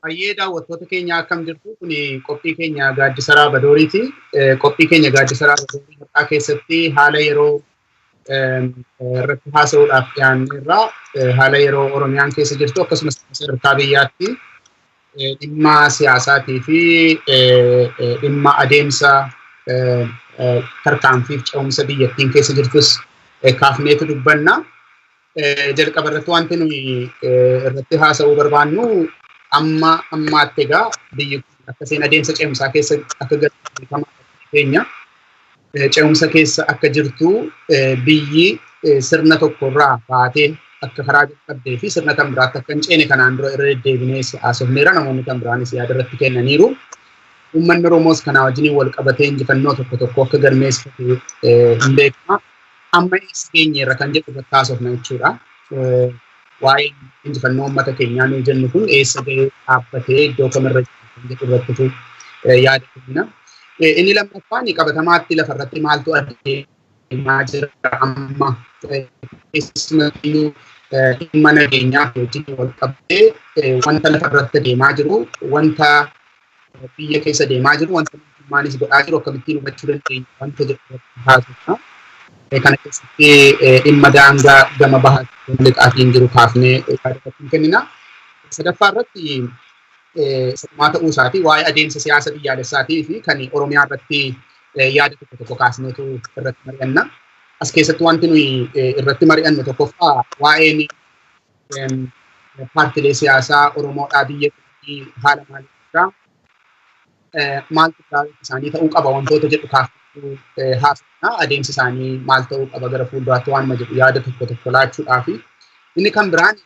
Ayyeeda wattoota keenya akkam jirtu kun qophii keenya gaaddisa Raabadooriiti. Qophii keenya gaaddisa Raabadoorii maqaa keessatti haala yeroo irratti haasa'uudhaaf dhiyaanneerra. Haala yeroo Oromiyaan keessa jirtu akkasumas sadarkaa biyyaatti dhimma siyaasaatii fi dhimma adeemsa tarkaanfiif ce'umsa biyyattiin keessa jirtus kaafneetu dubbanna. Jalqaba irratti wanti nuyi irratti haasa'uu barbaannu ammaatti egaa biyyi kun akka seen adeemsa ce'umsaa keessa akka gaggeeffamaa keenya ce'umsa keessa akka jirtu biyyi sirna tokkorraa baatee akka karaa jalqabdee fi sirna kan biraatti akka hin ceene kanaan dura irra deddeebinee haasofneera. Namoonni kan biraanis yaada irratti kennaniiru. Uummanni Oromoos kanaa wajjin wal qabatee injifannoo tokko tokko akka galmeessifate hin beekama. Amma eessa geenyeerra kan jedhu irratti haasofna jechuudha. Waa'ee injifannoo uummata keenyaa nuyi jennu kun eessa ga'ee dhaabbatee iddoo kamirra jiru kan jedhu irratti yaada kenna. Inni lammaffaan qabatamaatti lafarratti maaltu adeemaa jira amma keessumattuu dhimma nageenyaa wajjin wal qabatee wanta lafarratti adeemaa jiru, wanta biyya keessa adeemaa jiru, wanta mootummaanis godhaa jiru akkamittiin hubachuu dandeenya wanta jedhu haasofna. Kana keessatti dhimma daangaa gama bahaa lixaatiin jiru kaafnee yaada kennina. Sadaffaa irratti sadumaa ta'uu isaatii waa'ee adeemsa siyaasa biyyaalessaatii fi kan Oromiyaa irratti yaada tokko tokko kaasneetu irratti mari'anna. As keessatti wanti nuyi irratti mari'annu tokkoffaa waa'een paartiilee siyaasaa Oromoodhaa biyya keenyaa haala maaliirraa maaltu isaanii ta'uu qaba wantoota jedhu kaafnee haasofna. Adeemsi isaanii maal ta'uu qaba gara fuulduraatti waan jedhu yaada tokko tokko laachuudhaaf. Inni kan biraan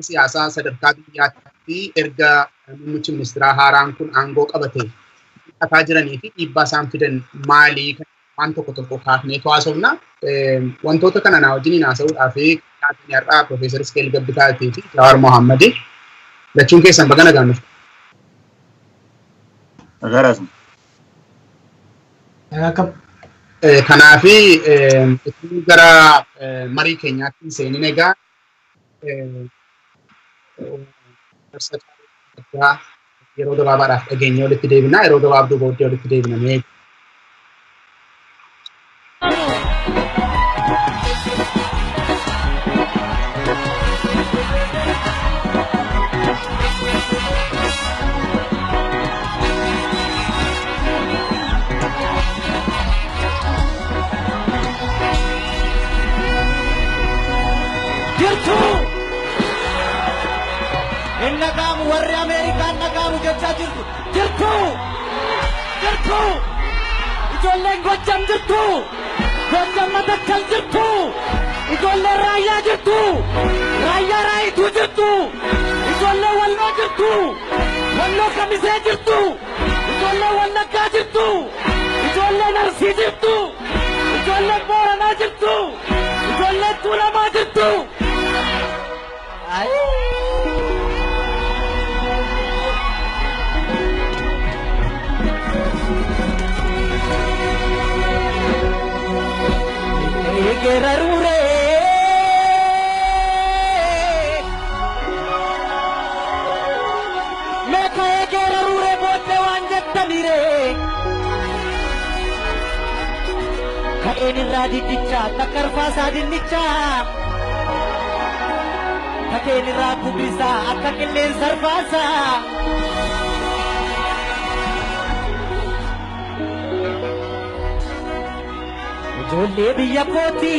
siyaasaa sadarkaa biyyaatti erga muummichi ministeeraa haaraan kun aangoo qabatee hidhataa jiranii fi dhiibbaa isaan fidan maalii waan tokko tokko kaafnee haasofna. Wantoota kana naa wajjin haasa'uudhaaf yaadni har'aa Profeesar Iskeel Gabbitaatii fi Jawaar Mohammadi lachuun keessan baga nagaan dhuftan. Kanaafi itti gara marii keenyaatti seenin egaa yeroo gabaabaadhaaf dhageenyee walitti deebinaa. Yeroo gabaabduu booddee walitti deebinamee nagamu warri Amerikaan nagamu jechaa jirtu ijoolleen Gojjam jirtu, Gojjam Matakkal jirtu, ijoolleen Raayyaa jirtu, Raayyaa Raayituu jirtu, ijoolleen Walloo jirtu, Walloo Kamisee jirtu, ijoolleen Wallaggaa jirtu, ijoolleen Arsii jirtu, ijoolleen Booranaa jirtu, ijoolleen Tuulamaa jirtu. Gerarure meka gerarure bote wanje tanire ka eni radi dicha takarfa sadinicha ka eni raku bisa akka killen sarfasa Jolle biya koti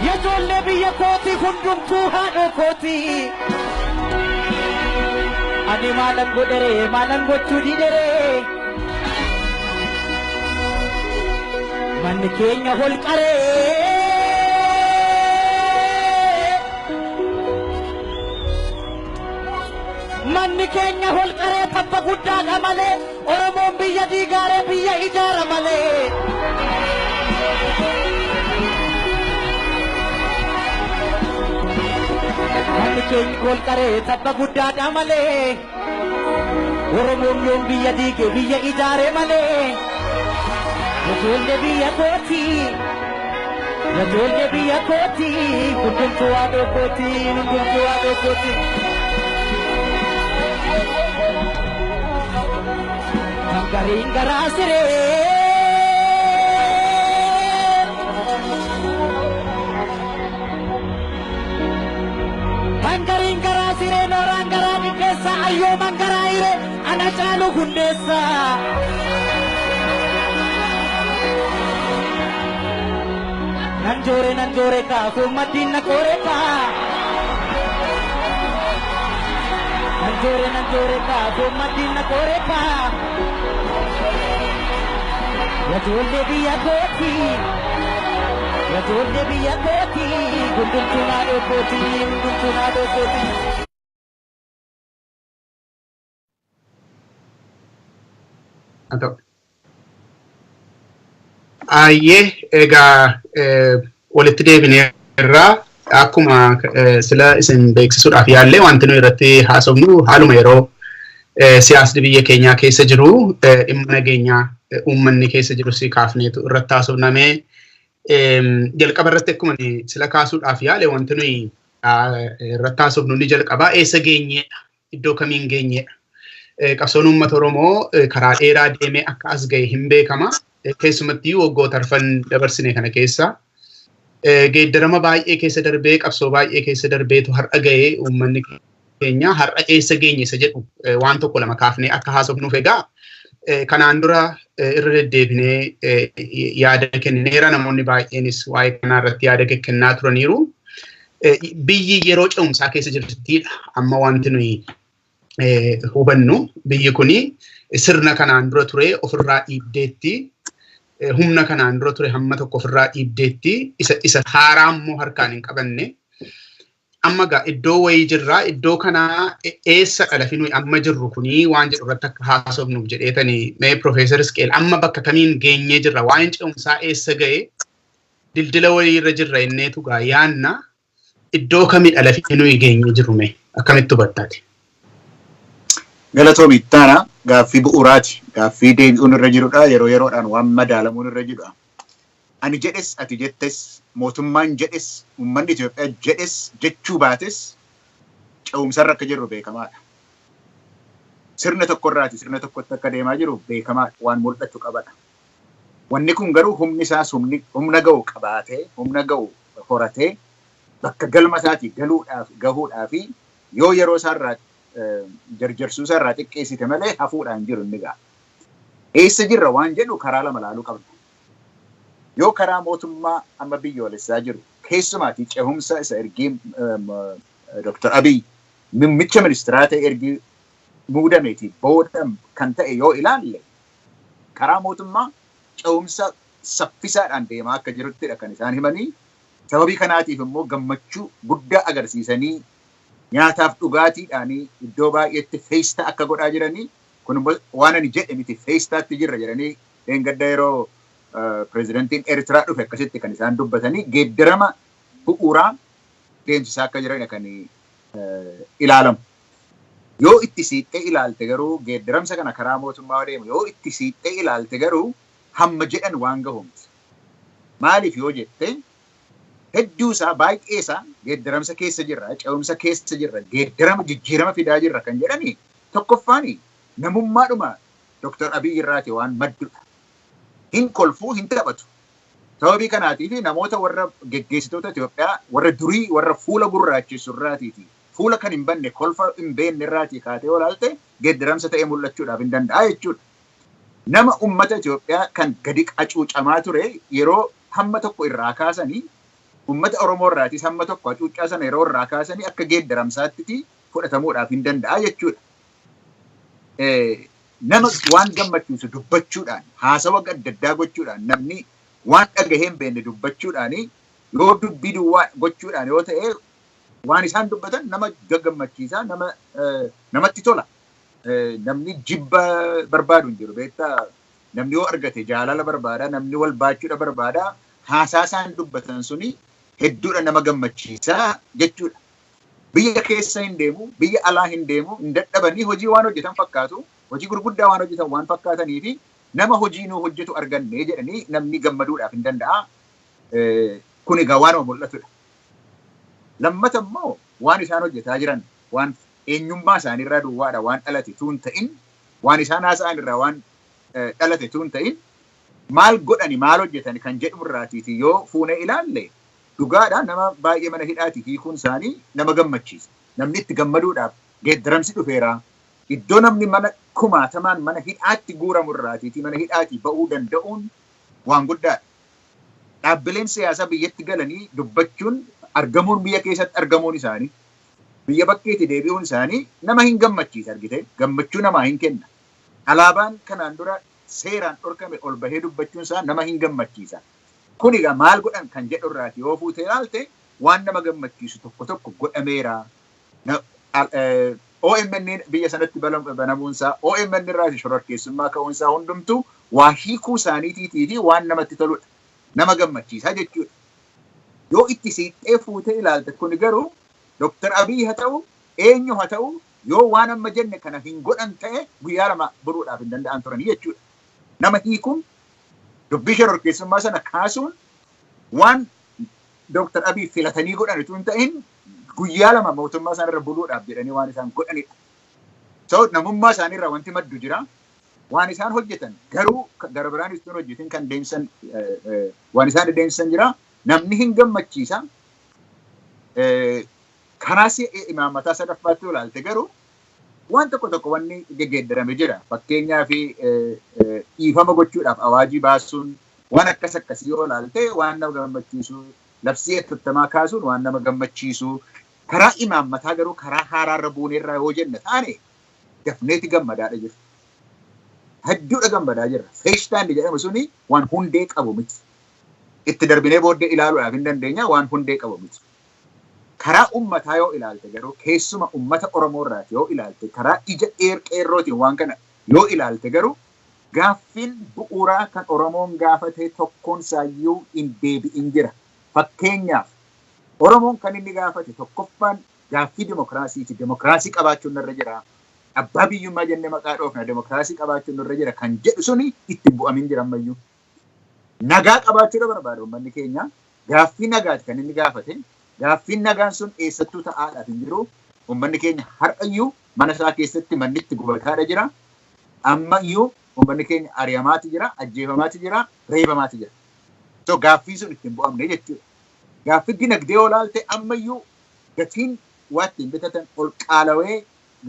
ya jolle biya koti hundumtu hado koti ani malan gochu didere man kenya hol kare manni keenya hol qaree tabba guddaadha malee Oromoon biyya diigaaree biyya ijaara malee. Manni keenya hol qaree tabba guddaadha malee Oromoon yoon biyya diige biyya ijaare malee. Ijoollee biyya kooti Rajoollee biyya kooti hundumtuu haadha kooti hundumtuu haadha kooti. Gariin garaa siree. Gariin garaa siree nooraan garaa qixxeessa ayyooman garaa hire ana caalu hundeessa. Nanjoore kaafuu maddiin na koore kaa. Nanjoore kaafuu maddiin na koore kaa. Rajoollee biyya kooti. Rajoollee biyya kooti. Hundumtuu haadha kooti. Hundumtuu haadha kooti. Ayyee egaa walitti deebineerraa akkuma sila isin beeksisuudhaaf yaallee wanti nuyi irratti haasofnu haaluma yeroo siyaasni biyya keenyaa keessa jiru dhimma nageenyaa uummanni keessa jiru si kaafneetu irratti haasofnamee jalqaba irratti akkuma sila kaasuudhaaf yaale wanti nuyi irratti haasofnu ni jalqabaa eessa geenyeedha iddoo kamiin geenyeedha qabsoon uummata Oromoo karaa dheeraa deemee akka as ga'e hin beekama. Keessumatti waggoota arfan dabarsine kana keessa geeddarama baay'ee keessa darbee qabsoo baay'ee keessa darbeetu har'a ga'ee uummanni keenya har'a eessa geenye isa jedhu waan tokko lama kaafnee akka haasofnuuf egaa kanaan dura irra deddeebinee yaada kennineera namoonni baay'eenis waa'ee kanaa irratti yaada kennaa turaniiru. Biyyi yeroo ce'umsaa keessa jirtidha amma wanti nuyi hubannu biyyi kuni sirna kanaan dura ture ofirraa dhiibdeetti. Humna kanaan dura ture hamma tokko ofirraa dhiibdeetti isa haaraa immoo harkaan hin qabanne amma gaa iddoo wayii jirraa iddoo kanaa eessa dhalafi nuyi amma jirru kunii waan jedhu irratti akka haasofnuuf jedheetanii mee Profeesar Isqeel amma bakka kamiin geenyee jirra waa'een ce'umsaa eessa ga'e dildila wayii irra jirra inneetu gaa yaanna iddoo kamii dhalafi nuyi geenyee jirru mee akkamitti hubattaati. Galatoomi ittaana gaaffii bu'uuraati. Gaaffii deebi'uun irra jirudha. Yeroo yeroodhaan waan madaalamuun irra jirudha. Ani jedhes ati jettes mootummaan jedhes uummanni Itoophiyaa jedhes jechuu baates ce'umsarra akka jirru beekamaadha. Sirna tokkorraati sirna tokkotti akka deemaa jiru beekamaadha waan mul'atu qabadha. Wanni kun garuu humni isaas humna ga'u qabaatee humna ga'u horatee bakka galma isaatii gahuudhaafi yoo yeroo isaarraati jarjarsuu irraa xiqqeessite malee hafuudhaan jiru inni ga'a. Eessa jirra waan jedhu karaa lama laaluu qabna. Yoo karaa mootummaa amma biyyoolessaa jiru keessumaatii ce'umsa isa ergii Dr. Abiy muummicha ministeeraa ta'e ergii muudameetii booda kan ta'e yoo ilaalle karaa mootummaa ce'umsa saffisaadhaan deemaa akka jiruttidha kan isaan himanii. Sababii kanaatiif immoo gammachuu guddaa agarsiisanii nyaataaf dhugaatiidhaanii iddoo baay'eetti feestaa akka godhaa jiranii kun waan ani jedhe miti feestaatti jirra jedhanii dheengadda yeroo pireezidantiin Eertiraa dhufe akkasitti kan isaan dubbatanii geeddarama bu'uuraa deemsisaa akka jiran kan ilaalamu. Yoo itti siixee ilaalte garuu geeddaramsa kana karaa mootummaa deemu yoo itti siixee ilaalte garuu hamma jedhan waan gahumti. Maaliif yoo jette hedduu isaa baay'ee isaa geeddaramsa keessa jirra ce'umsa keessa jirra geeddarama jijjiirama fidaa jirra kan jedhani tokkoffaani namummaadhuma Dr. Abiy irraati waan maddudha. Hin kolfuu hin taphatu. Sababii kanaatiif namoota warra geggeessitoota Itoophiyaa warra durii warra fuula gurraachessu irraatiiti fuula kan hin banne kolfa hin beenne irraati kaatee olaalte geeddaramsa ta'ee mul'achuudhaaf hin danda'a jechuudha. Nama ummata Itoophiyaa kan gadi qacuucamaa ture yeroo hamma tokko irraa kaasanii ummata Oromoo irraatis hamma tokko hacuuccaa sana yeroo irraa kaasanii akka geeddaramsaatti fudhatamuudhaaf hin danda'a jechuudha. Nama waan gammachiisu dubbachuudhaan haasawa adda addaa gochuudhaan namni waan dhagahee hin beekne dubbachuudhaan yoo dubbii duwwaa gochuudhaan yoo ta'e waan isaan dubbatan nama gammachiisaa namatti tola. Namni jibba barbaadu hin jiru beektaa namni yoo argate jaalala barbaada namni wal baachuudha barbaada haasaa isaan dubbatan suni hedduudha nama gammachiisaa jechuudha. Biyya keessa hin deemu, biyya alaa hin deemu, hin dadhabanii hojii waan hojjetan fakkaatu, hojii gurguddaa waan hojjetan waan fakkaatanii fi nama hojii nuu hojjetu arganne jedhanii namni gammaduudhaaf hin danda'a. Kuni gawaanuma mul'atudha. Lammata immoo waan isaan hojjetaa jiran waan eenyummaa isaaniirraa duwwaadha waan dhalate tuun ta'in waan isaan haasa'an irraa waan dhalate tuun ta'in maal godhani maal hojjetani kan jedhu irraatiiti yoo fuunee ilaalle dhugaadha nama baay'ee mana hidhaati hiikuun isaanii nama gammachiisa. Namni itti gammaduudhaaf geeddaramsi dhufeera. Iddoo namni mana kumaatamaan mana hidhaatti guuramu irraatiiti mana hidhaatti ba'uu danda'uun waan guddaadha. Dhaabbileen siyaasaa biyyatti galanii dubbachuun argamuun biyya keessatti argamuun isaanii biyya bakkeetti deebi'uun isaanii nama hin gammachiisa argite gammachuu namaa hin kenna. Alaabaan kanaan dura seeraan dhorkame ol bahee dubbachuun isaa nama hin gammachiisa. Kun egaa maal godhan kan jedhu irraati yoo fuutee ilaalte waan nama gammachiisu tokko tokko godhameera. OMN biyya sanatti banamuunsaa OMN irraa shororkeessummaa ka'uunsaa hundumtuu waa hiikuu isaaniitii fi waan namatti toludha. Nama gammachiisaa jechuudha. Yoo itti siixee fuutee ilaalte kun garuu Dr. Abiy haa ta'u eenyu haa ta'u yoo waan amma jenne kana hin godhan ta'e guyyaa lama buruudhaaf hin danda'an turanii jechuudha. Nama hiikuun dubbii shororkeessummaa sana kaasuun waan Dr. Abiy filatanii godhan utuu hin ta'in guyyaa lama mootummaa isaanirra buluudhaaf jedhanii waan isaan godhanidha. So namummaa isaaniirraa wanti maddu jira. Waan isaan hojjetan garuu gara biraan istuun hojjetin kan deemsan waan isaan deemsan jira. Namni hin gammachiisa. Kanaas imaammataa sadaffaatti ilaalte garuu waan tokko tokko wanni geggeeddarame jira. Fakkeenyaa fi dhiifama gochuudhaaf awaajii baasuun waan akkasii yoo ilaalte waan nama gammachiisu. Labsii eettamaa kaasuun waan nama gammachiisu. Karaa imaammataa garuu karaa haaraarra buuneerraa yoo jenne taane dafneeti gammadaadha jiru. Hedduudha gammadaa jirra. Feeshtaandi jedhamu suni waan hundee qabu miti. Itti darbinee booddee ilaaluudhaaf hin dandeenya waan hundee qabu miti. Karaa ummataa yoo ilaalte garuu keessuma ummata Oromoo irraati yoo ilaalte karaa ija qeerrootiin waan kana yoo ilaalte garuu gaaffiin bu'uuraa kan Oromoon gaafate tokkoon saayyuu hin deebi'in jira. Fakkeenyaaf Oromoon kan inni gaafate tokkoffaan gaaffii dimokiraasiiti. Dimokiraasii qabaachuun irra jira. Abbaa biyyummaa jennee maqaa dhoofna dimokiraasii qabaachuun irra jira kan jedhu suni itti bu'amin jira ammayyuu. Nagaa qabaachuudha barbaada uummanni keenya. Gaaffii nagaati kan inni gaafate. Gaaffiin nagaan sun eessattuu ta'aadhaaf hin jiru. Uummanni keenya har'ayyuu mana isaa keessatti manni itti gubataadha jira. Ammayyuu uummanni keenya ari'amaati jira, ajjeefamaati jira, reebamaati jira. So gaaffii sun ittiin bu'amne jechuudha. Gaaffii dinagdee yoo ilaalte ammayyuu gatiin waa ittiin bitatan ol qaalawee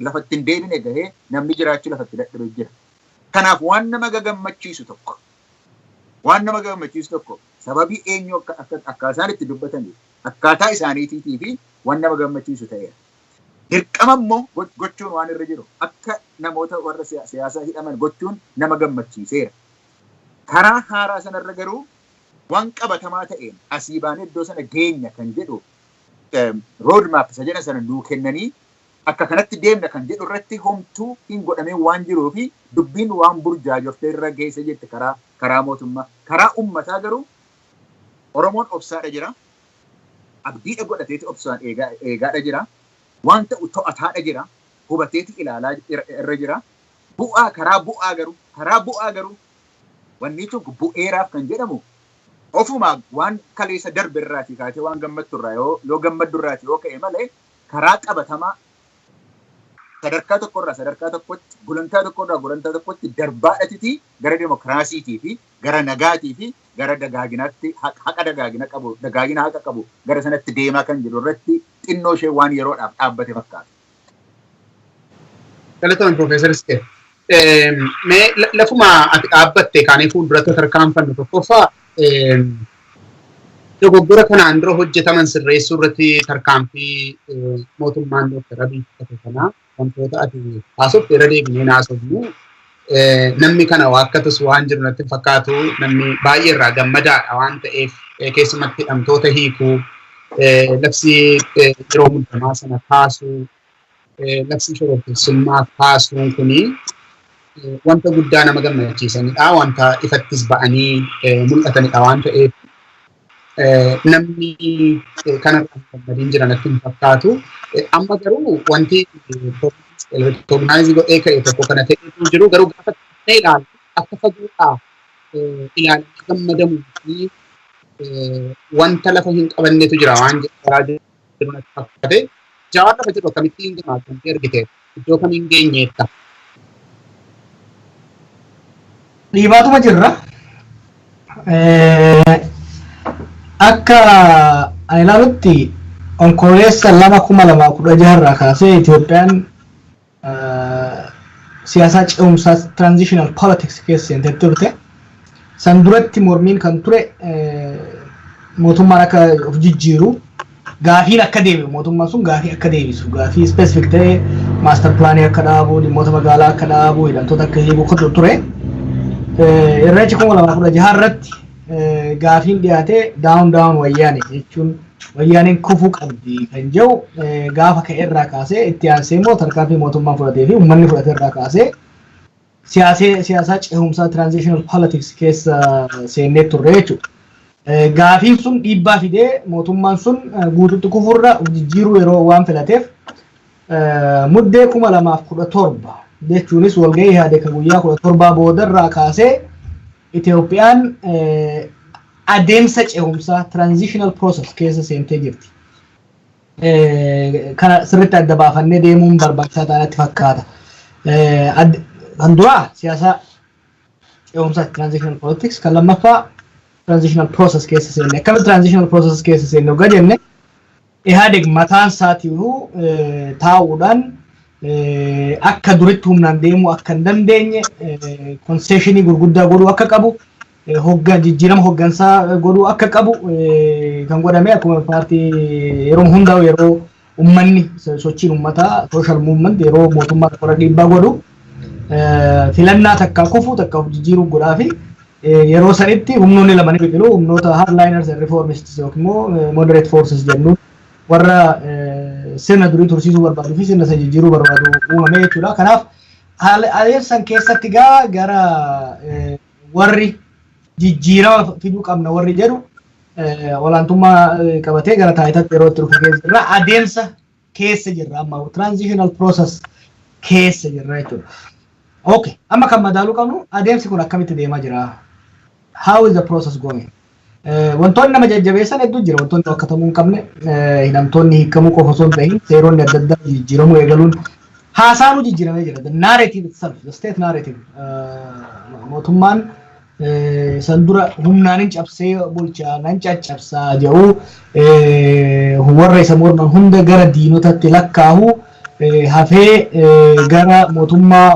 lafatti hin deebine gahee namni jiraachuu lafatti dadhabee jira. Kanaaf waan nama gammachiisu tokko sababii eenyu akka isaan itti dubbatanii akkaataa isaaniitii fi waan nama gammachiisu ta'eera. Dirqama immoo gochuun waan irra jiru akka namoota warra siyaasaa hidhaman gochuun nama gammachiiseera. Karaa haaraa sanarra garuu waan qabatamaa ta'een asii baanee iddoo sana geenya kan jedhu roadmap isa jedhan sana nuu kennanii akka kanatti deemna kan jedhu irratti homtuu hin godhamee waan jiruu fi dubbiin waan burjaajoftee irra geessa jette karaa mootummaa. Karaa ummataa garuu Oromoon obsaadha jira. Abdiidha godhateeti obsaan eegaadha jira. Waan ta'u to'ataadha jira. Hubateeti ilaalaa irra jira. Karaa bu'aa garuu wanni tokko bu'eeraaf kan jedhamu ofuma waan kaleessa darbe irraati kaatee waan gammaddu irraa yoo gammaddu irraati yoo ka'e malee karaa qabatamaa sadarkaa tokkorraa sadarkaa tokkotti gulantaa tokkorraa gulantaa tokkotti darbaadhatiti gara dimokiraasiitii fi gara nagaatii fi gara dagaaginaatti haqa dagaagina haqa qabu gara sanatti deemaa kan jiru irratti xinnoo ishee waan yeroodhaaf dhaabbate fakkaata. Galatoon Profeesar Iskee. Lafuma ati dhaabbatte kaanii fuulduratti tarkaanfannu tokkoffaa dogoggora kanaan dura hojjetaman sirreessuu irratti tarkaanfii mootummaan Dr. Abiy fudhate kanaa wantoota ati haasofte irra deebinee naasofnu namni kana waakkatus waan jiru natti fakkaatu namni baay'ee irraa gammadaadha waan ta'eef keessumatti hidhamtoota hiikuu labsii yeroo muddamaa sana kaasuu labsii shororkeessummaa kaasuun kuni wanta guddaa nama gammachiisanidha. Wanta ifattis ba'anii mul'atanidha waan ta'eef namni kanarraa gammadiin jiran natti hin fakkaatu. Amma garuu wanti toognaayizi godhee ka'e tokko kana ta'eetu jiru garuu gaafa ilaalu akka fagoodhaa ilaalamee gammadamuu fi wanta lafa hin qabannetu jira waan jedhaa jiru natti fakkaate. Jawaar lafa jiru akkamittiin gumaatamtee argite iddoo kamiin geenyeetta. Dhiibaatuma jirra. Akka ani ilaalutti onkololeessa 2016 irraa kaasee Itoophiyaan siyaasa ce'umsaa transitional politics keessa seentee turte. San duratti mormiin kan ture mootummaan akka of jijjiiru gaafiin akka deebi'u mootummaan sun gaafii akka deebisu gaafii specific ta'e master plaanii akka dhaabu dhimmoota magaalaa akka dhaabu hidhamtoota akka hiiku kan ture. Irreechi 2016 irratti gaafiin dhiyaate down wayyaane jechuun wayyaaneen kufuu qabdi kan jedhu gaafa ka'e irraa kaasee itti aansee immoo tarkaanfii mootummaan fudhatee fi uummanni fudhate irraa kaasee siyaasaa ce'umsaa transitional politics keessa seennee turre jechuudha. Gaafiin sun dhiibbaa fidee mootummaan sun guututti kufurra jijjiiruu yeroo waan filateef muddee 2017 jechuunis walgahii Ihaadeeg guyyaa 17 boodarraa kaasee Itoophiyaan adeemsa ce'umsaa transitional process keessa seentee jirti. Kana sirriitti adda baafannee deemuun barbaachisaa ta'atti fakkaata. Kan duraa siyaasa ce'umsaa transitional politics kan lammaffaa transitional process keessa seenne. Akkamitti transitional process keessa seenne ogaa jenne Ihaadeeg mataan isaatiinuu taa'uudhaan akka duritti humnaan deemuu akka hin dandeenye concessionii gurguddaa godhuu akka qabu jijjiirama hoggansaa godhuu akka qabu kan godhame akkuma paartii yeroo hundaa'u yeroo uummanni sochiin uummataa social movement yeroo mootummaa qorra dhiibbaa godhu filannaa takka kufuu takka of jijjiiruu godhaa fi yeroo sanitti humnoonni lamanii biqiluu humnoota hardliners and reformists yookiin immoo moderate forces jennuun warra sirna durii tursiisuu barbaaduu fi sirna isa jijjiiruu barbaadu uumame jechuudha. Kanaaf adeemsan keessatti gara warri jijjiirama fiduu qabna warri jedhu olaantummaa qabatee gara taayitaatti yeroo itti dhufu keessa jirra. Adeemsa keessa jirra amma transitional process keessa jirra jechuudha. Okay, amma kan madaaluu qabnu adeemsi kun akkamitti deemaa jira? How is the process going? Wantoonni nama jajjabeessan hedduu jira. Wantoonni akkatamuu hin qabne hidhamtoonni hiikamuu qofa osoo hin ta'in seeronni adda addaa jijjiiramuu eegaluun haasaanuu jijjiiramee jira. The narrative itself, the state narrative. Mootummaan san dura humnaan cabsee bulchaa nan caccabsaa jedhu warra isa morman hunda gara diinotatti lakkaa'u hafee gara mootummaa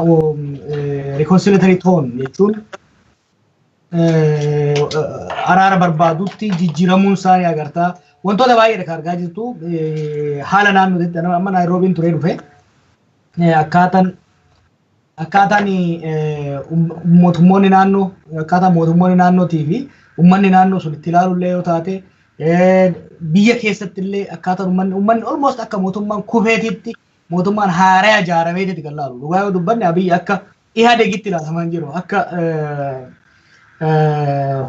reconciliatory tone jechuun araara barbaadutti jijjiiramuun isaanii agartaa. Wantoota baay'ee kan argaa jirtu haala naannootti amma Naayiroobiin turee dhufe akkaataan mootummoonni naannootii fi uummanni naannoo sun itti ilaalullee yoo taate biyya keessatti illee akkaataan uummanni almost akka mootummaan kufeetitti mootummaan haaraa ijaarameeti kan laalu. Dhugaa yoo dubbanne Abiyyi akka Ihaadeegitti ilaalaman jiru akka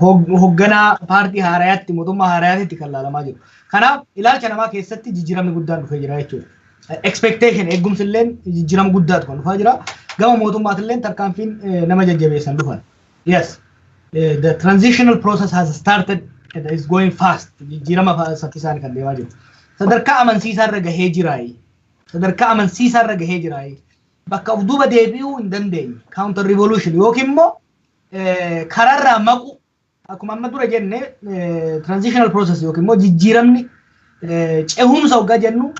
hoogganaa paartii haaraatti mootummaa haaraatti kan ilaalamaa jiru. Kanaaf ilaalcha namaa keessatti jijjiiramni guddaan dhufee jira jechuudha. Expectation eegumsi illee jijjiirama guddaatu kan dhufaa jira. Gama mootummaati illee tarkaanfiin nama jajjabeessan dhufan. Yes, the transitional process has started and is going fast. Jijjiirama saffisaan kan deemaa jiru. Sadarkaa amansiisaa irra gahee jiraayi. Sadarkaa amansiisaa irra gahee jiraayi. Bakka of duuba deebi'uu hin dandeenye. Counter revolution yookiin immoo kararraa maqu akkuma amma dura jenne transitional process yookiin immoo jijjiiramni ce'umsa hoggaa jennu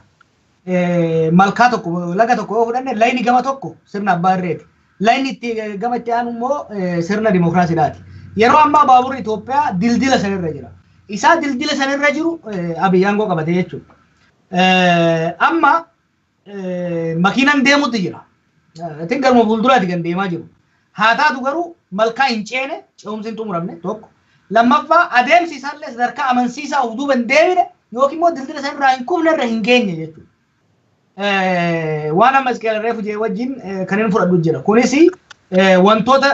malkaa tokko laga tokko yoo fudhanne layni gama tokko sirna abbaa irreeti. Layni itti gama itti aanu immoo sirna dimookiraasiidhaati. Yeroo ammaa baaburri Itoophiyaa dildila sanirra jira. Isaa dildila sanirra jiru Abiyyi aangoo qabatee jechuudha. Amma makiinaan deemutti jira. Itti galma fuulduraati kan deemaa jiru. Haa taatu garuu malkaa hin ceene ce'umsi hin xumuramne tokko. Lammaffaa adeemsi isaallee sadarkaa amansiisaa of duuba hin deebine yookiin immoo dildila sanirraa hin kufne irra hin geenye jechuudha. Waan amma Isqeel reefu jee wajjin kan inni fudhadhu jira. Kunis wantoota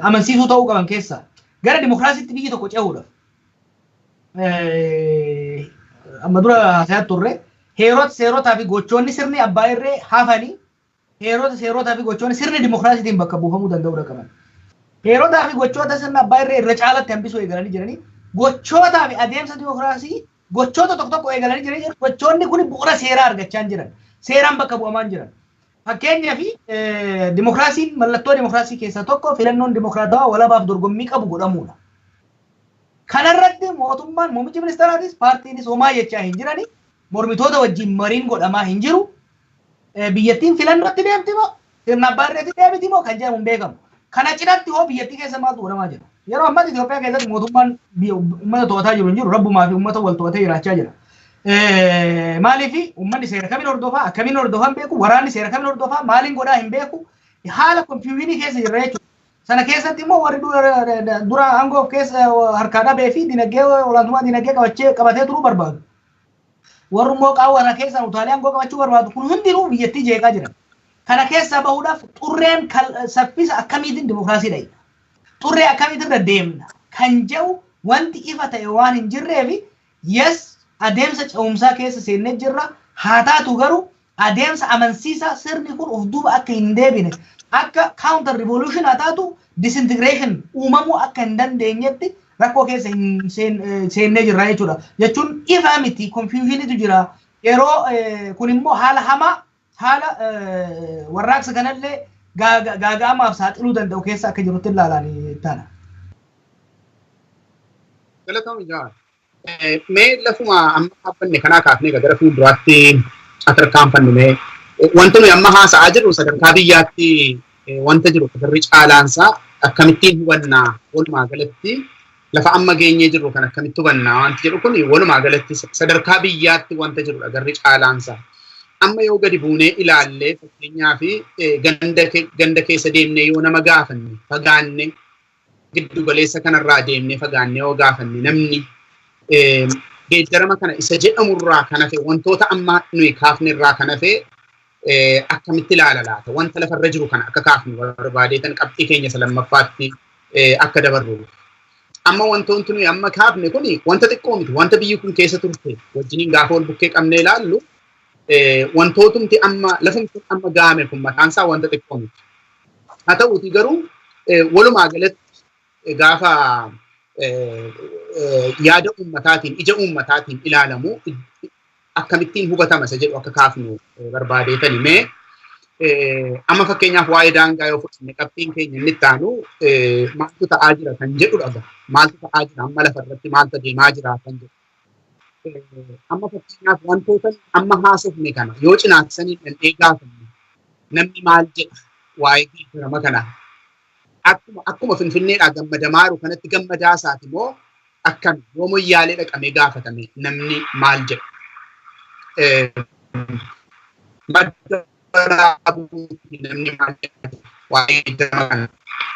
amansiisuu ta'uu qaban keessaa gara dimookiraasiitti biyyi tokko ce'uudhaaf. Amma dura haasayaa turre seerotaa fi gochoonni sirni abbaa irree hafanii seerotaa fi gochoonni sirni dimookiraasiitiin bakka buufamuu danda'uu qaban. Heerotaa fi gochoota sirna abbaa irree irra caalatti hambisuu eegalanii jiranii gochootaa fi adeemsa dimokiraasii gochoota tokko tokko eegalanii jiran gochoonni kun bu'uura seeraa argachaa jiran seeraan bakka bu'amaa jiran. Fakkeenyaaf dimokiraasiin mallattoo dimokiraasii keessaa tokko filannoon dimokiraatawaa walabaaf dorgommii qabu godhamuudha. Kanarratti mootummaan muummichi ministeeraatis paartiinis homaa jechaa hin jirani mormitoota wajjin mariin godhamaa hin jiru. Biyyattiin filannootti deemti moo sirna abbaa irreetti deemti moo kan jedhamu hin beekamu. Kana cinaatti hoo biyyattii keessa maaltu godhamaa jira? Yeroo ammaa Itoophiyaa keessatti mootummaan uummata to'ataa jiru hin jiru rabbumaa fi uummata wal to'atee jiraachaa jira. Maaliif uummanni seera kamiin hordofaa akkamiin hordofan beeku waraanni seera kamiin hordofaa maaliin godhaa hin beeku haala konfiyuuzhinii keessa jirra jechuudha. Sana keessatti immoo warri dura aangoo keessa harkaa dhabee fi dinagdee olaantummaa dinagdee qabatee turuu barbaadu. Warri immoo qaawwana keessaan utaalee aangoo qabachuu barbaadu kun hundinuu biyyattii jeeqaa jiran. Kana keessaa bahuudhaaf xurreen saffisa akkamiitiin dimokiraasii dha'idha. Xurree akkamiitirra deemna kan jedhu wanti ifa ta'e waan hin jirreef yes adeemsa ce'umsaa keessa seennee jirra. Haa taatu garuu adeemsa amansiisaa sirni kun of duuba akka hin deebine akka counter revolution haa taatu disintegration uumamuu akka hin dandeenyetti rakkoo keessa hin seennee jirra jechuudha. Jechuun ifa miti confusionitu jira. Yeroo kun immoo haala hamaa haala warraaqsa kanallee gaaga'amaaf saaxiluu danda'u keessa akka jirutti ilaalaan taana. Galatoomii jaa. Mee lafuma amma dhaabbanne kanaa kaafnee gara fuulduraatti akka tarkaanfannu mee wanti nuyi amma haasa'aa jirru sadarkaa biyyaatti wanta jiru sadarri caalaansaa akkamittiin hubannaa walumaa galatti lafa amma geenyee jirru kan akkamitti hubannaa wanti jedhu kun walumaa galatti sadarkaa biyyaatti wanta jirudha garri caalaansaa. Amma yoo gadi buunee ilaallee fakkeenyaa fi ganda keessa deemnee yoo nama gaafanne fagaanne giddu galeessa kanarraa deemnee fagaanne yoo gaafanne namni geeddarama kana isa jedhamurraa kan hafe wantoota amma nuyi kaafnerraa kan hafe akkamitti ilaala laata wanta lafarra jiru kana akka kaafnu barbaadeetan qabxii keenya isa lammaffaatti akka dabarru. Amma wantoonni nuyi amma kaafne kun wanta xiqqoo miti wanta biyyi kun keessa turte wajjiniin gaafa wal bukkee qabnee ilaallu wantootumti amma lafumti amma gaame kun mataansaa wanta xiqqoo miti. Haa ta'uuti garuu walumaa galatti gaafa yaada uummataatiin ija uummataatiin ilaalamu akkamittiin hubatama isa jedhu akka kaafnu barbaadeetani mee amma fakkeenyaaf waa'ee daangaa yoo fudhanne qabxiin keenya inni itti aanu maaltu ta'aa jira kan jedhu dhaga maaltu ta'aa jira amma lafarratti maaltu deemaa jira kan jedhu amma fakkeenyaaf wantoota amma haasofne kana yoo cinaaksanii dhandhee gaafanne namni maal jedha waa'ee geeddarama kanaa akkuma finfinneedhaa gammadamaaru kanatti gammadaa isaati moo akkam yoo moyyaalee dhaqamee gaafatame namni maal jedha. Namni maal jedha waa'ee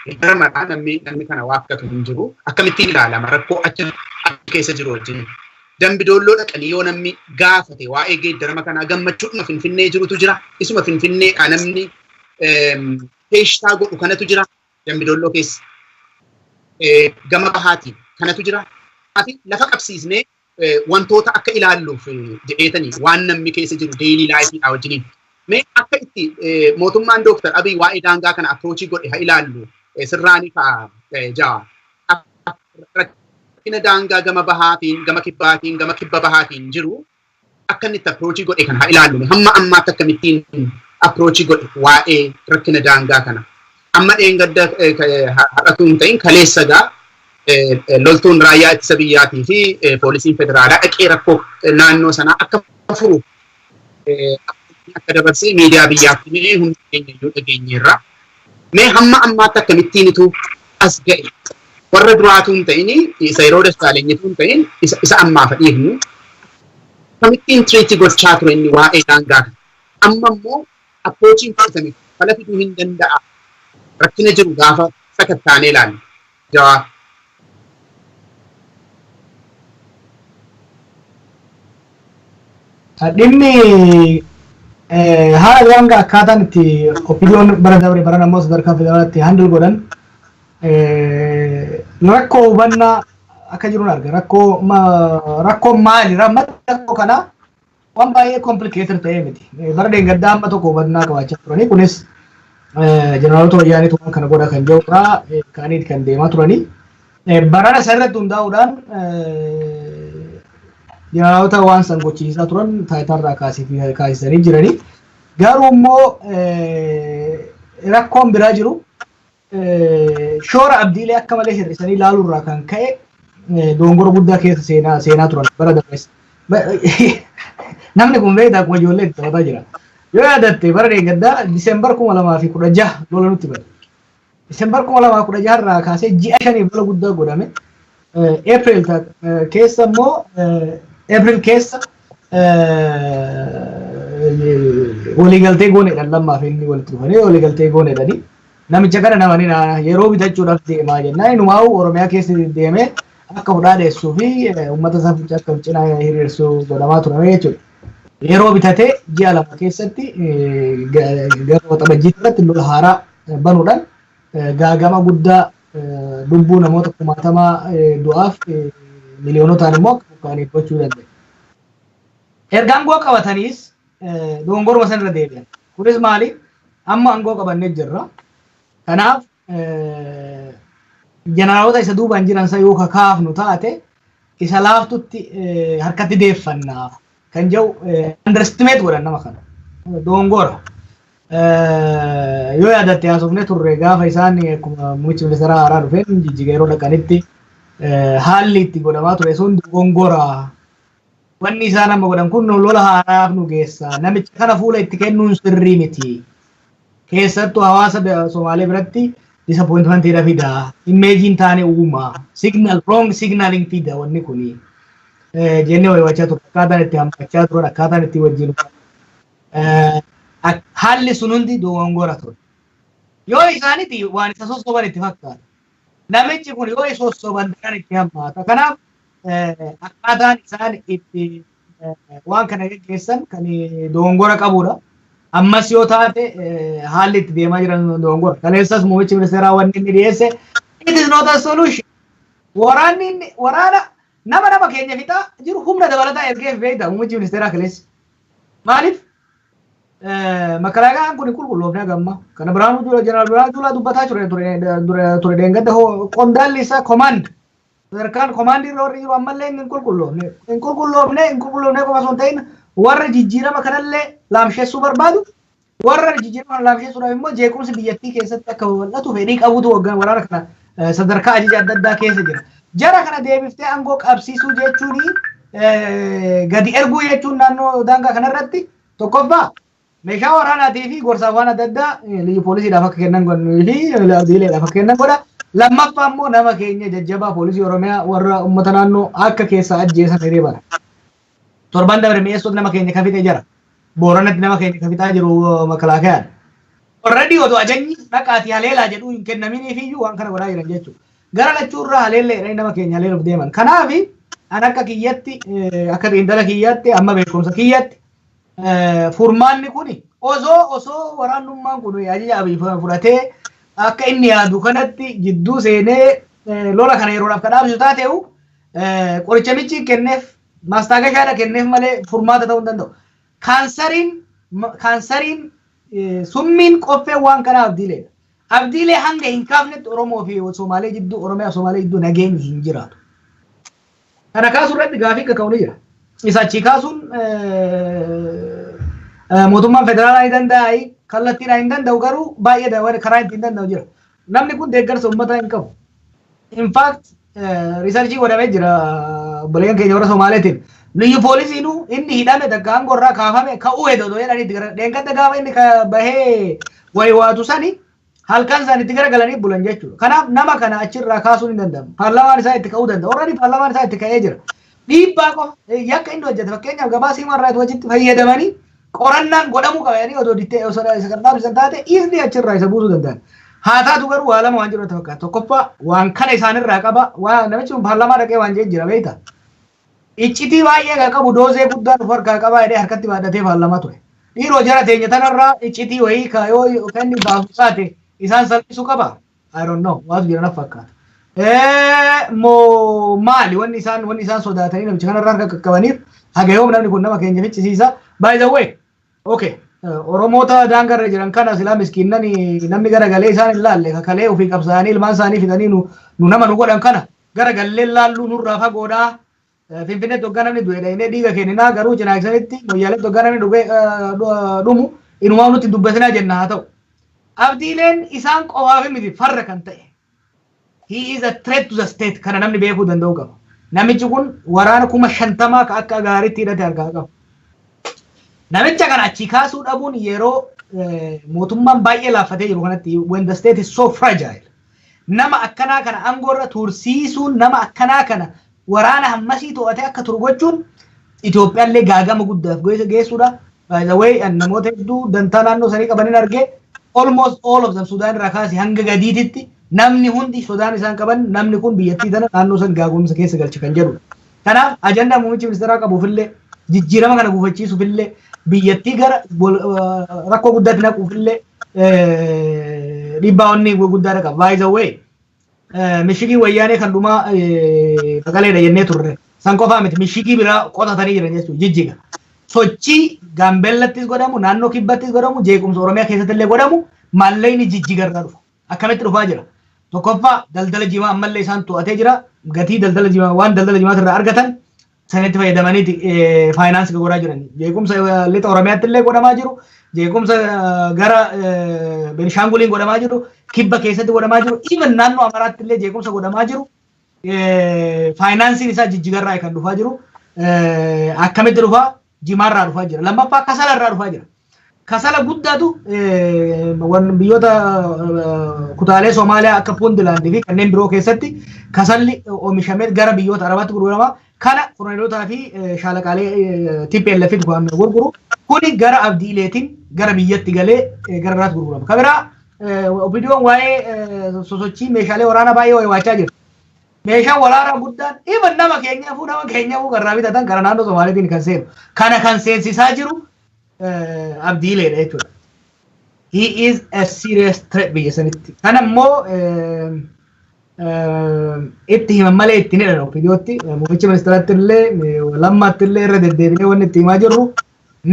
geeddarama kana namni kana waakkatu hin jiru akkamittiin ilaalama rakkoo achi keessa jiru wajjin. Dambidoolloo dhaqanii yoo namni gaafate waa'ee geeddarama kanaa gammachuudhuma finfinnee jirutu jira isuma finfinneedhaa namni heeshtaa godhu kanatu jira. Dambidoolloo keessa gama bahaatiin kanatu jira. Lafa qabsiisnee wantoota akka ilaalluuf jedheetanii waan namni keessa jiru deelii laayifiidhaa wajjiniin. Mee akka itti mootummaan Dooktar Abiy waa'ee daangaa kana approachii godhe haa ilaallu sirraanii ka'a jaa. Rakkina daangaa gama bahaatiin gama kibbaatiin gama kibba bahaatiin jiru akka inni itti approachii godhe kana haa ilaallu. Hamma ammaatti akkamittiin approachii godhe waa'ee rakkina daangaa kana. Amma dheengadda haadhatu hin ta'in kaleessagaa loltuun raayyaa ittisa biyyaatii fi poolisiin federaalaa dhaqee rakkoo naannoo sanaa akka furu akka dabarsee miidiyaa biyyaatti mee hundi keenya iyyuu dhageenyeerra. Mee hamma ammaatti akkamittiinitu as ga'e warra duraatu hin ta'in isa yeroo Dassaalenyitu hin ta'in isa ammaa fadhiifnu akkamittiin tiriitii gochaa ture inni waa'ee daangaa kana. Amma immoo approachiin fudhatame fala fiduu hin danda'a. Rakkina jiru gaafa sakattaanee ilaalle. Jawaab. Dhimmi haala daangaa akkaataan itti opiniyoon bara dabre bara namoo sadarkaa federaalaatti handil godhan rakkoo hubannaa akka jiruun arga. Rakkoo maali? Rakkoo kana waan baay'ee complicated ta'ee miti. Bara deengaddaa amma tokko hubannaa qabaachaa turanii kunis Jeneraalota wayyaaniitu waan kana godha kan jirudha. Kaaniit kan deemaa turanii. barana sarratti hundaa'uudhaan yaa'ota waan san gochiisaa turan taayitarraa kaasisanii jiranii. Garuu immoo rakkoon biraa jiru shoora abdiilee akka malee hir'isanii ilaaluurraa kan ka'e dogongora guddaa keessa seenaa turan bara darbeessa. Namni kun beektaa akkuma ijoollee itti taphataa jira. Yoo yaadatte bara deeggaddaa Diseembar 2016 lola nutti bade. Diseembar 2016 irraa kaasee ji'a 5 lola guddaa godhame. April keessa immoo April keessa waliigaltee gooneedhaan lammaaf inni walitti dhufanii waliigaltee gooneedhani. Namicha kana namani yeroo bitachuudhaaf deemaa jennaan inumaa'u Oromiyaa keessa deemee akka hudhaadheessuu fi uummata isaa akka cinaa hiriirsuu godhamaa turame jechuudha. Yeroo bitatee ji'a lama keessatti gara waxabajjii irratti lola haaraa banuudhaan gaagama guddaa lubbuu namoota 60,000 du'aaf miliyoonotaan immoo buqqaanii gochuu danda'e. Erga aangoo qabataniis dogongoruma sanarra deebi'an. Kunis maali? Amma aangoo qabannee jirra. Kanaaf jeneraalota isa duubaan jiran san yoo kakaafnu taate isa laaftutti harkatti deeffannaa kan jedhu underestimate godhan nama kana. Dogongora. Yoo yaadatte haasofnee turre gaafa isaan akkuma muummichi ministeeraa haaraa dhufeen Jijjigaa yeroo dhaqanitti haalli itti godhamaa ture sun dogongora. Wanni isaan amma godhan kun lola haaraaf nu geessa. Namicha kana fuula itti kennuun sirrii miti. Keessattuu hawaasa Somaalee biratti disappointmentiidha fida. Imeejiin taane uuma. Signal wrong signaling fida wanni kuni. Jennee waywachaa ture. Akkaataan itti hammachaa turan akkaataan itti wajjin. Haalli sun hundi dogongora ture. Yoo isaanitti waan isa sossoban itti fakkaata. Namichi kun yoo isa sossoban kan itti hammaata. Kanaaf akkaataan isaan itti waan kana geggeessan kan dogongora qabudha. Ammas yoo taate haalli itti deemaa jiran dogongora. Kaleessas muummichi ministeeraa wanni inni dhiyeesse it is not a solution. Waraana nama keenya fixaa jiru humna dabalataa ergeef beekta muummichi ministeeraa kaleessa. Maaliif? Makalaakaan kun qulqulloofne agamma. Kana Jeneraal Biraanuu Juulaa dubbataa ture deengadda qondaalli isaa command. Sadarkaan command irra warri jiru ammallee hin qulqulloofne qofa osoo hin ta'in warra jijjiirama kanallee laamsheessuu barbaadu. Warra jijjiirama laamsheessuudhaaf immoo jeequmsi biyyattii keessatti akka bal'atu fedhii qabutu waraana kana sadarkaa ajaja adda addaa keessa jira. Jara kana deebiftee aangoo qabsiisuu jechuun gadi erguu jechuun naannoo daangaa kanarratti tokkoffaa meeshaa waraanaatii fi gorsaaf waan adda addaa liyyu poolisiidhaaf akka kennan fi abdiileedhaaf akka kennan godha. Lammaffaa immoo nama keenya jajjabaa poolisii Oromiyaa warra uummata naannoo akka keessa ajjeesan hiriiree bara. Torban dabre mi'eessota nama keenya kafitee jira. Booranatti nama keenya kafitaa jiru makalaakayaan. Already oduu ajajni dhaqaatii haleelaa jedhu hin kennaminiif iyyuu waan kana godhaa jiran jechuudha. Gara lachuurraa haleellee nama keenya haleeluuf deeman. Kanaaf an akka kiyyatti akka xiinxala kiyyaatti amma beekumsa kiyyatti furmaanni kuni osoo waraannummaan kun ajaja abii fudhatee akka inni yaadu kanatti jidduu seenee lola kana yeroodhaaf kan dhaabsisu taate'u qorichamichi kenneef maastaagashaadha kenneef malee furmaata ta'uu hin danda'u. Kaansariin summiin qoffee waan kana abdiileedha. Abdiilee hanga hin kaafnetti Oromoo fi Somaalee jidduu Oromiyaa Somaalee jidduu nageenyi hin jiraatu. Kana kaasuu irratti gaafii akka ka'u ni jira. Isa achi kaasuun mootummaan federaalaa ni danda'a kallattiidhaan hin danda'u garuu baay'ee karaa ittiin danda'u jira. Namni kun deeggarsa uummataa hin qabu. In fact riisarchii godhamee jira obboleeyyan keenya warra Somaaleetiin. Liyyu poolisiinuu inni hidhame takka aangoo irraa kaafame ka'uu hedodoo jedhaniitti gara dheengadda gaafa inni bahee wayiwaatu sani halkan isaan itti garagalanii bulan jechuudha. Kanaaf nama kana achirraa kaasuun hin danda'amu. Paarlaamaan isaa itti ka'uu danda'a. Warreen paarlaamaan isaa itti ka'ee jira. Dhiibbaa qofa yakka inni hojjete fakkeenyaaf gabaasa himarraa wajjitti fayyadamanii qorannaan godhamuu qabatanii odoo dittee isa kan dhaabsisan taate dhiisni achirraa isa buusuu danda'an. Haa taatu garuu waa lama waan jiru fakkaata. Tokkoffaa waan kana isaanirraa qaba. Waa namichi kun paarlaamaa dhaqee waan jee jira beektaa. Iccitii baay'ee qabu doozee guddaan of harkaa qabaa jedhee harkatti baadhatee paarlaamaa ture. Dhiiroo jara teenya tanarraa iccitii wayii yoo kan inni baasu taate isaan salphisuu qaba. I don't know waatu jiran fakkaata. Moo maali wanni isaan sodaatanii namicha kanarraa harka qaqqabaniif hagayoom namni kun nama keenya ficcisiisa. By the way, okay. Oromoota daangarra jiran kana silaa miskiinnani namni garagalee isaan hin laalle kakalee ofii qabsaanii ilmaan isaanii fidanii nu nama nu godhan kana gara gallee laalluu nurraa fagoodhaa Finfinnee tokko namni du'e inni dhiiga kenninaa garuu cinaaksanitti moyyaalee tokko namni dhumu inumaa nuti dubbatinaa jenna haa ta'u. Abdiileen isaan qofaaf miti farra kan ta'e. He is a threat to the state kana namni beekuu danda'u qaba. Namichi kun waraana 50,000 akka gaariitti hidhate argaa qaba. Namicha kana achi kaasuu dhabuun yeroo mootummaan baay'ee laaffatee jiru kanatti when the state is so fragile. Nama akkanaa kana aangoorra tursiisuun nama akkanaa kana waraana hammasii to'atee akka turu gochuun Itoophiyaallee gaagama guddaaf geessuudha. By the way, namoota hedduu dantaa naannoo sanii qabanin argee almost all of them Sudaan irraa kaasee hanga gadiititti namni hundi Sudaan isaan qaban namni kun biyyattii tana naannoo san gaagumsa keessa galche kan jedhudha. Kanaaf ajandaa muummichi ministeeraa qabuufillee jijjiirama kana gufachiisuufillee biyyattii gara rakkoo guddaatti naquufillee dhiibbaa onni guddaadha qaba. By the way, mishigii wayyaanee kan dhumaa Maqaleedha jennee turre. San qofaa miti mishigii biraa qotatanii jiran jechuudha jijjiga. Sochii Gaambeellattis godhamu, naannoo Kibbattis godhamu, jeequmsa Oromiyaa keessattillee godhamu maallayni jijjigarraa dhufa. Akkamitti dhufaa jira? Tokkoffaa daldala jimaa ammallee isaan to'atee jira. Gatii daldala jimaa waan daldala jimaa irraa argatan sanitti fayyadamaniiti faayinaansii godhaa jiran. Jeequmsa lixa Oromiyaattillee godhamaa jiru. Jeequmsa gara Benishaanguliin godhamaa jiru. Kibba keessatti godhamaa jiru. Even naannoo Amaraattillee jeequmsa godhamaa jiru. Faayinaansiin isaa jijjigarraa kan dhufaa jiru. Akkamitti dhufaa? Jimaarraa dhufaa jira. Lammaffaa kasalarraa dhufaa jira. Kasala guddaatu biyyoota kutaalee Somaaliyaa akka Puntlaandii fi kanneen biroo keessatti kasalli oomishamee gara biyyoota Arabaatti gurgurama. Kana kolonelootaa fi shaalaqaalee TPLF waan gurguru. Kuni gara abdiileetiin gara biyyatti galee gara biraatti gurgurama. Kan biraa opiidiyoon waa'ee sosochii meeshaalee waraanaa baay'ee waachaa jira. Meeshaan waraanaa guddaan even nama keenyaafuu garraa bitatan gara naannoo Somaaliitiin kan seenu. Kana kan seensisaa jiru abdiileedha jechuudha. He is a serious threat biyya sanitti. Kana immoo itti himan malee itti ni dhadhamu opiidiyootti. Muummichi ministeeraatti illee lammaatti illee irra deddeebinee wanni itti himaa jirru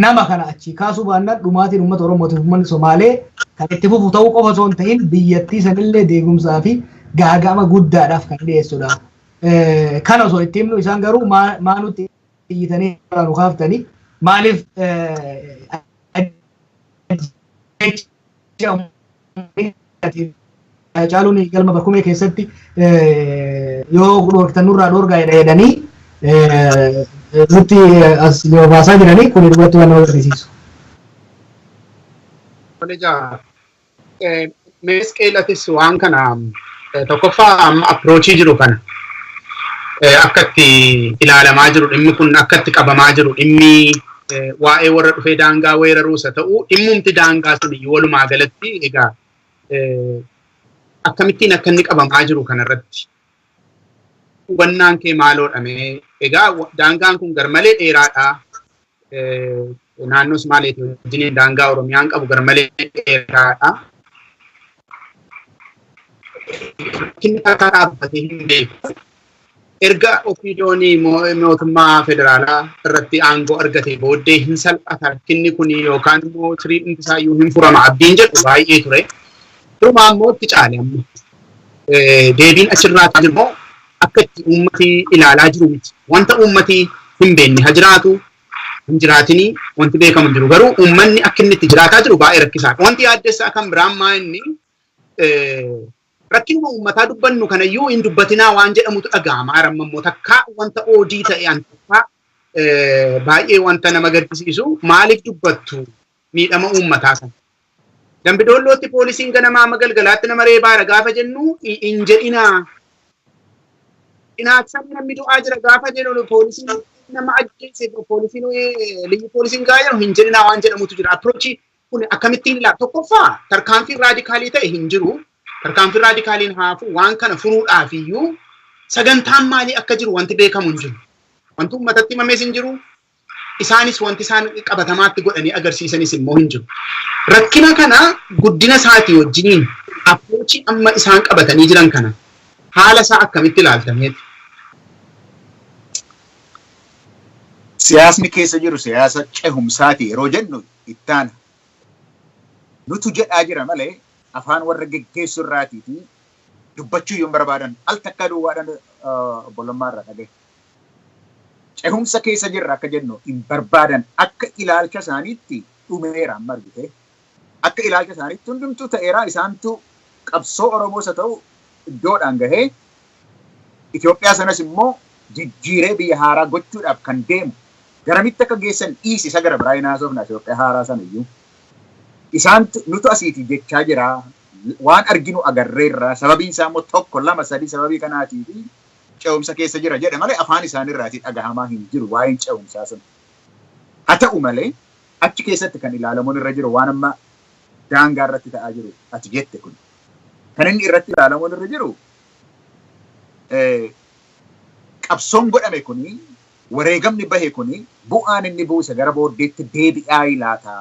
nama kana achi kaasuu baannaan dhumaatiin uummata Oromootiif uummanni Somaalee kan itti fufu ta'uu qofa osoo hin ta'in biyyattii sanillee deegumsaa fi gaagama guddaadhaaf kan dhiyeessudha. Kana osoo itti himnu isaan garuu maanutti iyyitanii nu kaaftanii maaliif caaluun galma barkumee keessatti yoo dhoorkitan nurraa dhoorgaa jedhanii nutti as baasaa jiranii kun irratti waan nama agarsiisu. Meesqeelatis waan kana tokkoffaa amma approachii jiru kana akka itti ilaalamaa jiru dhimmi kun akka itti qabamaa jiru dhimmi waa'ee warra dhufee daangaa weeraruusa ta'u dhimmumti daangaa sun walumaa galatti egaa akkamittiin akka inni qabamaa jiru kanarratti hubannaan kee maaloodhame egaa daangaan kun garmalee dheeraadha naannoo Somaaleetii wajjin daangaa Oromiyaan qabu garmalee dheeraadha. Kinni akka dhaabbatee hin beeku. Erga opiidiyoonii mootummaa federaalaa irratti aangoo argate booddee hin salphata kinni kun yookaan immoo tiriidhumti isaayyuu hin furama abdiin jedhu baay'ee ture. Duruma ammoo itti caale amma. Deebiin achirraa jiru immoo akka itti uummati ilaalaa jiru miti. Wanta uummati hin beekne haa jiraatu hin jiraatinii wanti beekamu jiru garuu uummanni akka inni itti jiraataa jiru baay'ee rakkisaadha. Wanti yaaddessaa kan biraan maa inni rakkinuma uummataa dubbannu kanayyuu hin dubbatinaa waan jedhamutu dhaga'ama. Aramma immoo takka wanta oodii ta'e an takka baay'ee wanta nama gaddisiisu maaliif dubbattu miidhama uummataa sana. Dambidoollootti poolisiin ganamaa magalgalaatti nama reebaara gaafa jennu hin jedhinaa. Inaaksan namni du'aa jira gaafa jennu poolisiin nama ajjeese poolisiin liyyu poolisiin gaa jedhu hin jedhinaa waan jedhamutu jira. Approachii kun akkamittiin ilaala tokkoffaa tarkaanfiin raadikaalii ta'e hin jiru. Tarkaanfiin raadikaaliin haafu waan kana furuudhaaf iyyuu sagantaan maalii akka jiru wanti beekamu hin jiru. Wanti uummatatti himamees hin jiru. Isaanis wanti isaan qabatamaatti godhanii agarsiisanis immoo hin jiru. Rakkina kana guddina isaatii wajjiniin approachii amma isaan qabatanii jiran kana haala isaa akkamitti ilaaltameeti? Siyaasni keessa jiru siyaasa cehumsaati yeroo jennu ittaana. Nutu jedhaa jira malee afaan warra geggeessu irraatii fi dubbachuu yoo barbaadan al takka duwwaadhaan obbolummaarra dhagaye. Cehumsa keessa jirra akka jennu hin barbaadan akka ilaalcha isaaniitti dhumeera amma argite. Akka ilaalcha isaaniitti hundumtuu ta'eera isaantu qabsoo Oromoos haa ta'u iddoodhaan gahee Itoophiyaa sanas immoo jijjiiree biyya haaraa gochuudhaaf kan deemu garamitti akka geessan dhiisi isa gara biraa hin haasofna Itoophiyaa haaraa sana iyyuu. Isaantu nutu asiiti jechaa jira waan arginu agarreerra sababiin isaa immoo tokko lama sadii sababii kanaatii fi ce'umsa keessa jira jedhe malee afaan isaaniirraatii dhagahamaa hin jiru waa'een ce'umsaa sun. Haa ta'u malee achi keessatti kan ilaalamuun irra jiru waan amma daangaa irratti ta'aa jiru ati jette kun. Kan inni irratti ilaalamuun irra jiru qabsoon godhame kuni wareegamni bahe kuni bu'aan inni buuse gara booddeetti deebi'aa ilaata.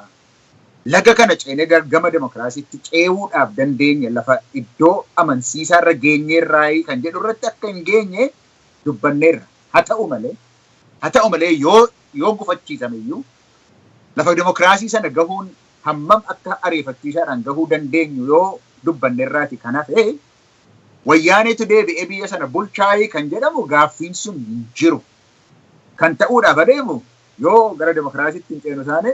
Laga kana ceenee gama demokraasiitti ce'uudhaaf dandeenya lafa iddoo amansiisaarra geenyeerraa kan jedhu irratti akka hin geenye dubbanneerra. Haa ta'u malee yoo gufachiisame iyyuu lafa demokraasii sana gahuun hammam akka ariifachiisaadhaan gahuu dandeenyu yoo dubbanneerraati kan hafe wayyaaneetu deebi'ee biyya sana bulchaayee kan jedhamu gaaffiin sun hin jiru. Kan ta'uudhaaf adeemu yoo gara demokraasiitti hin ceenu taane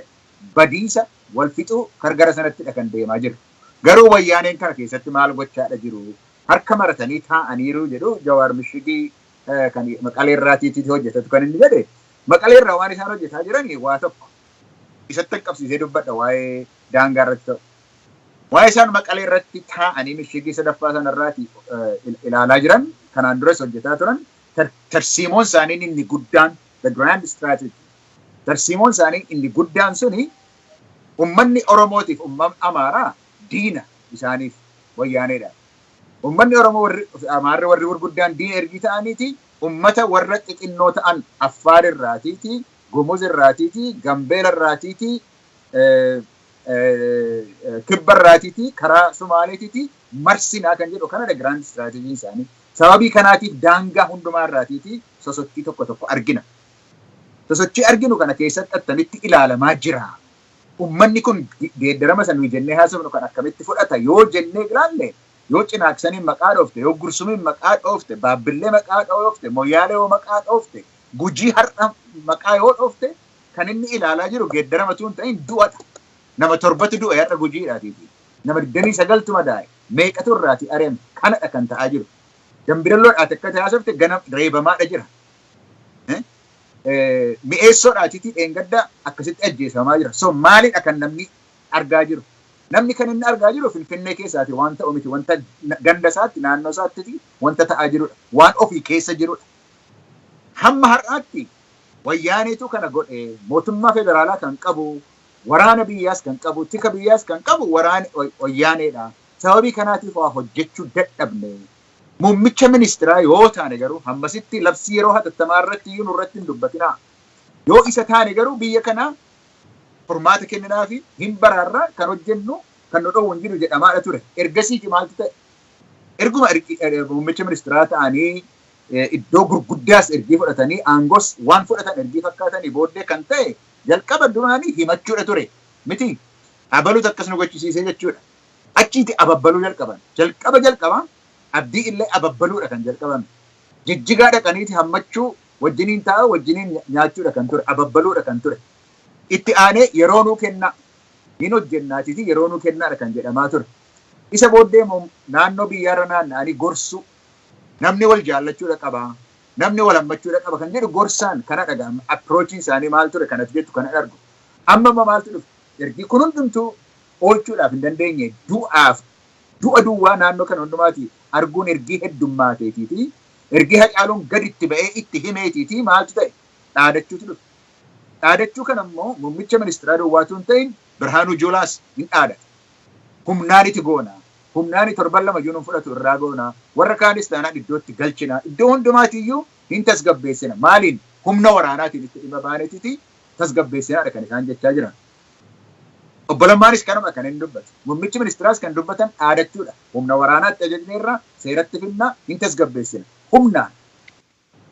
badiisa wal fixuu gargara sanattidha kan deemaa jiru. Garuu wayyaaneen kana keessatti maal gochaadha jiru? Harka maratanii taa'aniiru jedhu Jawaar Mishigii kan Maqaleerraatiitti hojjetatu kan inni jedhe. Maqaleerraa waan isaan hojjetaa jiran waa tokko isatti qabsiisee dubbadha waa'ee daangaa irratti ta'u. Waa'ee isaan Maqaleerratti taa'anii Mishigii sadaffaa sanarraati ilaalaa jiran kanaan duras hojjetaa turan tarsiimoon isaanii inni guddaan the grand strategy. Tarsiimoon isaanii inni guddaan suni ummanni Oromootiif ummanni Amaaraa diina isaaniif wayyaaneedha. Ummanni Oromoo Amaarri warri gurguddaan diina ergi ta'aniiti ummata warra xixinnoo ta'an Affaar irraatiiti, Gumuz irraatiiti, Gambeel irraatiiti, Kibba irraatiiti, karaa Sumaaleetiiti marsinaa kan jedhu kanadha grand strategy isaanii. Sababii kanaatiif daangaa hundumaa irraatiiti sosochii tokko tokko argina. Sosochii arginu kana keessatti attamitti ilaalamaa jira. Ummanni kun geeddarama sanuu jennee haasofnu kan akkamitti fudhata yoo jennee ilaalle yoo cinaaksaniin maqaa dhoofte yoo gursumiin maqaa dhoofte baabbillee maqaa dhoofte moyyaalee yoo maqaa dhoofte gujii har'a maqaa yoo dhoofte kan inni ilaalaa jiru geeddaramatu hin ta'in du'adha. Nama 7tu du'a har'a gujiidhaatiiti. Nama 29tu madaa'e meeqatu irraati areeme kanadha kan ta'aa jiru. Dambiralloodhaati akka taasifte ganam reebamaadha jira. Mi'eessoodhaatiitii dheengadda akkasitti ajjeesamaa jira. So maalidha kan namni argaa jiru? Namni kan inni argaa jiru Finfinnee keessaati waan ta'u miti wanta ganda isaatti naannoo isaatti wanta ta'aa jirudha. Waan ofii keessa jirudha. Hamma har'aatti wayyaaneetu kana godhe mootummaa federaalaa kan qabu waraana biyyaas kan qabu tika biyyaas kan qabu waraana wayyaaneedha. Sababii kanaatiif waa hojjechuu dadhabne. Muummicha ministeeraa yoo taane garuu hammasitti labsii yeroo hatattamaa irratti iyyuu nurratti hin dubbatinaa. Yoo isa taane garuu biyya kana furmaata kenninaa fi hin baraarraa kan hojjennu kan nu dhowwu hin jiru jedhamaadha ture. Ergasiiti maaltu ta'e? Erguma muummicha ministeeraa ta'anii iddoo gurguddaas ergii fudhatanii aangoos waan fudhatan ergii fakkaatanii booddee kan ta'e jalqaba duraanii himachuudha ture. Miti abaluutu akkas nu gochisiisee jechuudha. Achiiti ababbaluu jalqaban. Jalqaba abdii illee ababbaluudha kan jalqabame. Jijjigaa dhaqaniiti hammachuu wajjiniin taa'u wajjiniin nyaachuudha kan ture. Ababbaluudha kan ture. Itti aanee yeroo nuu kennaa hin hojjennaatiiti yeroo nuu kennaadha kan jedhamaa ture. Isa booddee naannoo biyyaarra naanna'anii gorsu namni wal jaallachuudha qaba. Namni wal hammachuudha qaba kan jedhu gorsaan kana dhaga'ama. Approachiin isaanii maal ture kanatti jettu kana argu. Amma maaltu dhufu? Ergi kun hundumtuu oolchuudhaaf hin dandeenye du'a duwwaa naannoo kana hundumaati arguun ergii heddummateetiiti. Ergii hacaaluun gaditti ba'ee itti himeetiiti maaltu ta'e? Dhaadachuutu dhufu. Dhaadachuu kana immoo muummicha ministeeraa duwwaatu hin ta'in Birhaanuu Juulaas hin dhaadata. Humnaaniti goona. Humnaani 7 juunuun fudhatu irraa goona. Warra kaanis taanaan iddootti galchina. Iddoo hundumaatiiyyuu hin tasgabbeessina. Maaliin? Humna waraanaatiin itti dhimma baaneetiiti tasgabbeessinaadha kan isaan jechaa jiran. Obbolammaanis kanuma kan hin dubbatu. Muummichi ministeeraas kan dubbatan dhaadachuudha. Humna waraanaatti ajajneerra seeratti finna hin tasgabbeessina. Humnaan.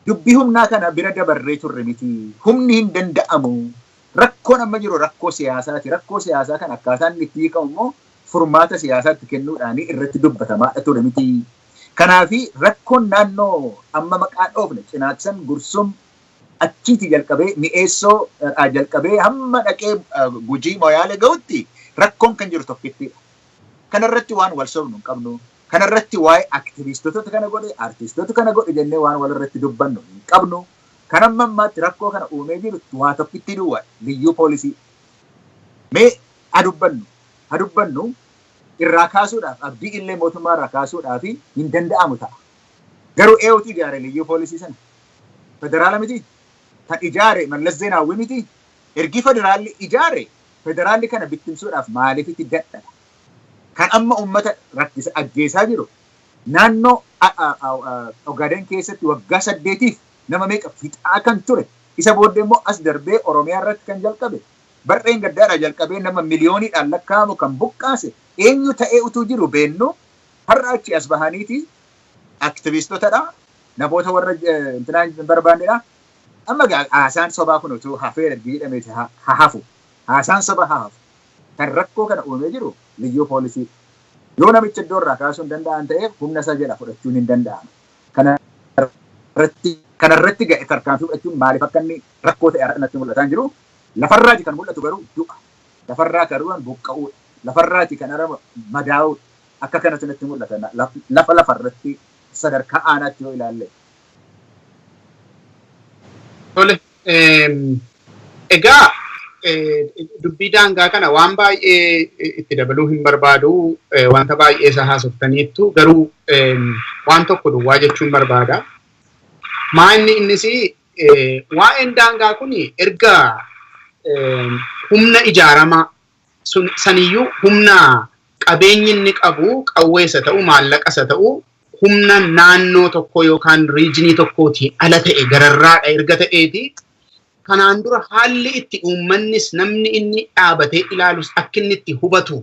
Dubbii humnaa kana bira dabarree turre miti. Humni hin danda'amu. Rakkoon amma jiru rakkoo siyaasaati. Rakkoo siyaasaa kan akkaataan itti hiikamu immoo furmaata siyaasaatti kennuudhaan irratti dubbatamaa ture miti. Kanaafi rakkoon naannoo amma maqaa dhoofne Cinaaksan Gursum achiiti jalqabee mi'eessoo jalqabee hamma dhaqee Gujii Moyaalee ga'utti rakkoon kan jiru tokkittiidha. Kanarratti waan wal sobnu hin qabnu. Kanarratti waa'ee aktiviistota kana godhe, artiistota kana godhe jennee waan walirratti dubbannu hin qabnu. Kan amma ammaatti rakkoo kana uumee jiru waa tokkitti duwwaa liyyuu poolisii. Mee adubbannu irraa kaasuudhaaf abdii illee mootummaa irraa kaasuudhaaf hin danda'amu ta'a. Garuu eenyutu ijaare liyyuu poolisii sana? Federaala miti? Kan ijaare Mallas Zeenaawwii miti? Ergi federaalli ijaare federaalli kana bittimsuudhaaf maaliifitti dadhabe? Kan amma uummata rakkisa ajjeesaa jiru naannoo Ogaden keessatti waggaa 8 nama meeqa fixaa kan ture isa booddee immoo as darbee Oromiyaa irratti kan jalqabe barreen gaddaadhaa jalqabee nama miliyooniidhaan lakkaa'amu kan buqqaase eenyu ta'ee utuu jiru beennu har'a achi as bahaniiti aktiviistotadha namoota warra intinaan barbaannedha amma haasaan sobaa kun utuu hafee jedhameeti hafu haasaan soba hafu kan rakkoo kana uumee jiru liyyuu poolisii yoo namicha iddoo irraa kaasuu hin danda'an ta'eef humna isaa jala fudhachuun hin danda'amu. Kanarratti ga'e tarkaanfii fudhachuun maaliif akka inni rakkoo ta'e irratti mul'ataa jiru lafarraati kan mul'atu garuu du'a. Lafarraa garuu buqqa'uudha. Lafarraati kan arama madaa'uudha. Akka kanatti natti mul'ata lafarratti sadarkaa aanaatti yoo ilaalle. Tole egaa dubbii daangaa kana waan baay'ee itti dabaluu hin barbaadu wanta baay'ee isa haasoftaniittu garuu waan tokko duwwaa jechuun barbaada. Maanni innis waa'een daangaa kun erga humna ijaaramaa saniyyuu humna qabeenyi inni qabu qawweessa ta'u maallaqasa ta'u humna naannoo tokko yookaan riijinii tokkootiin ala ta'e gararraadha erga ta'eeti. Kanaan dura haalli itti uummannis namni inni dhaabatee ilaalus akka inni itti hubatu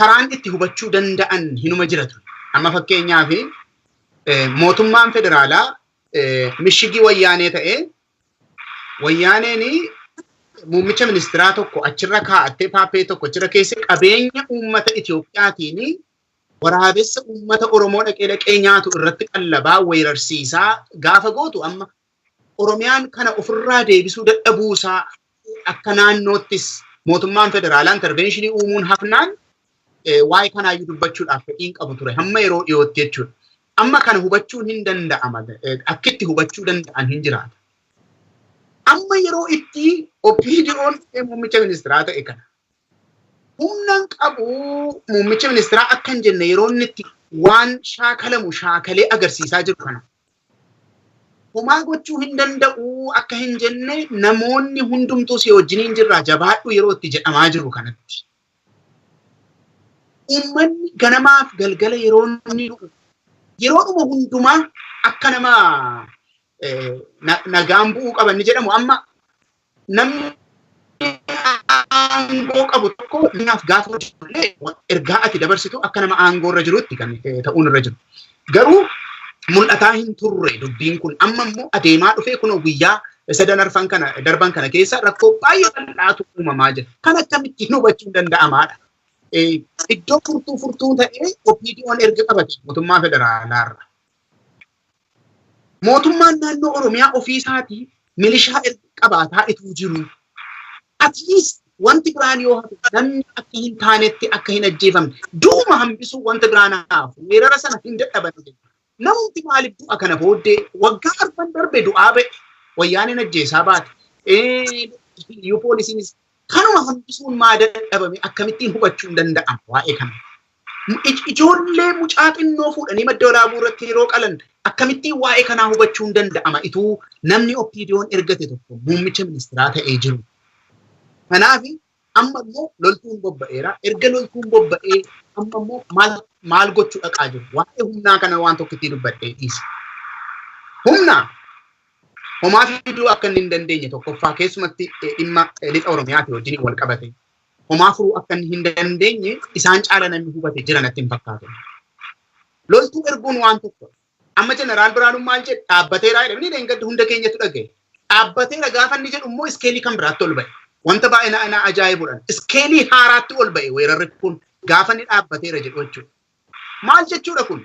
karaan itti hubachuu danda'an hinuma jiratu. Amma fakkeenyaaf mootummaan federaalaa mishigii wayyaanee ta'ee wayyaaneen muummicha ministeeraa tokko achirra kaa'attee paappee tokko achirra keessa qabeenya uummata Itoophiyaatiin waraabessa uummata Oromoo dhaqee nyaatu irratti qallabaa weerarsiisaa gaafa gootu amma Oromiyaan kana ofirraa deebisuu dadhabuusaa akka naannoottis mootummaan federaalaa interventionii uumuun hafnaan waa'ee kanaayyuu dubbachuudhaaf fedhiin qabu ture hamma yeroo dhiyootti jechuudha. Amma kana hubachuun hin danda'ama. Akkitti hubachuu danda'an hin jiraata. Amma yeroo itti OPDO'n muummicha ministeeraa ta'e kana humnaan qabu muummicha ministeeraa akka hin jenne yeroo inni itti waan shaakalamu shaakalee agarsiisaa jiru kana. Homaa gochuu hin danda'u akka hin jenne namoonni hundumtuu si wajjiniin jirraa jabaadhu yeroo itti jedhamaa jiru kanatti. Uummanni ganamaaf galgala yeroo inni dhufu yeroodhuma hundumaa akka nama nagaan bu'uu qaban jedhamu amma namni aangoo qabu tokko naaf gaafa hojjetullee ergaa ati dabarsitu akka nama aangoo irra jirutti kan ta'uun irra jiru. Garuu mul'ataa hin turre dubbiin kun amma immoo adeemaa dhufee kunoo guyyaa darban kana keessa rakkoo baay'ee bal'aatu uumamaa jira. Kan akkamittiin hubachuun danda'amaadha. Iddoo furtuu ta'ee OPDO'n erga qabate mootummaa federaalaarra. Mootummaan naannoo Oromiyaa ofiisaatii milishaa erga qabaataa ituu jiru. At least wanti biraan yoo hafu namni akka hin taanetti akka hin ajjeefamne duuma hambisuu wanta biraan hafu weerara sana hin dadhaban. Namni maaliif du'a kana booddee waggaa 4 darbe du'aa ba'e wayyaaneen ajjeesaa baate. Liyyuu poolisiinis kanuma hambisuun maa dadhabame akkamittiin hubachuun danda'ama waa'ee kana. Ijoollee mucaa xinnoo fuudhanii madda walaabuu irratti yeroo qalan akkamittiin waa'ee kanaa hubachuun danda'ama ituu namni OPDO'n ergate tokko muummicha ministeeraa ta'ee jiru. Kanaaf amma immoo loltuun bobba'eera. Erga loltuun bobba'ee amma immoo maal gochuu dhaqaa jiru? Waa'ee humnaa kana waan tokko itti dubbadhee dhiisa. Humna homaa fiduu akka hin dandeenye tokkoffaa keessumatti dhimma lixa Oromiyaati wajjin wal qabate. Homaa furuu akka hin dandeenye isaan caala namni hubate jira natti hin fakkaatu. Loltuu erguun waan tokko. Amma jeneraal Biraanuun maal jedhe dhaabbateeraa jedhamanii dheengadda hunda keenyatu dhagaye. Dhaabbateera gaafa inni jedhu immoo iskeelii kan biraatti ol ba'e. Wanta baay'ee na ajaa'ibudha. Iskeelii haaraatti ol ba'e weerarri kun gaafa inni dhaabbateera jedhu jechuudha. Maal jechuudha kun?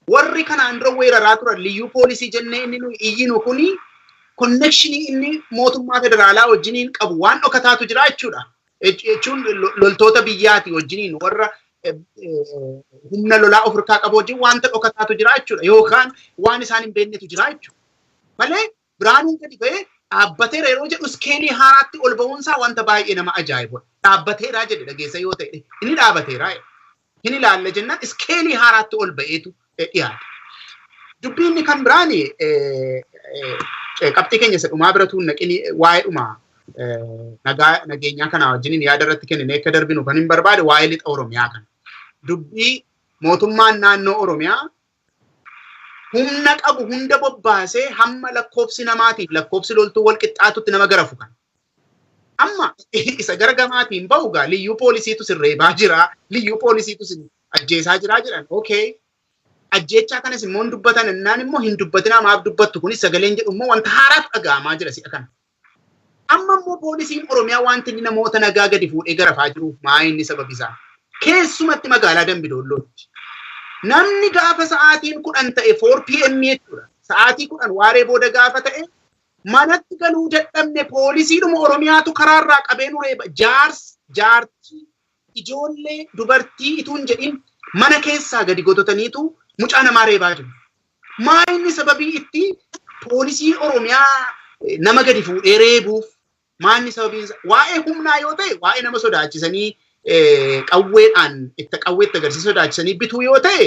warri kanaan dura weeraraa turan liyyuu poolisii jennee inni nu iyyinu kuni connection inni mootummaa federaalaa wajjiniin qabu waan dhokataatu jira jechuudha. Jechuun loltoota biyyaati wajjiniin warra humna lolaa Afrikaa qabu wajjin wanta dhokataatu jira jechuudha. Yookaan waan isaan hin beeknetu jira jechuudha. Malee Biraanuun gadi ba'ee dhaabbateera yeroo jedhu iskeelii haaraatti ol ba'uunsaa wanta baay'ee nama ajaa'iba. Dhaabbateeraa jedhe dhageessa yoo ta'e inni dhaabateeraa. Hin ilaalla jennaan iskeelii haaraatti ol ba'eetu dhiyaata. Dubbiin kan biraani qabxii keenya isa dhumaa biratuun naqini waa'ee dhumaa nageenyaa kana wajjiniin yaada irratti kennine akka darbinu kan hin barbaade waa'ee lixa Oromiyaa kana. Dubbii mootummaan naannoo Oromiyaa humna qabu hunda bobbaasee hamma lakkoofsi namaatiif lakkoofsi loltuu wal qixxaatutti nama garafu kan. Amma isa gara gamaatiin ba'ugaa liyyuu poolisiitu sirreebaa jira, liyyuu poolisiitu ajjeesaa jira jedhan. Okay. Ajjeechaa kanas immoo dubbatan innaan immoo hin dubbatin amaaf dubbattu kunis sagaleen jedhu immoo wanta haaraatu dhaga'amaa jira si'a kana. Amma immoo poolisiin Oromiyaa wanti inni namoota nagaa gadi fuudhee garafaa jiruuf maa inni sababisaa? Keessumatti magaalaa Dambidollootti. Namni gaafa sa'aatiin 10 ta'e 4 PM jechuudha. Sa'aatii 10 waaree booda gaafa ta'e manatti galuu dadhabne poolisiidhuma Oromiyaatu karaarraa qabee nu reeba. Jaartii, ijoollee, dubartii ituun jedhin mana keessaa gadi gototaniitu mucaa namaa reebaa jiru. Maa inni sababii itti poolisii Oromiyaa nama gadi fuudhee reebuuf maa inni sababiin waa'ee humnaa yoo ta'e waa'ee nama sodaachisanii qawweedhaan itti qawweetti agarsiisa sodaachisanii bituu yoo ta'e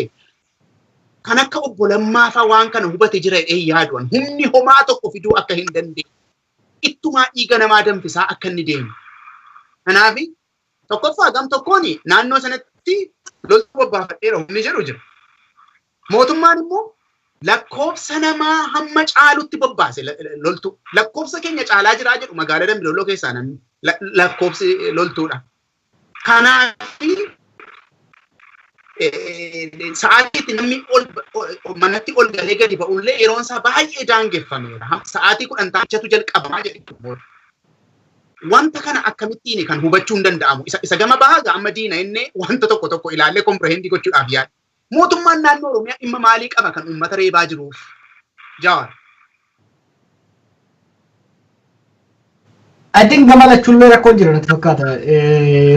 kan akka obbo Lammaafaa waan kana hubate jira yaaduun humni homaa tokko fiduu akka hin dandeenye ittumaa dhiiga namaa danfisaa akka inni deemu. Kanaaf tokkoffaa gam tokkoon naannoo sanatti loltuu bobbaafadheera humni jedhu jira. Mootummaan immoo lakkoofsa namaa hamma caalutti bobbaase loltuu. Lakkoofsa keenya caalaa jiraa jedhu magaalaa Dambidolloo keessaa namni lakkoofsi loltuudha. Kanaaf sa'aatiitti namni manatti ol galee gadi ba'ullee yeroon isaa baay'ee daangeffameera. Sa'aatii 10 taachatu jalqabamaa jedhu. Wanta kana akkamittiin kan hubachuu hin danda'amu. Isa gama bahaa amma diina inni wanta tokko ilaallee kompirehendii gochuudhaaf yaada. Mootummaan naannoo Oromiyaa dhimma maalii qaba kan uummata reebaa jiruuf? Jawaar. I think gama lachuullee rakkoon jira natti fakkaata.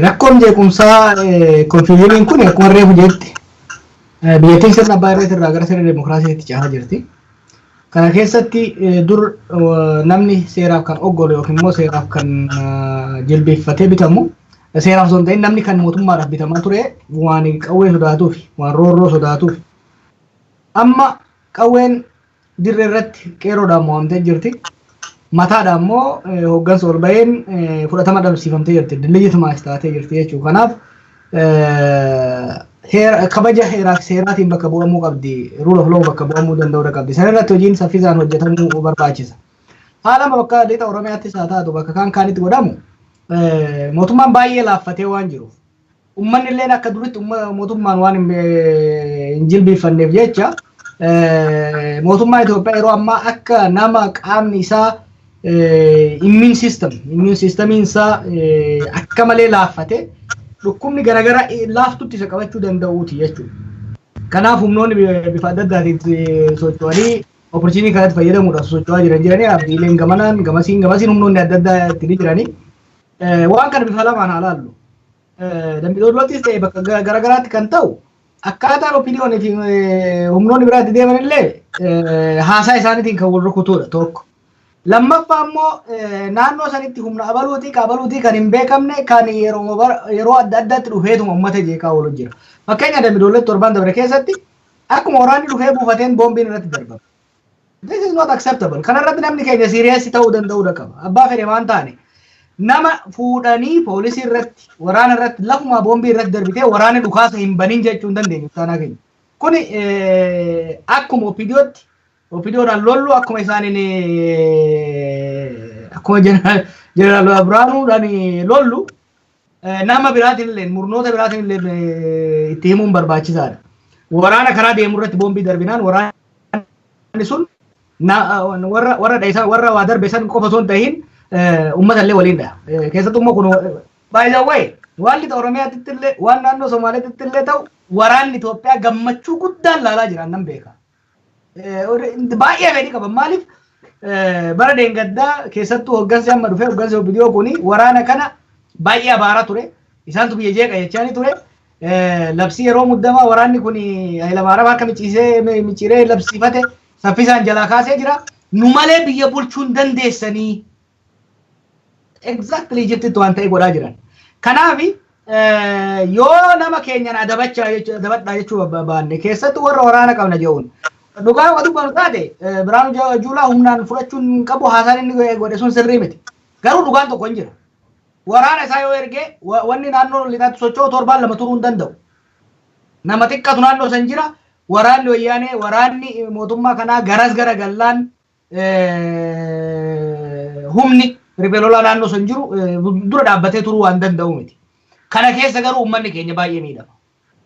Rakkoon jeequmsaa konfiyuuniin kun akkuma reefu jetti. Biyyattiin sirna abbaa irraa gara sirna demokiraasiitti cehaa jirti. Kana keessatti dur namni seeraaf kan oggole yookiin immoo seeraaf kan jilbeeffatee bitamu seeraaf osoo hin ta'in namni kan mootummaadhaaf bitamaa ture waan qawwee sodaatuuf waan roorroo sodaatuuf amma qawween dirree irratti qeeroodhaan mo'amtee jirti. Mataadhaan immoo hooggansa ol baheen fudhatama dhabsiifamtee jirti. Leejitimaayis taatee jirti jechuudha. Kanaaf kabaja heeraaf seeraatiin bakka bu'amuu qabdi. Rule of law bakka bu'amuu danda'uu qabdi. Sana irratti hojiin saffisaan hojjetamuu barbaachisa. Haala bakka lixa Oromiyaattis haa taatu bakka kaanitti godhamu mootummaan baay'ee laaffatee waan jiruuf. Uummanni illee akka duritti mootummaan waan hin jilbeeffanneef jecha mootummaa Itoophiyaa yeroo ammaa akka nama qaamni isaa immune systemiin isaa akka malee laaffate dhukkubni garaagaraa laaftutti isa qabachuu danda'uuti jechuudha. Kanaaf humnoonni bifa adda addaatiin socho'anii opportunity kanatti fayyadamuudhaaf socho'aa jiranii abdiileen gamasiin humnoonni adda addaa itti jiranii waan kana bifa lamaan haa laallu. Dambidollootis ta'e bakka garaagaraatti kan ta'u akkaataan opiniyoonii fi humnoonni biraatti deeman illee haasaa isaaniitiin kan wal rukutudha tokko. Lammaffaa immoo naannoo sanitti humna abaluutii kan hin beekamne kan yeroo adda addaatti dhufeetuma uummata jeeqaa oolu jira. Fakkeenya Dambidollootti torban dabre keessatti akkuma waraanni dhufee buufateen boombiin irratti darbama. This is not acceptable. Kanarratti namni keenya siiriyeessi ta'uu danda'uudha qaba. Abbaa fedhe waan taane nama fuudhanii poolisii irratti waraana irratti lafuma boombii irratti darbitee waraanni dhukaasa hin banin jechuu hin dandeenyu taanaa keenya. Kuni akkuma opidiyoodhaan lollu akkuma isaaniin akkuma jeneraal Biraanuudhaan lollu nama biraatiin illee murnoota biraatiin illee itti himuun barbaachisaadha. Waraana karaa deemu irratti boombii darbinaan waraanni sun warra waa darbe san qofa osoo hin tahin uummata illee waliin dhaha. Keessattuu immoo kun baay'ee waan lixa Oromiyaatti illee waan naannoo Somaaliyaatti illee ta'u waraanni Itoophiyaa gammachuu guddaan laalaa jiran nan beeka. Baay'ee fedhii qaba. Maaliif bara deengaddaa keessattuu hoggansi amma dhufee hoggansi OPDO kuni waraana kana baay'ee abaaraa ture. Isaantu biyya jeeqa jechaanii ture. Labsii yeroo muddamaa waraanni kun Hayilamaariyaam harka micciiree labsiifate saffisaan jalaa kaasee jira. Nu malee biyya bulchuu hin dandeessanii. Exactly jettitti waan ta'e godhaa jiran. Kanaaf yoo nama keenyan adabadhaa jechuu baanne keessattuu warra waraana qabna jechuun. Dhugaa waan dubbannu taate Biraanuu Juulaa humnaan fudhachuun qabu haasaan inni godhe sun sirrii miti. Garuu dhugaan tokko hin jira. Waraana isaa yoo ergee wanni naannoo lixaatti socho'u torbaan lama turuu hin danda'u. Nama xiqqatu naannoo san jira. Waraanni wayyaanee waraanni mootummaa kanaa garas gara gallaan humni riphee lolaa naannoo san jiru dura dhaabbatee turuu waan danda'u miti. Kana keessa garuu uummanni keenya baay'ee miidhama.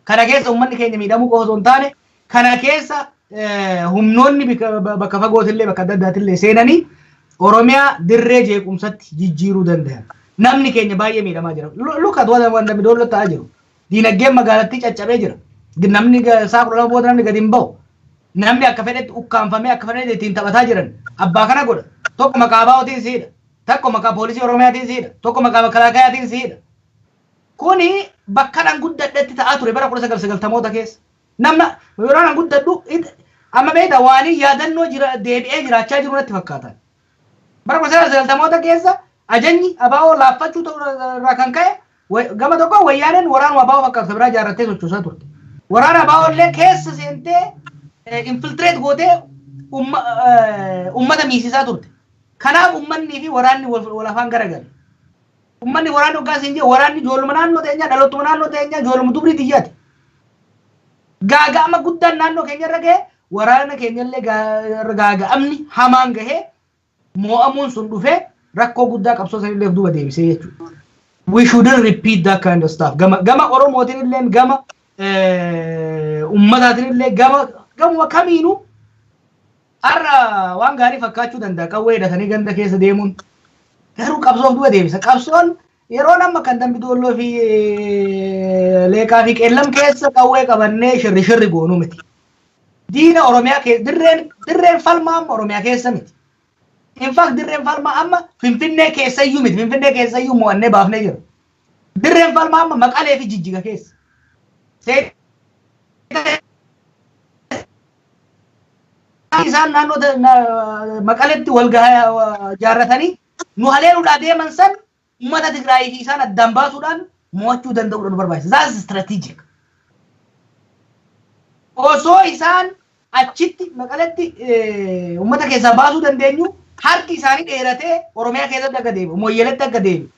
Kana keessa uummanni keenya miidhamuu qofa osoo hin taane kana keessa humnoonni bakka fagootillee bakka adda addaatillee seenanii Oromiyaa dirree jeequmsatti jijjiiruu danda'an. Namni keenya baay'ee miidhamaa jira. Lukat waan dambi doollo ta'aa jiru. Diinagdeen magaalattii caccabee jira. Namni isaa kudha lama booda namni gadi hin bahu. Namni akka fedhetti ukkaanfamee akka fedhetti ittiin taphataa jiran. Abbaa kana godha. Tokko maqaa baa'ootiin siidha. Tokko maqaa poolisii Oromiyaatiin siidha. Tokko maqaa makalaakayaatiin siidha. Kuni bakka nan guddadhetti ta'aa ture bara 1990moota keessa. Namna yeroo nan guddadhu amma beekta waan yaadannoo deebi'ee jiraachaa jiru natti fakkaata. Bara 1990moota keessa ajajni abaa'oo laaffachuu irraa kan ka'e gama tokko wayyaaneen waraana abaa'oo fakkaatu biraa ijaarrattee sochoosaa turte. Waraana abaa'oo illee keessa seentee infiltreet gootee uummata miisisaa turte. Kanaaf uummanni fi waraanni wal afaan garagale. Uummanni waraanni hoggaas hin jiru waraanni ijoolluma naannoo teenyaa dhalootuma naannoo teenyaa ijoolluma dubrii xiyyaati. Gaaga'ama guddaan naannoo keenya irra gahee waraana keenyallee gaaga'amni hamaan gahee mo'amuun sun dhufee rakkoo guddaa qabsoo sanillee duuba deebisee jechuudha. We shouldn't repeat that kind of stuff. Gama Oromootiin illee gama ummataatiin illee gama kamiinuu har'a waan gaarii fakkaachuu danda'a qawwee hidhatanii ganda keessa deemuun. Garuu qabsoof duuba deebisa. Qabsoon yeroo nama kan dambi doolloo fi leeqaa fi qeellam keessa qawwee qabannee shirri goonuu miti. Diina Oromiyaa keessa dirreen falmaa amma Oromiyaa keessa miti. In fact dirreen falmaa amma Finfinnee keessayyuu miti. Finfinnee keessayyuu mo'annee baafnee jira. Dirreen falmaa amma Maqalee fi Jijjiga keessa. Isaan naannoo Maqaleetti wal gahaa jaarratanii nu haleeluudhaa deeman san uummata Tigraay fi isaan addaan baasuudhaan mo'achuu danda'uudhaan barbaachisa. That's strategic. Osoo isaan achitti Maqaleetti uummata keessaa baasuu dandeenyu harki isaanii dheeratee Oromiyaa keessatti akka deebi'u, Mooyyeleetti akka deebi'u,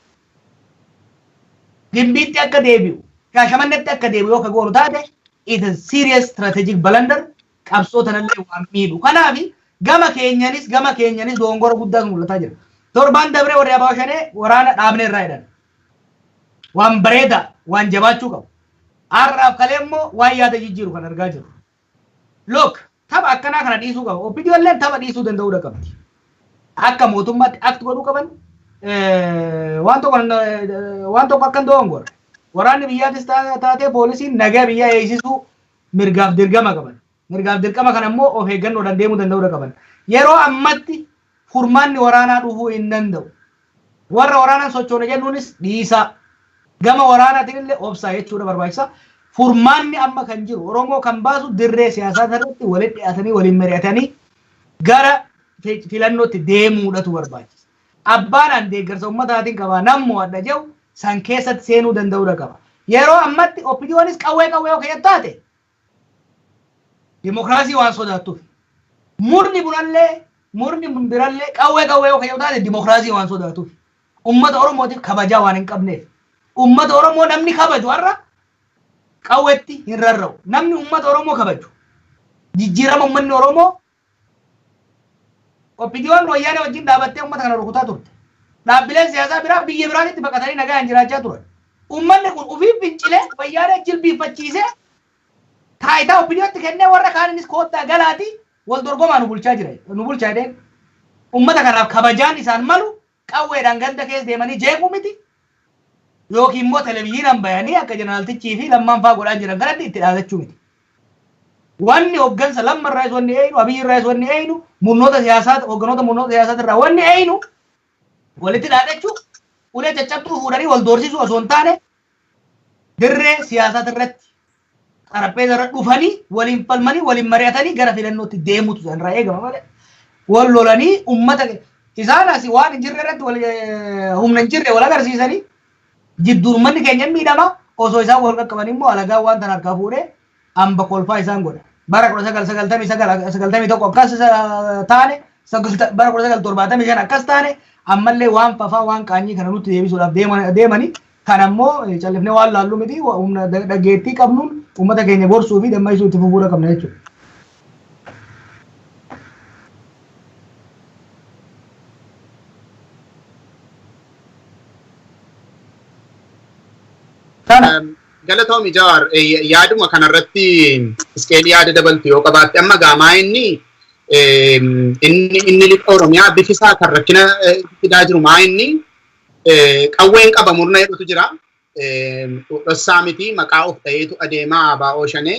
Gimbiitti akka deebi'u, Shaashamanneetti akka deebi'u yoo ka goonu taate it is serious strategic blunder qabsoo tanallee waan miidhu. Kanaaf gama keenyanis dogongora guddaa mul'ataa jira. Torbaan dabree warri Abaa Shanee waraana dhaabnee irraa jedhan. Waan bareedaa, waan jabaachuu qabu. Har'aaf kalee immoo waan yaada jijjiiru kan argaa jiru. Look, tapha akkanaa kana dhiisuu qaba. OPDO illee tapha dhiisuu danda'uu qabdi. Akka mootummaatti akti godhuu qaban waan tokko akkan dogongora. Waraanni biyyaattis taatee poolisiin nagaa biyyaa eegsisuu mirgaaf dirqama qaban. Mirgaaf dirqama kana immoo of eeggannoodhaan deemuu danda'uu qaban. Yeroo ammatti furmaanni waraanaa dhufuu hin danda'u. Warra waraanaan sochoona jennuunis dhiisaa. Gama waraanaatiin illee obsaa jechuudha barbaachisa. Furmaanni amma kan jiru Oromoo kan baasu dirree siyaasaa irratti walitti dhiyaatanii waliin mari'atanii gara filannootti deemuudhatu barbaachisa. Abbaan deeggarsa ummataatiin qaba nammoo adda jedhu san keessatti seenuu danda'uu qaba. Yeroo ammatti OPDOnis qawwee yoo keessaate dimokiraasii waan sodaattuuf murni birallee qawwee yoo keessaate dimokiraasii waan sodaattuuf ummata Oromootiif kabajaa waan hin qabneef ummata Oromoo namni kabaju har'a qawweetti hin rarra'u. Namni ummata Oromoo kabaju jijjiirama ummanni Oromoo OPDO'n wayyaanee wajjin dhaabattee ummata kana rukutaa turte. Dhaabbileen siyaasaa biraa biyya biraatti baqatanii nagaan jiraachaa turan. Ummanni kun ufiif fincilee wayyaanee jilbiiffachiisee taayitaa OPDO'tti kennee warra kaaninis koottaa galaati wal dorgomaa nu bulchaa jedheen. Ummata kanaaf kabajaan isaan malu qawweedhaan ganda keessa deemanii jeequu miti. yookiin immoo televiziyoonaan bayanii akka jeneraaltichii fi lammaan fa'aa godhaa jiran kanatti itti dhaadachuu miti. Wanni hooggansa lammarraas wanni eeyinu abiyyirraas wanni eeyinu murnoota siyaasaa hoogganoota murnoota siyaasaa irraa wanni eeyinu walitti dhaadachuu ulee caccabtuu fuudhanii wal doorsisuu osoo hin taane dirree siyaasaa irratti xarapheeza irra dhufanii waliin falmanii waliin mari'atanii gara filannootti deemutu irraa eegama malee wal lolanii uummata isaan asii waan hin jirre irratti humna hin jirre wal agarsiisanii jidduun uummanni keenya miidhama osoo isaan wal qaqqaban immoo alagaa waan tan harkaa fuudhee amba kolfaa isaan godha. Bara 1991 akkas taane bara 1975 akkas taane ammallee waan fafaa waan qaanyii kana nutti deebisuudhaaf deemanii kan ammoo callifnee waan laallu miti humna dhageettii qabnuun uummata keenya gorsuu fi dammaisuu itti fufuudha qabna jechuudha. Galatoomii Jawaar yaaduma kanarratti iskeelii yaada dabaltu yoo qabaatte amma gaamaa inni lixa Oromiyaa bifisaa kan rakkina fidaa jiru maa inni qawween qaba murna jedhutu jira. Dhossaa miti maqaa of ta'eetu adeemaa abaa'oo shanee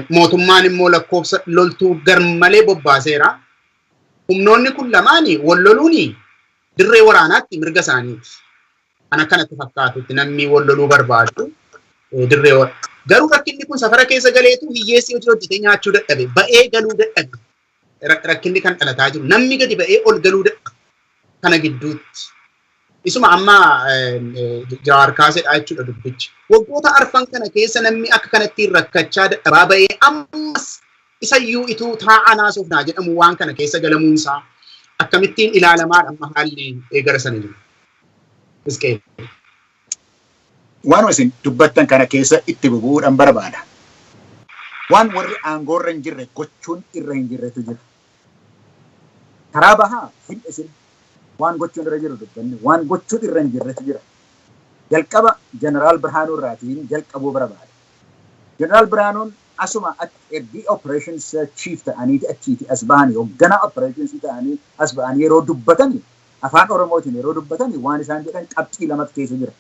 mootummaan immoo lakkoofsa loltuu garmalee bobbaaseera. Humnoonni kun lamaanii wal loluuni dirree waraanaatti mirga isaaniiti. Ana kanatti fakkaatutti namni wal loluu barbaadu dirree garuu rakkinni kun safara keessa galeetu hiyyeessi hojii hojjetee nyaachuu dadhabe ba'ee galuu dadhabe rakkinni kan dhalataa jiru namni gadi ba'ee ol galuu dadhabe kana gidduutti isuma amma Jawaar kaasedha jechuudha dubbichi waggoota arfan kana keessa namni akka kanatti rakkachaa dadhabaa ba'ee ammas isayyuu ituu taa'anaa soofnaa jedhamu waan kana keessa galamuunsaa akkamittiin ilaalamaa amma haalli gara sana jiru. Waan isin dubbattan kana keessa itti bubuudhaan barbaada. Waan warri aangoorra hin jirre gochuun irra hin jirretu jira. Karaa bahaa hin isin waan gochuun irra jiru dubbanne waan gochuun irra hin jirretu jira. Jalqaba Jeneraal Birhaanuu irraatiin jalqabuu barbaada. Jeneraal Birhaanuun asuma ergi operations chief ta'anii achiiti as bahanii hoogganaa operations ta'anii as bahanii yeroo dubbatanii afaan Oromootiin yeroo dubbatanii waan isaan jedhan qabxii lamatu keessa jira.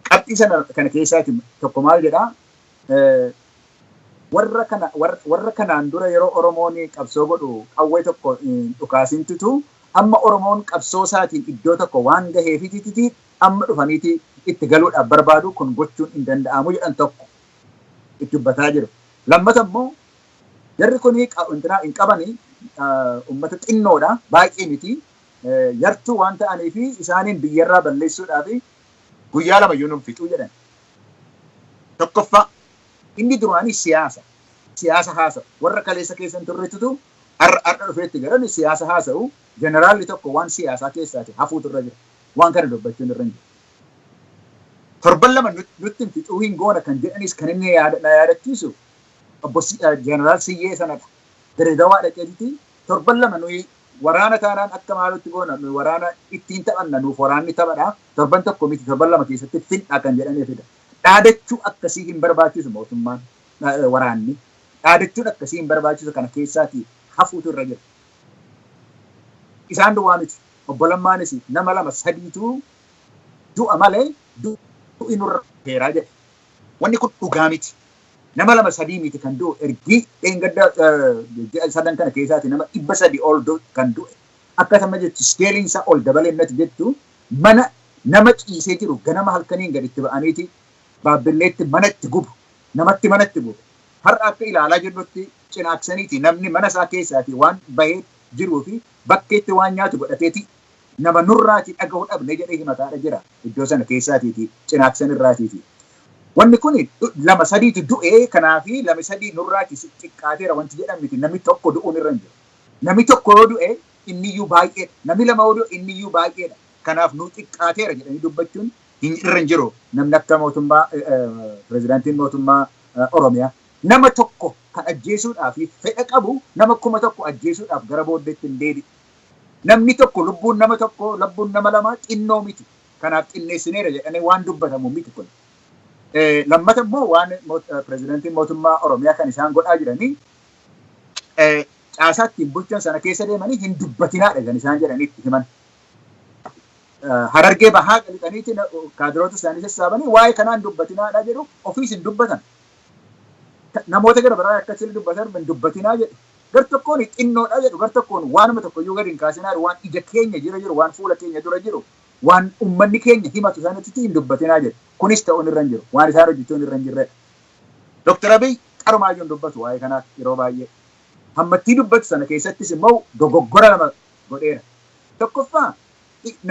Qabxii kana keessaati tokko maal jedhaa warra kanaan dura yeroo Oromoon qabsoo godhu qawwee tokko dhukaasintitu amma Oromoon qabsoo isaatiin iddoo tokko waan gaheefititi amma dhufaniiti itti galuudhaaf barbaadu kun gochuun hin danda'amu jedhan tokko itti dubbataa jiru. Lammata immoo jarri kun hin qabanii uummata xinnoodha baay'ee miti. Yartuu waan ta'aniif isaaniin biyyarraa balleessuudhaaf guyyaa lama yoo nuuf fixuu jedhan. Tokkoffaa inni duraanii siyaasa haasa'u warra kaleessa keessan turretutu har'a dhufeetti garan siyaasa haasa'u jeneraalli tokko waan siyaasaa keessaati hafuutu irra jira waan kana dubbachuun irra jira. Torban lama nutti fixuu hin goona kan jedhanis kan inni na yaadachiisu obbo Jeneraal Siyyee sanadha. Direedawaa dhaqeetti torban lama nuyi waraana taanaan akka maalutti goona nuyi waraana ittiin taphanna nuuf waraanni taphadha torban tokko miti torban lama keessatti fixna kan jedhaneefidha. Dhaadachuu akkasii hin barbaachisu mootummaan waraanni dhaadachuun akkasii hin barbaachisu kana keessaati hafuutu irra jira. Isaan duwwaa miti obbo Lammaanis nama lama sadiitu du'a malee du'i nurra heeraa jedhe. Wanni kun dhugaa miti. Nama lama sadii miti kan du'u ergi dheengadda sadan kana keessaati nama 300 ol kan du'e akkasuma jechuun skeeliinsa ol dabaleennati jettu mana nama ciisee jiru ganama halkaniin gaditti ba'aniiti baabilleetti manatti gubu namatti manatti gubu har'a akka ilaalaa jirrutti cinaaksaniiti namni mana isaa keessaati waan bahee jiruu fi bakkeetti waan nyaatu godhateeti nama nurraati dhaga'uu dhabne jedhee himataadha jira iddoo sana keessaatiiti cinaaksan irraatiiti. Wanni kun lama sadiitu du'ee kanaafi lama sadii nurraati xiqqaateera wanti jedhamiti namni tokko du'uun irra hin jiru. Namni tokko yoo du'e inniyyuu baay'eedha. Namni lama yoo du'e inniyyuu baay'eedha. Kanaaf nu xiqqaateera jedhanii dubbachuun irra hin jiru. Namni akka mootummaa pirezidaantiin mootummaa Oromiyaa nama tokko kan ajjeesuudhaaf fedha qabu nama 1,000 ajjeesuudhaaf gara booddeetti hin deebi'u. Namni tokko lubbuun nama lama xinnoo miti. Kanaaf xinneessineera jedhanii waan dubbatamu miti kun. Lammata immoo waan pirezidaantiin mootummaa Oromiyaa kan isaan godhaa jiranii caasaa ittiin bulchan sana keessa deemanii hin dubbatinaadha kan isaan jedhaniitti himan. harargee bahaa qalqaniitiin kaadiroota isaanii sassaabanii waa'ee kanaan dubbatinaadha jedhu ofiis hin dubbatan. Namoota gara biraa akkasii dubbatan hin dubbatinaa jedhu. Gar tokkoon xinnoodha jedhu gar tokkoon waanuma tokko iyyuu gadi hin kaasinaa waan ija keenya jira jiru waan fuula keenya dura jiru waan uummanni keenya himatu isaanitti hin dubbatinaa jedhu. Kunis ta'uun irra hin jiru waan isaan hojjechuun irra hin jirredha. Dr. Abiy qarumaayyuu hin dubbatu waa'ee kanaaf yeroo baay'ee. Hammattii dubbatu sana keessattis immoo dogoggora lama godheera. Tokkoffaa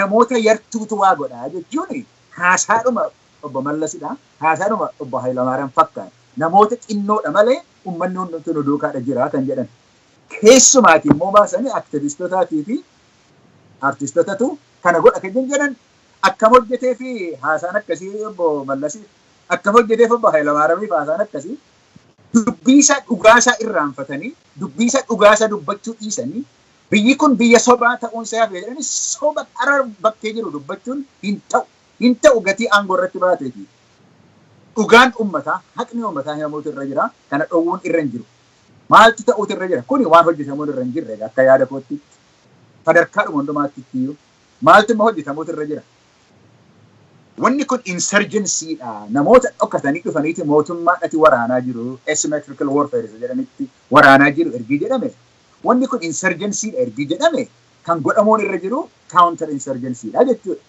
namoota yartuutu waa godhaa jechuun haasaadhuma obbo Mallasidha. Haasaadhuma obbo Hayilamaariyaam fakkaata. Namoota xinnoodha malee uummanni hundumtuu nu duukaadha jira kan jedhan. Keessumaati immoo baasanii aktiivistootatii fi artistootatu kana godha kan jedhan akkam hojjetee fi haasaan akkasii obbo Mallasiif akkam hojjetee fi obbo Hayilamaariyaamiif haasaan akkasii dubbiisa dhugaasaa irraanfatanii dubbiisa dhugaasaa dubbachuu dhiisanii biyyi kun biyya sobaa ta'uun isaa jedhanii soba qarar bakkee jiru dubbachuun hin ta'u gatii aangoo irratti baateeti. Dhugaan uummataa haqni uummataa himamuutu irra jira kana dhowwuun irra hin jiru. Maaltu ta'uutu irra jira kuni waan hojjetamuun irra hin jirre akka yaada kootti sadarkaadhuma hundumaatti iyyuu maaltu immoo hojjetamuutu irra jira. Wanni kun insurgencyidha. Namoota dhokatanii dhufaniiti mootummaadhati waraanaa jiru asymmetrical warfare jedhanitti waraanaa jiru ergi jedhame. Wanni kun insurgencyidha ergi jedhame kan godhamuun irra jiru counter insurgencyidha jechuudha.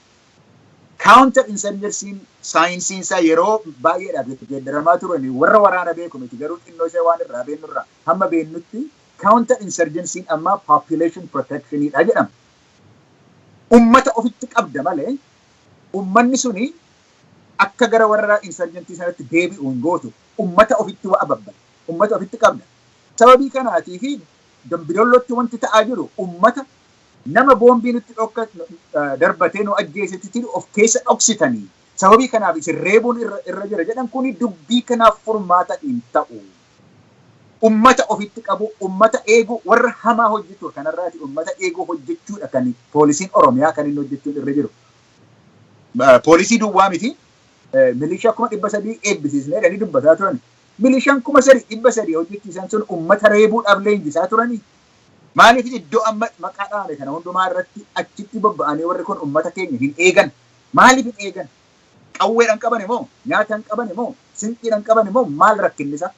Counter insurgency saayinsiin isaa yeroo baay'eedhaaf geeddaramaa turani warra waraana beeku miti garuu xinnoo ishee waan irraa beennurraa hamma beennutti counter insurgency amma population protectionidha jedhama. Ummata ofitti qabda malee ummanni suni akka gara warra insurgency sanatti deebi'u hin gootu ummata ofitti waa ababbala ummata ofitti qabda. Sababii kanaatii fi dambidollootti wanti ta'aa jiru ummata nama boombii nutti dhokka darbatee nu ajjeesetti of keessa dhoksitanii sababii kanaaf isin reebuun irra jira jedhan kuni dubbii kanaaf furmaata hin ta'u. Ummata ofitti qabu ummata eegu warra hamaa hojjetu kanarraati ummata eeguu hojjechuudha kan poolisiin Oromiyaa kan inni hojjechuun irra jiru. Poolisii duwwaa miti milishaa 300 eebbisiisnee dhanii dubbataa turan. Milishaan 300 hojjechiisan sun ummata reebuudhaaf leenjisaa turanii. Maaliif iddoo amma maqaa dhaame kana hundumaa irratti achitti bobba'anii warri kun ummata keenya hin eegan. Maaliif hin eegan? Qawweedhaan qaban immoo nyaataan qaban immoo sinqiidhaan qaban immoo maal rakkinnisa?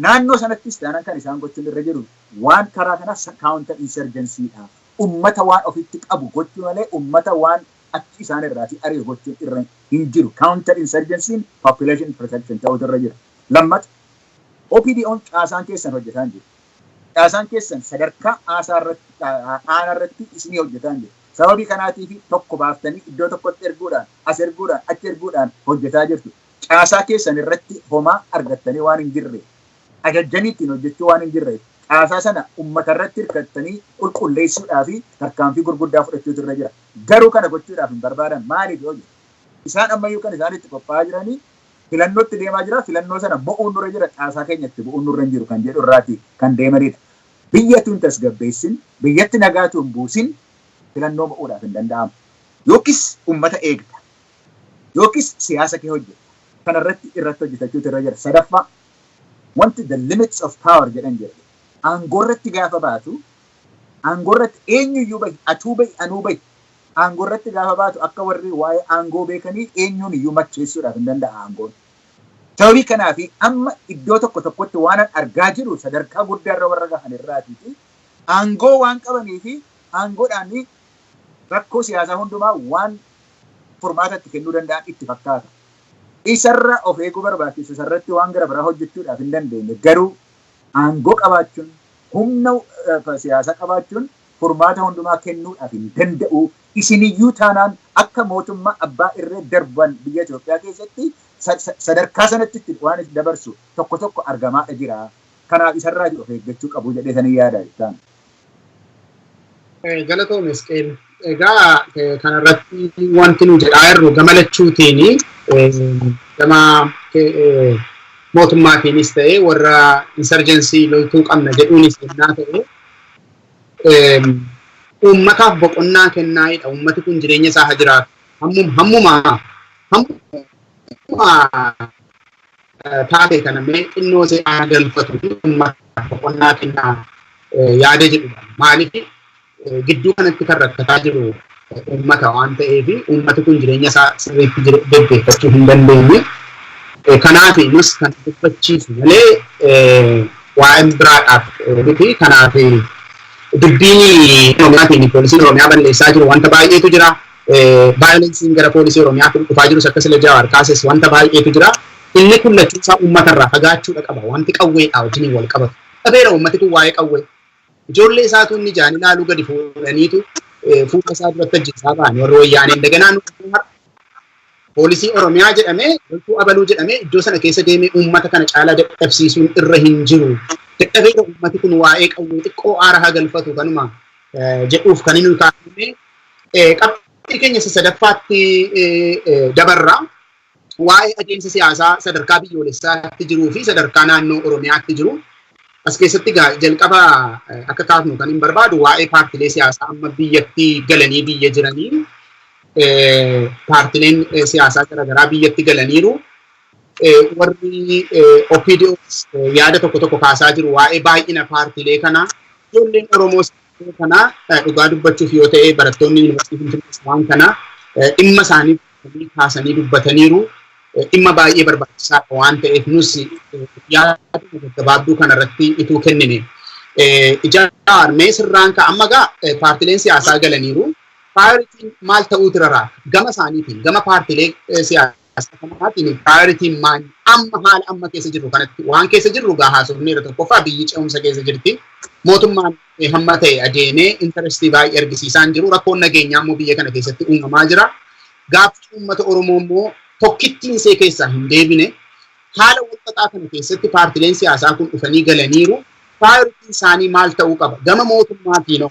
Naannoo sanattis taanaan kan isaan gochuun irra jiru waan karaa kanas counter insurgencyidha. Ummata waan ofitti qabu gochuu malee ummata waan achi isaan irraati ari'u gochuun irra hin jiru. Counter insurgency population protection ta'utu irra jira. Lammata OPDO'n caasaan keessan hojjetaa jiru. Caasaan keessan sadarkaa aanaa irratti isinii hojjetaa jiru. Sababii kanaatiif tokko baaftanii iddoo tokkotti erguudhaan as erguudhaan achi erguudhaan hojjetaa jirtu. Caasaa keessan irratti homaa argattanii waan hin jirre. Ajajjanii ittiin hojjechuu waan hin jirre. Caasaa sana uummata irratti hirkattanii qulqulleessuudhaa fi tarkaanfii gurguddaa fudhachuutu irra jira. Garuu kana gochuudhaaf hin barbaadan maaliif yoo jedhu? Isaan ammayyuu kan isaan itti qophaa'aa jiranii filannootti deemaa jira. Filannoo sana bu'uun nurra jira. Caasaa keenyatti bu'uun nurra hin jiru kan jedhu irraati kan deemanidha. Biyyattuun tasgabbeessin, biyyatti nagaatuun buusin filannoo bu'uudhaaf hin danda'amu. Yookis uummata eegda. Yookis siyaasa kee hojjeta. Kanarratti irratti hojjetachuutu irra jira. Sadaffaa wanti the limits of power jedhan jedhe. Aangoo irratti gaafa baatu, aangoo irratti eenyuyyuu bahi, atuu bahi, anuu bahi. Aangoo irratti gaafa baatu akka warri waa'ee aangoo beekanii eenyuun iyyuu macheessuudhaaf hin danda'a aangoon. Sababii kanaaf amma iddoo tokko tokkotti waan argaa jiru sadarkaa guddaarra warra gahan irraatii fi aangoo waan qabanii fi aangoodhaan rakkoo siyaasaa hundumaa waan furmaatatti kennuu danda'an itti fakkaata. Isarra of eeguu barbaachisu isarratti waan gara biraa hojjechuudhaaf hin dandeenye garuu aangoo qabaachuun humna siyaasaa qabaachuun furmaata hundumaa kennuudhaaf hin danda'u. Isiniyyuu taanaan akka mootummaa abbaa irree darban biyya Itoophiyaa keessatti sadarkaa sanatti waan dabarsu tokko tokko argamaadha jira. Kanaaf isarraa of eeggachuu qabu jedhee sanii yaada isaan. Galatoom Isqeel. Egaa kanarratti wanti nu jedhaa jirru gama lachuutiin gama mootummaatiinis ta'e warra insurgency loltuu qabna jedhuunis kennaa ta'e uummataaf boqonnaa kennaa'edha. Uummati kun jireenya isaa haa jiraatu. Hammuma taatee kana mee xinnoo se'aa galfatu uummataaf boqonnaa kennaa yaada jedhudha. Maaliif gidduu kanatti kan rakkataa jiru uummata waan ta'eef uummati kun jireenya isaa sirriitti gaggeeffachuu hin dandeenye. Kanaaf nus kan dubbachiisu malee waa'een biraadhaaf miti. Kanaaf dubbiin Oromiyaatiin poolisiin Oromiyaa balleessaa jiru wanta baay'eetu jira. Vaayolensiin gara poolisii Oromiyaatti dhufaa jirus akka sila Jawaar kaases wanta baay'eetu jira. Inni kun lachuusaa uummatarraa fagaachuudha qaba. Wanti qawweedhaa wajjin wal qabatu. Dhabeera uummati kun waa'ee qawwee. Ijoollee isaatu inni jaan ilaaluu gadi fuudhaniitu fuula isaa duratti ajjeesaa ba'an warri wayyaanee daganaan poolisii Oromiyaa jedhamee loltuu abaluu jedhamee iddoo sana keessa deemee uummata kana caalaa dadhabsiisuun irra hin jiru. Dadhabeera uummati kun waa'ee qawwee xiqqoo aara haa galfatu kanuma jedhuuf kan inni kaafame qabxii keenya sadaffaatti dabarraa waa'ee adeemsa siyaasaa sadarkaa biyyoolessaatti jiruu fi sadarkaa naannoo Oromiyaatti jiru. As keessatti jalqaba akka kaafnu kan hin barbaadu waa'ee paartilee siyaasaa amma biyyatti galanii biyya jiranii paartileen siyaasaa garaagaraa biyyatti galaniiru. Warri OPDOs yaada tokko kaasaa jiru waa'ee baay'ina paartilee kanaa. Ijoolleen Oromoo kanaa dhugaa dubbachuuf yoo ta'e barattoonni yuunivarsiitii Finfinnee waan kanaa dhimma isaanii kaasanii dubbataniiru. Dhimma baay'ee barbaachisaadha waan ta'eef nus yaada gabaabduu kanarratti ituu kennine. Ijaarmee sirraan amma gaa paartileen siyaasaa galaniiru. Prioritiin maal ta'uutu irraa gama isaaniitiin gama paartilee siyaasaa kanaatiin prioritiin maal amma haala amma keessa jirru kanatti waan keessa jirru gaa haasofneera tokkoffaa biyyi ce'umsa keessa jirti. Mootummaan hamma ta'e adeemee intarestii baay'ee argisiisaan jiru. Rakkoon nageenyaa immoo biyya kana keessatti uumamaa jira. Gaaffii uummata Oromoo immoo tokkittiin isee keessaa hin deebine haala walxaxaa kana keessatti paartileen siyaasaa kun dhufanii galaniiru. Prioritiin isaanii maal ta'uu qaba? Gama mootummaatiin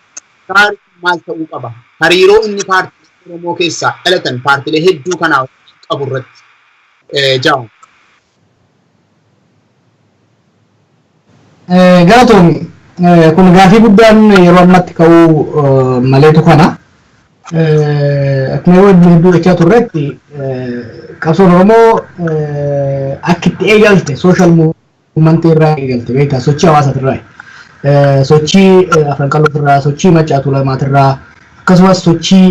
prioritiin maal ta'uu qaba? Hariiroo inni paartilee Oromoo keessaa dhalatan paartilee hedduu kanaa qabu irratti jaa'u. Galatoomi kun gaaffii guddaan yeroo ammatti ka'uu maleetu kana. Akkuma hedduu jechaa turreetti qabsoon Oromoo akka itti eegalte sooshaal muumantii irraa eegalte beektaa sochii hawaasatirraa sochii afran qal'ootirraa sochii maccaatu lamaatirraa akkasumas sochii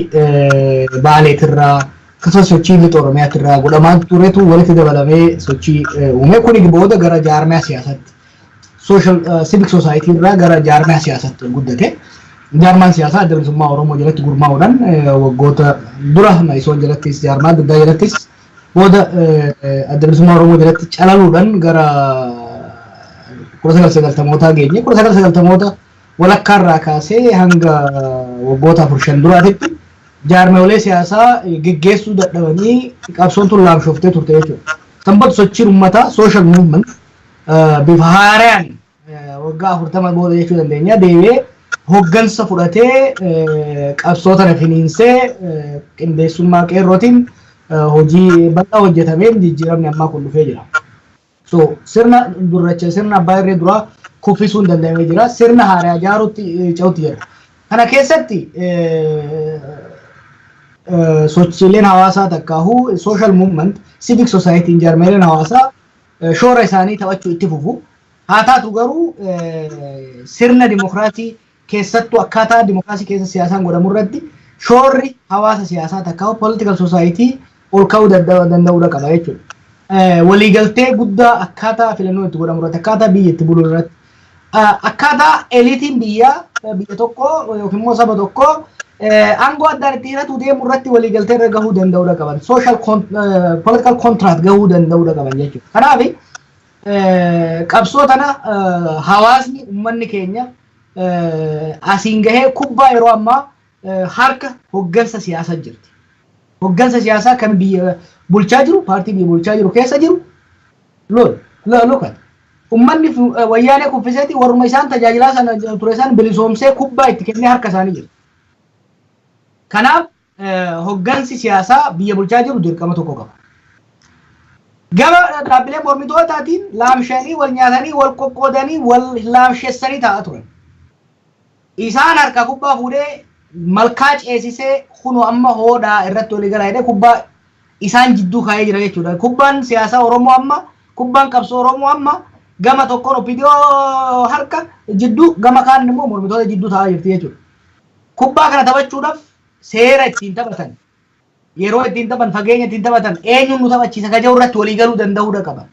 baaleetirraa akkasumas sochii lixa Oromiyaatirraa godhamaa turetu walitti dabalamee sochii uume kun booda gara jaarmiyaa siyaasaatti sooshaal civic society irraa gara jaarmiyaa siyaasaatti guddate. Jaarmaan siyaasaa adda bilisummaa Oromoo jalatti gurmaa'uudhaan waggoota dura Maisoon jalattis jaarmaa adda addaa jalattis booda adda bilisummaa Oromoo jalatti calaluudhaan gara 1990mootaa geenye 1990moota walakkaarraa kaasee hanga waggoota 4-5 duraatitti jaarmaalee siyaasaa geggeessuu dadhabanii qabsoon tun laamshoftee turte jechuudha. Sanbatu sochiin uummataa social movement bifa haaraan waggaa 40 booda jechuu dandeenya deebi'ee hoggansa fudhatee qabsoota rafiniinsee qindeessummaa qeerrootiin hojii bal'aa hojjetameen jijjiiramni ammaa kun dhufee jira. So sirna durracha sirna abbaa irree duraa kuffisuun danda'amee jira. Sirna haaraa ijaaruutti ce'uutti jira. Kana keessatti sochiileen hawaasaa takkaahuu social movement civic society jaarmaaleen hawaasaa shoora isaanii taphachuu itti fufu. Haa taatu garuu sirna dimokiraatii keessattuu akkaataa dimokiraasii keessa siyaasaan godhamu irratti shoorri hawaasa siyaasaa takkaa'u political society ol ka'uu danda'uudha qaba jechuudha. Waliigaltee guddaa akkaataa filannoo itti godhamu irratti akkaataa biyya itti buluu irratti akkaataa eliitiin biyya tokkoo yookiin immoo saba tokkoo aangoo addaan itti hiratu deemu irratti waliigaltee irra gahuu danda'uudha qaban. Social political contract gahuu danda'uudha qaban jechuudha. Kanaaf qabsoo tana hawaasni uummanni keenya asiin gahee kubbaa yeroo ammaa harka hoggansa siyaasaa jirti. Hoggansa siyaasaa kan biyya bulchaa jiru, paartii biyya bulchaa jiru keessa jiru lookata. Uummanni wayyaanee kuffiseeti warruma isaan tajaajilaa sana ture isaan bilisoomsee kubbaa itti kennee harka isaanii jira. Kanaaf hoggansi siyaasaa biyya bulchaa jiru dirqama tokko qaba. Gama dhaabbilee mormitootaatiin laamshanii wal nyaatanii wal qoqqoodanii wal laamsheessanii taa'aa turan. Isaan harka kubbaa fuudhee malkaa ceesisee kunoo amma hoodhaa irratti walii galaa jedhee kubbaa isaan jidduu kaa'ee jira jechuudha. Kubbaan siyaasaa Oromoo amma kubbaan qabsoo Oromoo amma gama tokkoon OPDO harka jidduu gama kaan immoo mormitoota jidduu taa'aa jirti jechuudha. Kubbaa kana taphachuudhaaf seera ittiin taphatan yeroo ittiin taphan fageenya ittiin taphatan eenyuun nu taphachiisa ka jiru irratti walii galuu danda'uudha qaban.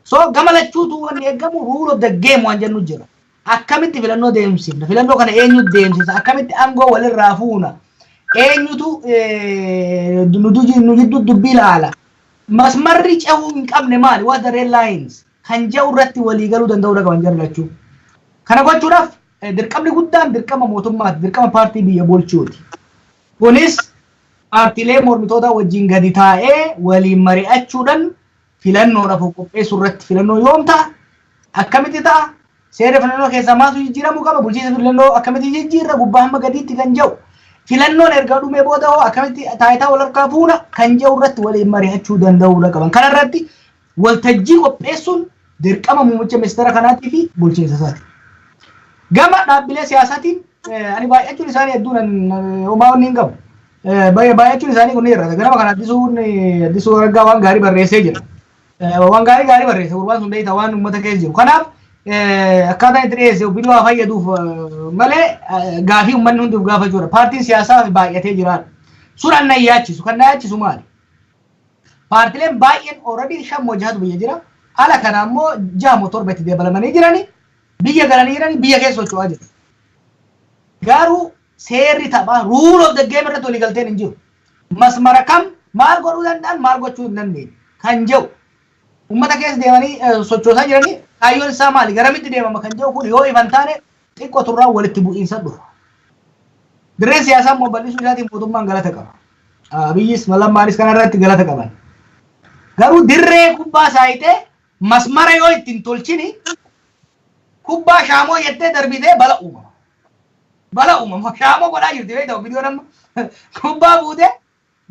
So gama lachuutu wanni eegamu rule of the game waan jennu jira. Akkamitti filannoo deemsifna filannoo kana eenyutu deemsisa akkamitti aangoo walirraa fuuna eenyutu nu jidduu dubbii ilaala. Masmarri cehuu hin qabne maali what the red lines kan jiru irratti walii galuu danda'uudha qaban jira lachuu. Kana gochuudhaaf dirqamni guddaan dirqama mootummaati dirqama paartii biyya bulchuuti. Kunis paartiilee mormitoota wajjin gadi taa'ee waliin mari'achuudhaan filannoodhaaf qopheessuu irratti filannoo yoom ta'a akkamitti ta'a seera filannoo keessaa maatu jijjiiramuu qaba bulchiinsa filannoo akkamitti jijjiirra gubbaa hamma gadiitti kan jiru filannoon erga dhumee booda hoo akkamitti taayitaa wal harkaa fuuna kan jiru irratti waliin mari'achuu danda'uudha qaban. Kana irratti waltajjii qopheessuun dirqama muummicha ministeera kanaatii fi bulchiinsa isaati. Gama dhaabbilee siyaasaatiin ani baay'achuun isaanii hedduun homaa wanni hin qabu. Baay'achuun isaanii kun irra ganama kana addisuu argaa waan gaarii barreessee jira. Waan gaarii barreesse gurbaan sun beektaa waan uummata keessa jiru. Kanaaf akkaataan itti dhiyeesse bidduu haa fayyaduuf malee gaafii uummanni hunduuf gaafachuudha. Paartiin siyaasaa baay'atee jiraadha. Sun an na yaachisu kan na yaachisu maali? Paartileen baay'een already 5 biyya jira. Ala kana ammoo 6 itti dabalamanii jiranii biyya galanii jiranii biyya keessa socho'aa jiru. Garuu seerri taphaa rule of the game irratti walii galteen hin jiru. Masmara kam maal godhuu danda'an maal gochuu hin dandeenye kan jiru. Uummata keessa deemanii sochoosaa jiranii kaayyoon isaa maali garamitti deemama kan jiru kun yoo ifan taane xiqqoo turraa walitti bu'iinsa dhufa. Dirreen siyaasaa immoo bal'isuu isaatiin mootummaan galata qaba. Biyyis malammaanis kana irratti galata qaban. Garuu dirree kubbaa saayitee masmara yoo ittiin tolchini kubbaa shaamoo jettee darbitee bala uumama. Bala uumama shaamoo godhaa jirti beektaa viidiyoon amma kubbaa fuutee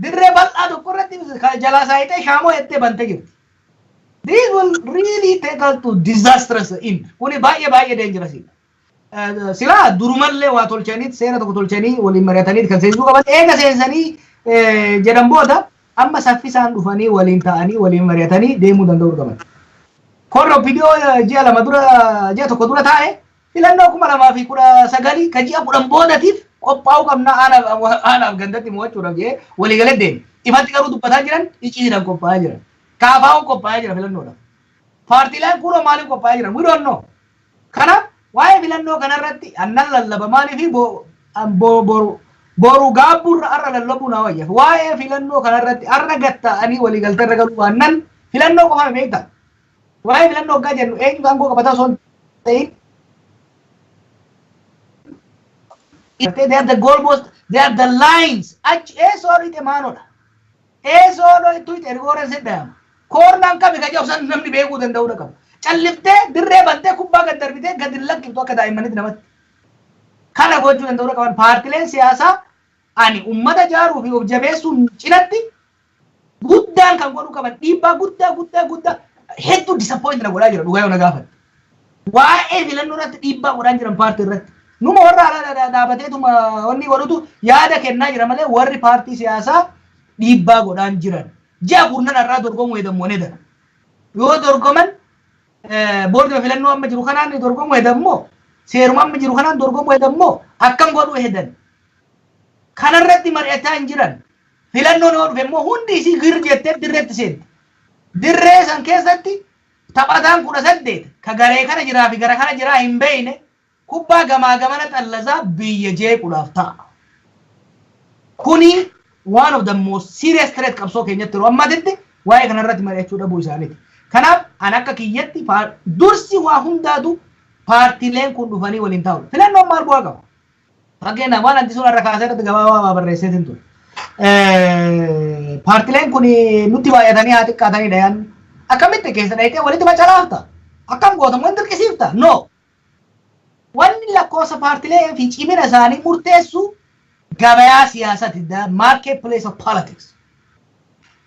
dirree bal'aa tokko irratti jalaa saayitee shaamoo jettee bantee jirti. This will really take us to disastrous end. Kuni baay'ee dangerous. Sila durumallee waa tolchaniit seera tokko tolchanii waliin mari'ataniit kan seensuu qaban eega seensanii jedhan booda amma saffisaan dhufanii waliin ta'anii waliin mari'atanii deemuu danda'uu qaban. Korro viidiyoo ji'a tokko dura taa'e filannoo 2019 kan ji'a 10 boodatiif qophaa'uu qabna aanaaf gandatti mo'achuudhaaf jedhee walii galee deeme. Ifatti garuu dubbataa jiran icciidhaan qophaa'aa jiran. Kaafaa'uun qophaa'aa jira filannoodhaaf. Paartiileen kunoo maaliif qophaa'aa jiran? We don't know. Kanaaf waa'ee filannoo kanarratti annan lallaba maaliif boru gaabburra arra lallabuu naa wayya. Waa'ee filannoo kanarratti arra gatta'anii waliigaltee irra galuu baannan filannoo qofa beektaa. Waa'ee filannoo hoggaa jennu eenyu aangoo qabataa osoo hin ta'in. They are the goalposts, they are the lines. Achi eesoo dhiite maanoodha. Eesoo dhiite ergooreen seddaama. Koornaan qabi ka jedhu san namni beekuu danda'uudha qaba. Calliftee dirree bantee kubbaa gad darbitee gad hin lakkiftu akka daa'immanitti namatti. Kana gochuu danda'uudha qaban paartileen siyaasaa ani uummata jaaruu fi of jabeessuun cinatti guddaan kan godhuu qaban dhiibbaa guddaa hedduu disappoint na godhaa jira dhugaa yoo na gaafate. Waa'ee filannoo irratti dhiibbaa godhaa jiran paartii irratti. Numa warra dhaabateetuma wanni godhutu yaada kennaa jira malee warri paartii siyaasaa dhiibbaa godhaa jiran. Ji'a kurnan irraa dorgomuu hedammoo ni dara. Yoo dorgoman boordii filannoo amma jiru kanaan dorgomuu hedammoo seeruma amma jiru kanaan dorgomuu hedammoo akkam godhuu hedan. Kanarratti mari'ataa hin jiran. Filannoon yoo dhufe immoo hundi isii gir jettee dirreetti seenti. Dirree san keessatti taphataan 18 ka garee kana jiraa fi gara kana jiraa hin beeyne kubbaa gamaa gamana xallasaa biyya jeequudhaaf ta'a. Kuni one of the most serious threat qabsoo keenyatti yeroo ammaatitti waa'ee kanarratti mari'achuu dhabuu isaaniiti. Kanaaf an akka kiyyatti dursi waa hundaatu paartiileen kun dhufanii waliin taa'u. Filannoon maal bu'aa qaba? Fakkeenyaaf waan addisuun irra kaasee irratti gabaabaa barreesseetiin ture. Paartiileen kun nutti baay'atanii haa xiqqaatanidha yaadni. Akkamitti keessa dhayitee walitti macalaafta? Akkam gootamu hin dirqisiifta? No. Wanni lakkoofsa paartiilee fi cimina isaanii murteessu gabayaa siyaasaati. The marketplace of politics.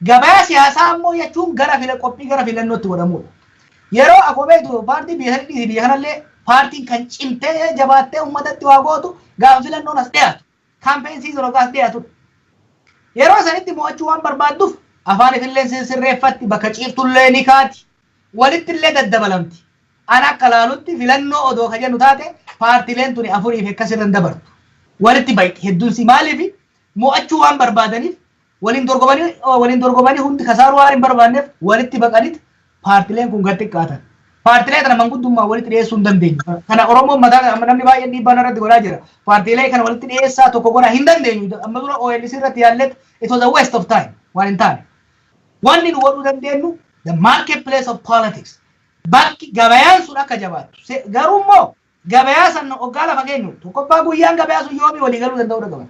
Gabayaa siyaasaa ammoo jechuun qophii gara filannootti godhamudha. Yeroo akkoo paartii biyya kanallee paartiin kan cimtee jabaattee uummatatti waa gootu gaafa filannoon as dhiyaatu. Kaampeen siizon as dhiyaatudha. Yeroo sanitti mo'achuu waan barbaadduuf afaan ifillee sirreeffatti bakka ciiftullee ni kaati. Walitti illee daddabalamti. Ana akka laalutti filannoo odoo ka jennu taate paartiileen tuni afuriif akkasirra dabartu. Walitti baay'ee hedduunsi maaliif mo'achuu waan barbaadaniif waliin dorgomanii hundi kasaaruu waan hin barbaanneef walitti baqaniit paartileen kun gad xiqqaatan. Paartilee kana manguddummaa walitti dhiyeessuu hin dandeenyu. Kana Oromoon mataa namni baay'een dhiibbaan irratti godhaa jira. Paartilee kana walitti dhiyeessaa tokko godhaa hin dandeenyu. Amma dura OLC irratti yaalleet it was a waste of time waan hin taane. Wanni nu godhuu dandeenyu the marketplace of politics. Bakki gabayaan sun akka jabaattu. Garuu immoo gabayaa san hoggaa lafa keenyu tokkoffaa guyyaan gabayaa sun yoomii walii galuu danda'uu qaban.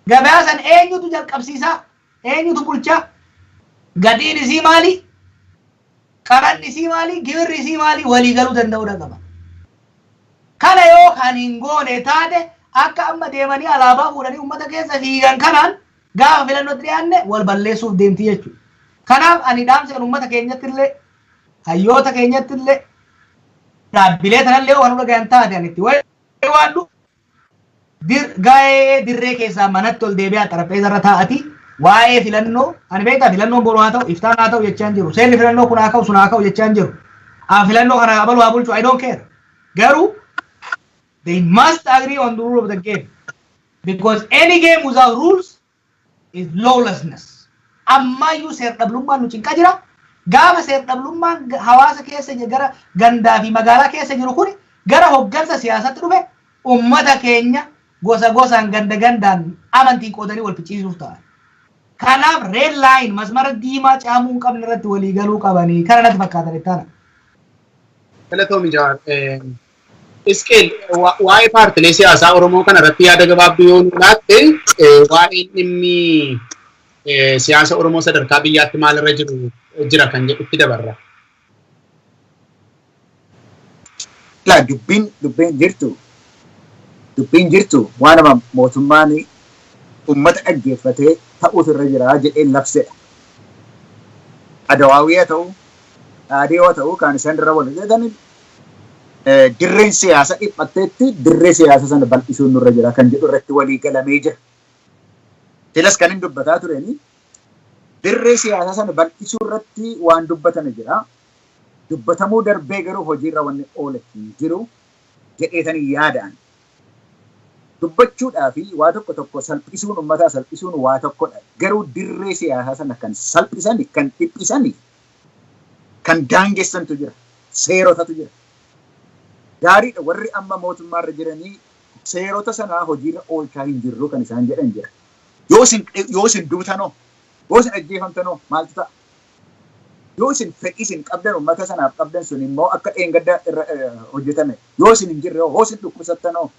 Gabayaa san eenyutu jalqabsiisaa? Eenyutu bulchaa? Gadiin isii maali? Qaranni isii maali? Gibirri isii maali? Walii galuu danda'uu qaba. Kana yoo kan hin goone taate akka amma deemanii alaabaa fuudhanii uummata keessa fiigan kanaan gaafa filannootti dhiyaanne wal balleessuuf deemti jechuudha. Kanaaf ani dhaamsa uummata keenyatti illee hayyoota keenyatti illee dhaabbilee tanallee waan dhagayan taate ani itti waandu gaa'ee dirree keessaa manatti ol deebi'aa xarapheeza irra taa'ati waa'ee filannoo ani beektaa filannoon boruu haa ta'u iftaan haa ta'u jechaan jiru seerri filannoo kun haa ka'u sun haa ka'u jechaan jiru filannoo kana abalu haa bulchu I don't care garuu they must agree on the rule of the game because any game without rules is lawlessness ammayyuu seer dhablummaan nu cinqa jira gaafa seer dhablummaan hawaasa keessa gara gandaa fi magaalaa keessa jiru kun gara hoggansa siyaasatti dhufe ummata keenya gosa gosaan gandaan amantiin qoodanii wal ficcisiisuuf ta'a. Kanaaf red line masmara diimaa caamuu hin qabne irratti walii galuu qabanii kana natti fakkaatan ittaana. Filatoomi Jawaar Iskeel waa'ee paartilee siyaasaa Oromoo kana irratti yaada gabaabduu yoo nu laatte waa'ee dhimmi siyaasa Oromoo sadarkaa biyyaatti maalirra jira kan jedhutti dabarra. La dubbiin jirtu waan nama mootummaan ummata dhaggeeffatee ta'uutu irra jira jedheen labsedha. Adawaawii haa ta'u, Dhaadhii haa ta'u kan isaan irra wal jedhan dirreen siyaasa dhiphatteetti dirree siyaasa sana bal'isuun nurra jira kan jedhu irratti walii galamee jira. Tilas kan hin dubbataa tureni dirree siyaasa sana bal'isuu irratti waan dubbatame jira. Dubbatamuu darbee garuu hojiirra wanni oole hin jiru jedheetanii yaadaan. Dubbachuudhaa fi waa tokko salphisuun uummataa salphisuun waa tokkodha. Garuu dirree siyaasaa sana kan salphisani, kan dhiphisani, kan daangessantu jira. Seerotatu jira. Gaariidha warri amma mootummaarra jiranii seerota sanaa hojiirra oolchaa hin jirru kan isaan jedhan jira. Yoo isin duutanoo, yoo isin ajjeefamtanoo maaltu ta'a? Yoo isin fedhii isin qabdan uummata sanaaf qabdan sun immoo akka dheengadda irra hojjetame. Yoo isin hin jirre yoo isin dhukkubsattanoo.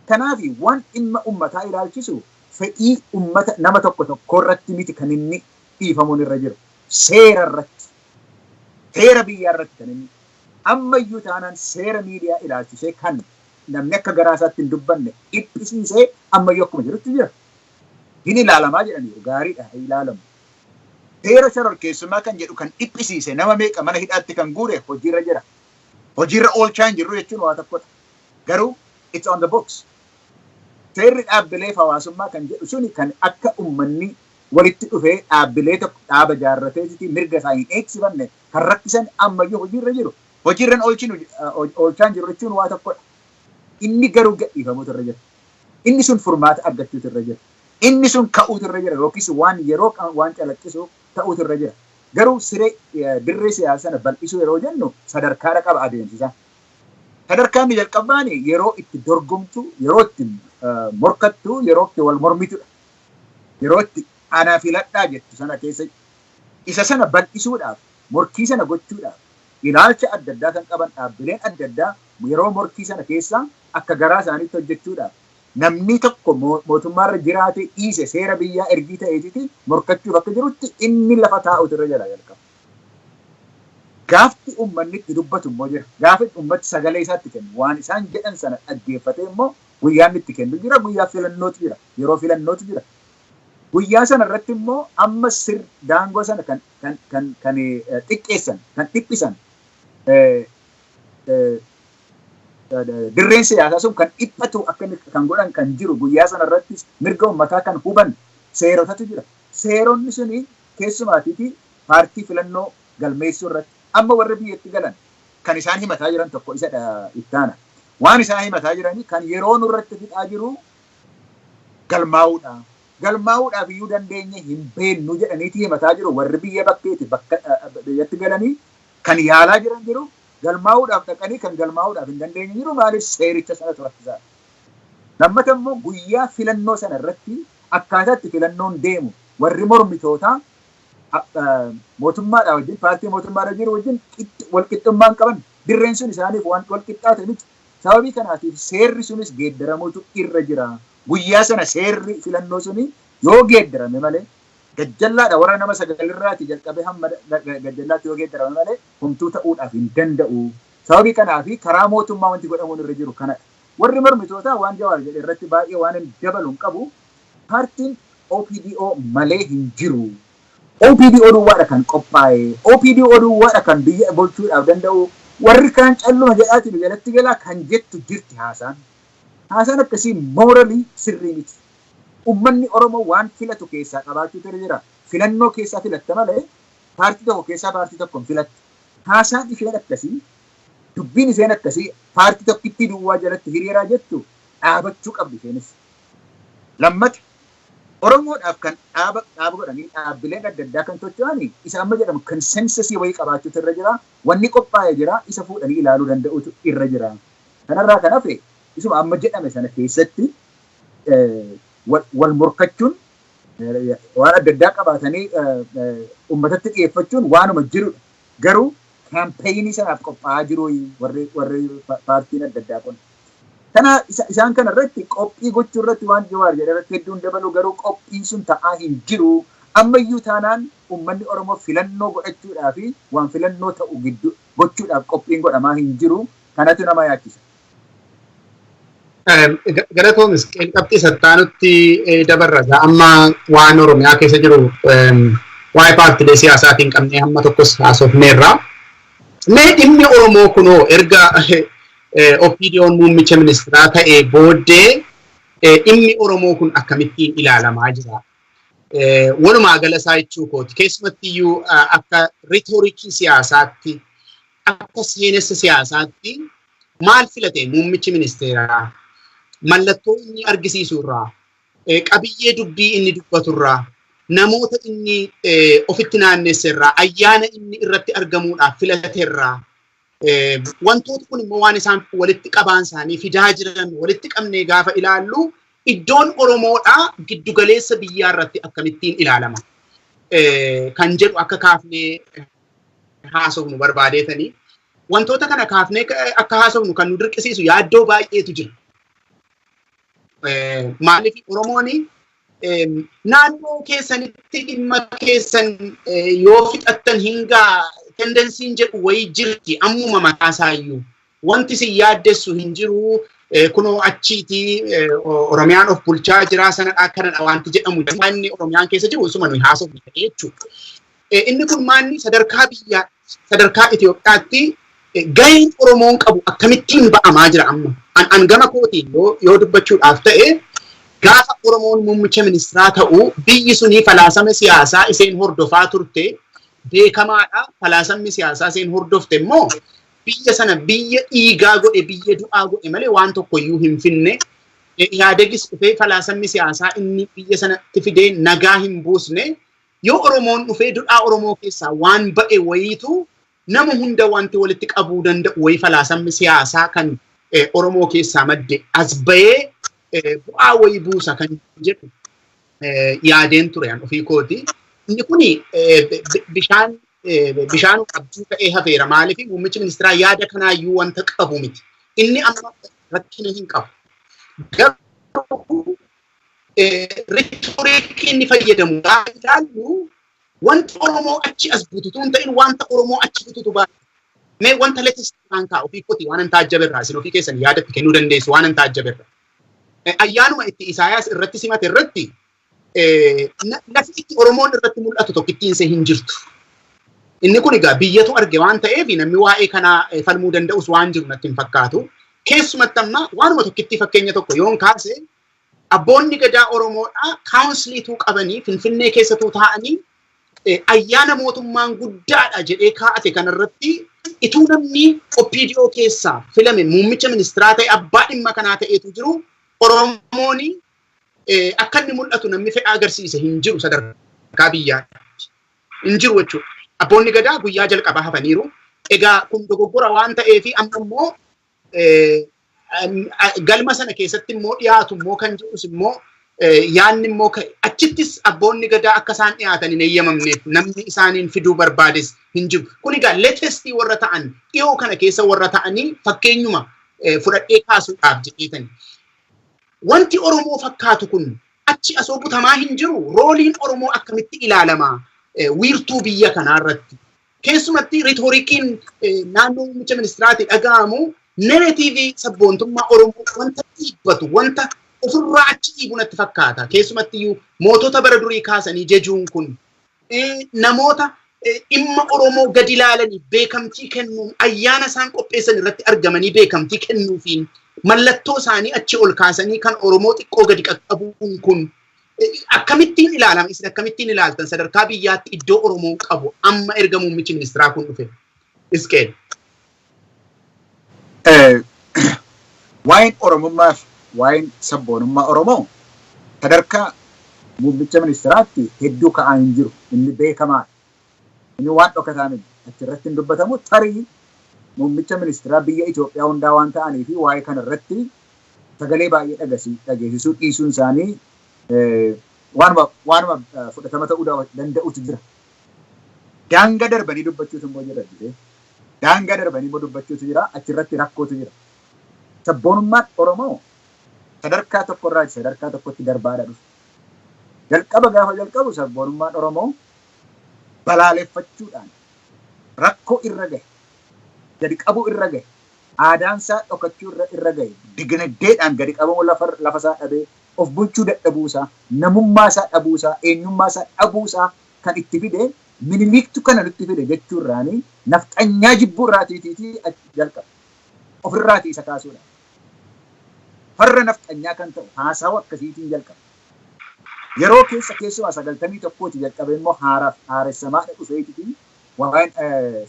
Kanaaf waan dhimma uummataa ilaalchisu fedhii uummata nama tokko irratti miti kan inni dhiifamuun irra jiru. Seera irratti. Seera biyyaa irratti kan inni. Ammayyuu taanaan seera miidiyaa ilaalchisee kan namni akka garaa isaatti hin dubbanne dhiphisiisee ammayyuu akkuma jirutti jira. Hin ilaalamaa jedhaniiru gaariidha ilaalamu. Seera shororkeessummaa kan jedhu kan dhiphisiise nama meeqa mana hidhaatti kan guure hojiirra jira. Hojiirra oolchaa hin jirru jechuun waa tokkodha. Garuu it's on the books. Seerri dhaabbilee hawaasummaa kan jedhu suni kan akka uummanni walitti dhufee dhaabbilee tokko dhaaba jaarrateetii mirga isaa hin eegsifanne kan rakkisan ammayyuu hojiirra jiru. Hojiirran oolchaa hin jiru jechuun waa tokkodha. Inni garuu gadhiifamuutu irra jira. Inni sun furmaata argachuutu irra jira. Inni sun ka'uutu irra jira yookiis waan yeroo waan calaqqisu ta'uutu irra jira. Garuu siree dirree siyaasaa sana bal'isuu yeroo jennu sadarkaadha qaba adeemsisaa. Sadarkaan inni jalqabaan yeroo itti dorgomtu, yeroo itti morkattu, yeroo itti wal mormitudha. Yeroo itti anaa filadhaa jettu sana keessa isa sana bal'isuudhaaf, morkii sana gochuudhaaf, ilaalcha adda addaa kan qaban dhaabbileen adda addaa yeroo morkii sana keessa akka garaa isaaniitti hojjechuudhaaf namni tokko mootummaarra jiraate dhiise seera biyyaa ergii ta'eetiiti morkachuuf akka jirutti inni lafa taa'utu irra jira jalqaba. Gaafti uummanni itti dubbatu immoo jira. Gaafa uummati sagalee isaatti kennu waan isaan jedhan sana dhaggeeffatee immoo guyyaan itti kennu jira. Guyyaa filannootu jira. Yeroo filannootu jira. Guyyaa sana irratti immoo amma daangoo sana kan xiqqeessan, kan dhiphisan dirreen siyaasaa sun kan dhiphatu akka kan godhan kan jiru guyyaa sana irratti mirga uummataa kan huban seerotatu jira. Seeronni suni keessumaatiiti paartii filannoo galmeessuu irratti amma warri biyyatti galan kan isaan himataa jiran tokko isa ittaana. Waan isaan himataa jiranii kan yeroo nurratti fixaa jiru galmaa'uudha. galmaa'uudhaaf iyyuu dandeenye hin beeknu jedhaniiti himataa jiru warri biyya bakkeeti biyyatti galanii kan yaalaa jiran jiru galmaa'uudhaaf dhaqanii kan galmaa'uudhaaf hin dandeenye jiru maaliif seericha sana turattisaa. Lammata immoo guyyaa filannoo sana irratti akkaataatti filannoon deemu warri mormitootaa mootummaadhaa wajjin paartii mootummaadha jiru wajjin walqixxummaan qaban dirreen sun isaaniif waan walqixxaate miti. Sababii kanaatiif seerri sunis geeddaramuutu irra jira. Guyyaa sana seerri filannoo suni yoo geeddarame malee gajjallaadha warra nama sagalirraati jalqabee hamma gajjallaatti yoo geeddarame malee homtuu ta'uudhaaf hin danda'u. Sababii kanaafi karaa mootummaa wanti godhamuun irra jiru kanadha. Warri mormitootaa waan Jawaar jedhe irratti baay'ee waan hin dabaluun qabu paartiin OPDO malee hin jiru. OPDO duwwaadha kan qophaa'e. OPDO duwwaadha kan biyya bulchuudhaaf danda'u. Warri kaan calluma jedhaati jalatti galaa kan jettu jirti haasaan. Haasaan akkasii mooralii sirrii miti. Uummanni Oromoo waan filatu keessaa qabaachuutu jira. Filannoo keessaa filatta malee paartii tokko keessaa paartii tokko hin filatte. Haasaan isheen akkasii dubbiin isheen akkasii paartii tokkitti duwwaa jalatti hiriiraa jettu dhaabachuu qabdi isheenis. Lammata Oromoodhaaf kan dhaaba godhanii dhaabbileen adda addaa kan socho'anii isa amma jedhamu konsensasii wayii qabaachuutu irra jira. Wanni qophaa'ee jira isa fuudhanii ilaaluu danda'utu irra jira. Kanarraa kan hafe isuma amma jedhame sana keessatti wal morkachuun waan adda addaa qabaatanii uummatatti dhiyeeffachuun waanuma jirudha. Garuu kaampeenii sanaaf qophaa'aa jiru warri paartiin adda addaa kun. Kana isaan kana irratti qophii gochuu irratti waan Jawaar jedhe irratti hedduun dabalu garuu qophiin sun ta'aa hin jiru. Ammayyuu taanaan uummanni Oromoo filannoo godhachuudhaa fi waan filannoo ta'u gidduu gochuudhaaf qophiin godhamaa hin jiru. Kanatu nama yaachisa. Galatoomis qabxii sattaanutti dabarra. Amma waan Oromiyaa keessa jiru waa'ee paartiilee siyaasaatiin qabnee hamma tokkos haasofneerra. Mee dhimmi Oromoo kunoo erga OPDO'n muummicha ministeeraa ta'ee booddee dhimmi Oromoo kun akkamittiin ilaalamaa jira? Walumaa gala isaa jechuu kooti. Keessumatti iyyuu akka riitoorikii siyaasaatti, akka seenessa siyaasaatti maal filate muummichi ministeeraa? Mallattoo inni argisiisu irraa, qabiyyee dubbii inni dubbatu irraa, namoota inni ofitti naannesse irraa, ayyaana inni irratti argamuudhaaf filate irraa, wantoota kun immoo waan isaan walitti qabaan isaanii fidaa jiran walitti qabnee gaafa ilaallu iddoon Oromoodhaa giddugaleessa biyyaa irratti akkamittiin ilaalama kan jedhu akka kaafnee haasofnu barbaadeetanii wantoota kana kaafnee akka haasofnu kan nu dirqisiisu yaaddoo baay'eetu jira. Maaliif Oromooni naannoo keessanitti dhimma keessan yoo fixattan hingaa tendensiin jedhu wayii jirti ammuma mataasaayyu wanti si yaaddessu hin jiru kunoo achiiti Oromiyaan of bulchaa jira sanadhaa kanadha wanti jedhamu manni Oromiyaan keessa jiru suma nuyi haasofnu jechuudha. Inni kun maanni sadarkaa biyyaa sadarkaa Itoophiyaatti gaheen Oromoon qabu akkamittiin ba'amaa jira amma an gama kootiin yoo dubbachuudhaaf ta'e gaafa Oromoon muummicha ministeeraa ta'u biyyi sunii falaasama siyaasaa iseen hordofaa turte beekamaadha. Falaasamni siyaasaa isheen hordofte immoo biyya sana biyya dhiigaa godhe biyya du'aa godhe malee waan tokko iyyuu hin finne. Yaadegis dhufee falaasamni siyaasaa inni biyya sanatti fidee nagaa hin buusne yoo Oromoon dhufee du'aa Oromoo keessaa waan ba'e wayiitu nama hunda wanti walitti qabuu danda'u wayii falaasamni siyaasaa kan Oromoo keessaa madde as ba'ee bu'aa wayii buusa kan jedhu yaadeen ture an ofii kooti. Inni kuni bishaan qabduu ta'ee hafeera. Maaliif muummichi ministeeraa yaada kanaayyuu wanta qabu miti. Inni amma rakkina hin qabu. Garuu riitoorikii inni fayyadamu gaafa ilaallu wanta Oromoo achi as bututuun ta'in wanta Oromoo achi bututu baay'ee. Mee wanta letistaan kaa'u ofii kooti waan hin taajjaberraa isin ofii keessan yaadatti kennuu dandeessu waan hin taajjaberra. Ayyaanuma itti Isaayaas irratti simate irratti lafti itti Oromoon irratti mul'atu tokkittiin see hin jirtu. Inni kun egaa biyyatu arge waan ta'eef namni waa'ee kanaa falmuu danda'us waan jiru natti hin fakkaatu. Keessumatti amma waanuma tokkittii fakkeenya tokko yoon kaase abboonni gadaa Oromoodhaa kaawunsiliituu qabanii Finfinnee keessatuu taa'anii ayyaana mootummaan guddaadha jedhee kaa'ate kanarratti ituu namni OPDO keessaa filame muummicha ministeeraa ta'e abbaa dhimma kanaa ta'eetu jiru Oromooni akka inni mul'atu namni fedhaa agarsiise hin jiru sadarkaa biyyaatti. Hin jiru jechuudha. Abboonni gadaa guyyaa jalqabaa hafaniiru. Egaa kun dogoggora waan ta'eef amma immoo galma sana keessatti immoo dhiyaatu immoo kan jedhus immoo yaanni immoo achittis abboonni gadaa akka isaan dhiyaatan hin eeyyamamneef namni isaaniin fiduu barbaades hin jiru. Kun egaa leetestii warra ta'an dhiyoo kana keessa warra ta'anii fakkeenyuma fudhadhee kaasuudhaaf jedheetani. Wanti Oromoo fakkaatu kun achi asoo butamaa hin jiru. Rooliin Oromoo akkamitti ilaalamaa wiirtuu biyya kanaa irratti. Keessumatti riitoorikiin naannoo muummicha ministiraatii dhaga'amu nereetiivii sabboontummaa Oromoo wanta dhiibbatu wanta ofirraa achi dhiibu natti fakkaata. Keessumatti iyyuu mootota bara durii kaasanii jechuun kun namoota dhimma Oromoo gadi ilaalanii beekamtii kennuun ayyaana isaan qopheessan irratti argamanii beekamtii kennuufiin mallattoo isaanii achi ol kaasanii kan Oromoo xiqqoo gadi qaqqabuun kun akkamittiin ilaalama? Isin akkamittiin ilaaltan sadarkaa biyyaatti iddoo Oromoo qabu amma erga muummichi ministiraa kun dhufe? Iskeel. Waa'een Oromummaa fi waa'een sabboonummaa Oromoo sadarkaa muummicha ministiraatti hedduu ka'aa hin jiru. Inni beekamaadha. Inni waan dhokataa miti. Achirratti hin dubbatamu tarii muummicha ministiraa biyya Itoophiyaa hundaa waan ta'anii fi waa'ee kana irratti sagalee baay'ee dhageessisuu dhiisuun isaanii waanuma fudhatama ta'uu danda'utu jira. Daangaa darbanii dubbachuutu immoo jira. Daangaa darbanii immoo dubbachuutu jira. Achirratti rakkootu jira. Sabboonummaan Oromoo sadarkaa tokkorraa sadarkaa tokkotti darbaadha dhufe. Jalqaba gaafa jalqabu sabboonummaan Oromoo balaaleffachuudhaan rakkoo irra gahe, gadi qabuu irra gahe, aadaansaa dhokachuu irra gahe, dignagdeedhaan gadi qabamuu lafasaa dhabee, of bulchuu dadhabuusaa, namummaasaa dhabuusaa, eenyummaasaa dhabuusaa kan itti fide, miniliiktu kana nutti fide jechuurraanii nafxanyaa jibbuu irraatiitii jalqaba. Ofirraatii isa kaasuudhaan. Farra nafxanyaa kan ta'u haasawa akkasiitiin jalqaba. Yeroo keessumaa 91 jalqabe immoo haaressamaa dhufeetitii waan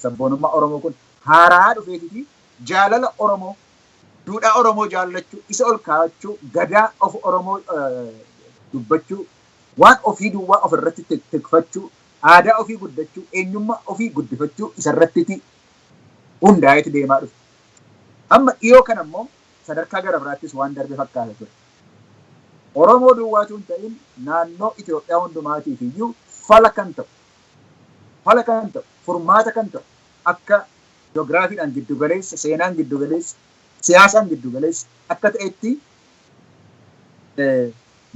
sabboonummaa Oromoo kun haaraa dhufeetitii jaalala Oromoo, duudhaa Oromoo jaallachuu, isa ol kaa'achuu, gadaa of Oromoo dubbachuu, waan ofii duwwaa ofirratti tikfachuu, aadaa ofii guddachuu, eenyummaa ofii guddifachuu isarratti hundaa'eeti deemaa dhufe. Amma dhiyoo kana immoo sadarkaa gara biraattis waan darbe fakkaata ture. Oromoo duwwaatu hin ta'in naannoo Itoophiyaa hundumaatiif iyyuu fala kan ta'u, furmaata kan ta'u, akka ji'oogiraafiidhaan giddu galeessa, seenaan giddu galeessa, siyaasaan giddu galeessa akka ta'etti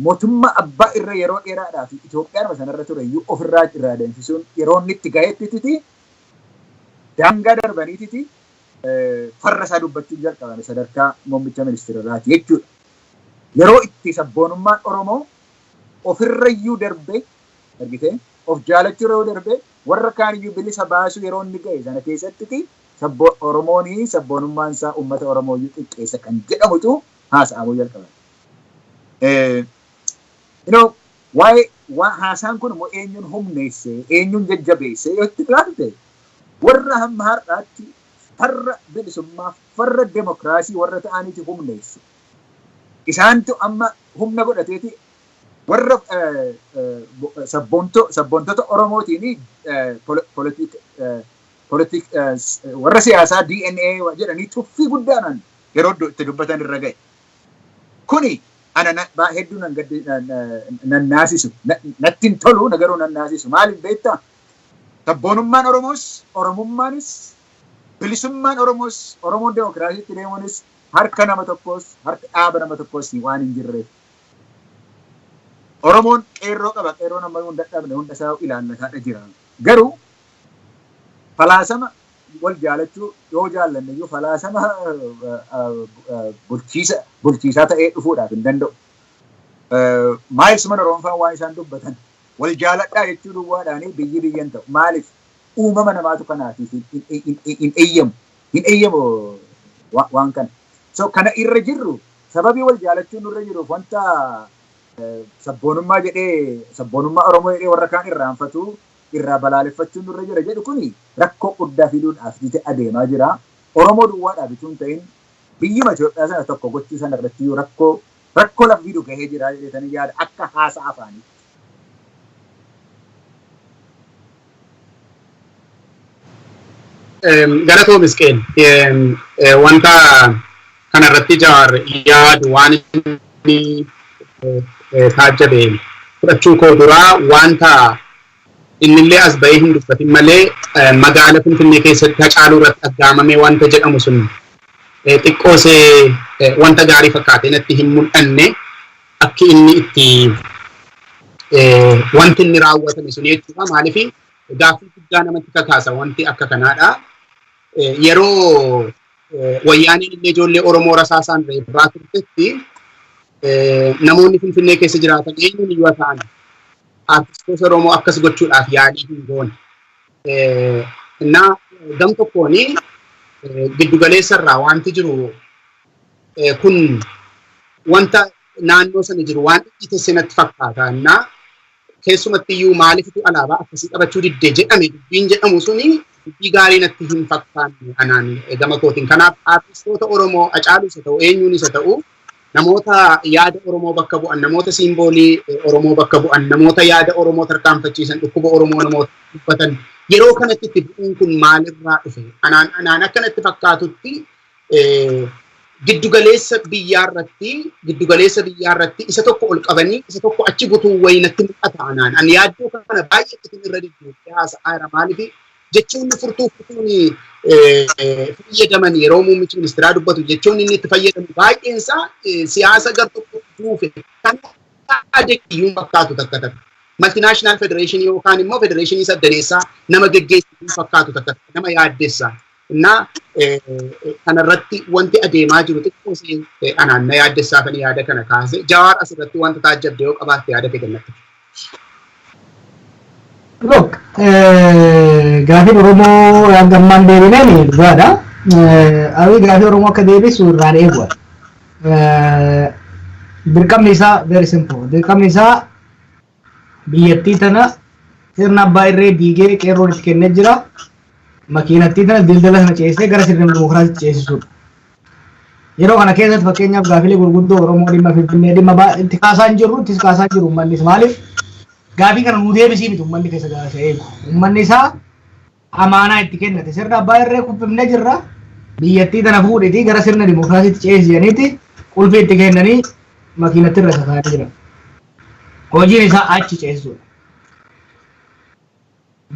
mootummaa abbaa irra yeroo dheeraadhaaf Itoophiyaan sanarra ture iyyuu ofirraa irraa deemsisuun yeroo inni itti gaheetti daangaa darbaniititi farra isaa dubbachuun jalqabame sadarkaa muummicha ministeeraati jechuudha. Yeroo itti sabboonummaan Oromoo ofirrayyuu darbee argitee of jaalachuu yeroo darbee warra kaaniyyuu bilisa baasuu yeroo inni gahe sana keessatti Oromoonii sabboonummaan isaa uummata Oromooyyuu xiqqeessa kan jedhamutu haasa'amuu jalqabame. Waa'ee haasaan kun immoo eenyuun humneessee eenyuun jajjabeessee yoo itti ilaalte warra hamma har'aatti farra bilisummaa farra demokiraasii warra ta'aniiti humneesse. Isaantu amma humna godhateeti warra sabboontota Oromootiin warra siyaasaa DNA jedhanii tuffii guddaadhaan yeroo itti dubbatan irra gahe. Kuni ana hedduu nan naasisu. Natti hin tolu nagaruu nan naasisu. Maaliif beektaa? Sabboonummaan Oromoos, Oromummaanis, bilisummaan Oromoos, Oromoon demokiraasiitti deemuunis harka nama tokkos, harka dhaaba nama tokkos waan hin jirreef. Oromoon qeerroo qaba, qeerroo nama hunda dhabne hunda isaa ilaallataadha jira. Garuu falaasama wal jaalachuu yoo jaallanne iyyuu falaasama bulchiisaa ta'ee dhufuudhaaf hin danda'u. Maayils mana Oromoofaan waan isaan dubbatan wal jaaladhaa jechuu duwwaadhaanii biyyi biyyan ta'u. Maaliif uumama namaatu kanaatiif hin eeyyamu waan kana. So kana irra jirru sababii wal jaalachuun irra jiruuf wanta sabboonummaa Oromoo jedhee warra kaan irraanfatu irraa balaaleffachuun irra jira jedhu kuni rakkoo guddaa fiduudhaaf jite adeemaa jira. Oromoo duwwaadhaaf itoo hin ta'in biyyuma Itoophiyaa sana tokko gochuu sana irratti rakkoo rakkoo lammii dhugahee jira jedhanii yaada akka haasaa afaanii. Galatoo Miskeen wanta kanarratti Jawaar yaadu waan inni taajjabe fudhachuu koo duraa wanta innillee as bahee hin dubbatin malee magaala Finfinnee keessatti Hacaaluu irratti aggaamamee wanta jedhamu sun xiqqoosee wanta gaarii fakkaatee natti hin mul'anne akki inni itti wanti inni raawwatame sun jechuudha. Maaliif gaaffii guddaa namatti kakaasa wanti akka kanaadha. Yeroo wayyaaniin illee ijoollee Oromoo rasaasaan reebbaa turtetti namoonni Finfinnee keessa jiraatan eenyuun iyyuu ta'an artistoota Oromoo akkas gochuudhaaf yaadii hin goone. Innaa gam tokkooni giddugaleessarraa wanti jiru kun wanta naannoo sana jiru waan itti natti fakkaata. Innaa keessumatti iyyuu maaliiftu alaabaa akkasii qabachuu diddee jedhame dubbiin jedhamu suni dubbii gaarii natti hin fakkaanne anaan gama kootiin. Kanaaf artistoota Oromoo Hacaaluus haa ta'u eenyuunis haa ta'u namoota yaada Oromoo bakka bu'an, namoota simboolii Oromoo bakka bu'an, namoota yaada Oromoo tarkaanfachiisan, dhukkuba Oromoo namoota dubbatan yeroo kanatti itti bu'uun kun maalirraa dhufe? Anaan akkanatti fakkaatutti giddugaleessa biyyaarratti isa tokko ol qabanii isa tokko achi butuu wayinatti mul'ata anaan. Ani yaaddoo kana baay'ee itti irra deddeebi'ee haasa'aa maaliif jechuun furtuun fayyadaman yeroo muummichi ministeeraa dubbatu jechuun inni itti fayyadamu baay'een isaa siyaasa gar tokko duufe kan adeeyyuu fakkaatu takka takka. Multinational Federation yookaan immoo Federation saddaneessaa nama geggeessu fakkaatu takka takka nama yaaddessa. Innaa kanarratti wanti adeemaa jiru xiqqoosee anaan na yaaddessaa kan yaada kana kaase. Jawaar asirratti wanta taajjabde yoo qabaatte yaada kee kennatti. Look, gaafiin Oromoo gammaan deebineen dhugaadha. Awwi gaafii Oromoo akka deebisu irraan eeguudha. Dirqamni isaa very simple. Dirqamni isaa biyyattii tana sirna abbaa irree diigee qeerroon itti kennee jira. Makiinattii tana daldala sana ceesisee gara sirna dimokiraasiitti ceesisuudha. Yeroo kana keessatti fakkeenyaaf gaafilee gurguddoo Oromoo dhimma Finfinnee dhimma itti kaasaa hin jirru, itti kaasaa jiru uummannis maaliif? Gaafii kana nuu deebisii miti uummanni keessa gaafasa eegu. Uummanni isaa amaanaa itti kennate. Sirna abbaa irree kuffifnee jirra. Biyyattii tana fuudhitii gara sirna dimokiraasiitti ceesisaniiti qulfii itti kennanii makiinatti irra sasaa jiran. Hojiin isaa achi ceesisuudha.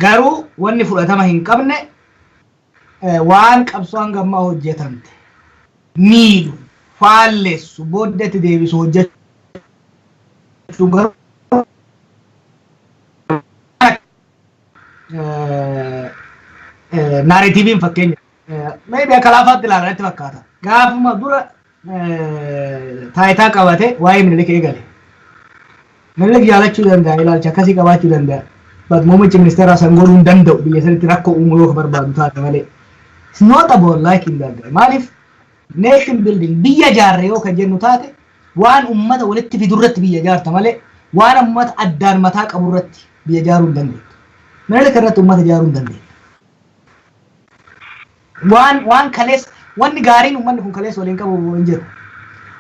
Garuu wanni fudhatama hin qabne waan qabsoon gammaa hojjetamte miidhu faallessu booddeetti deebisu hojjechuu garuu narratiiviin fakkeenya maybe akka laafaatti ilaalanitti fakkaata. Gaafuma dura taayitaa qabate waa'ee Minilik eegale. Minilik jaalachuu danda'a, ilaalcha akkasii qabaachuu danda'a. But muummichi ministeeraa san godhuu hin danda'u biyya sanitti rakkoo uumuu yoo barbaadu taate malee. It's not about liking that guy. Maaliif nation building biyya ijaarre yoo kan jennu taate waan uummata walitti fidurratti biyya ijaarta malee waan uummata addaan mataa qaburratti biyya ijaaruu hin dandeettu. Minilik irratti uummata ijaaruu hin dandeettu. Waan kalees wanni gaariin uummanni kun kalees waliin qabu hin jiru.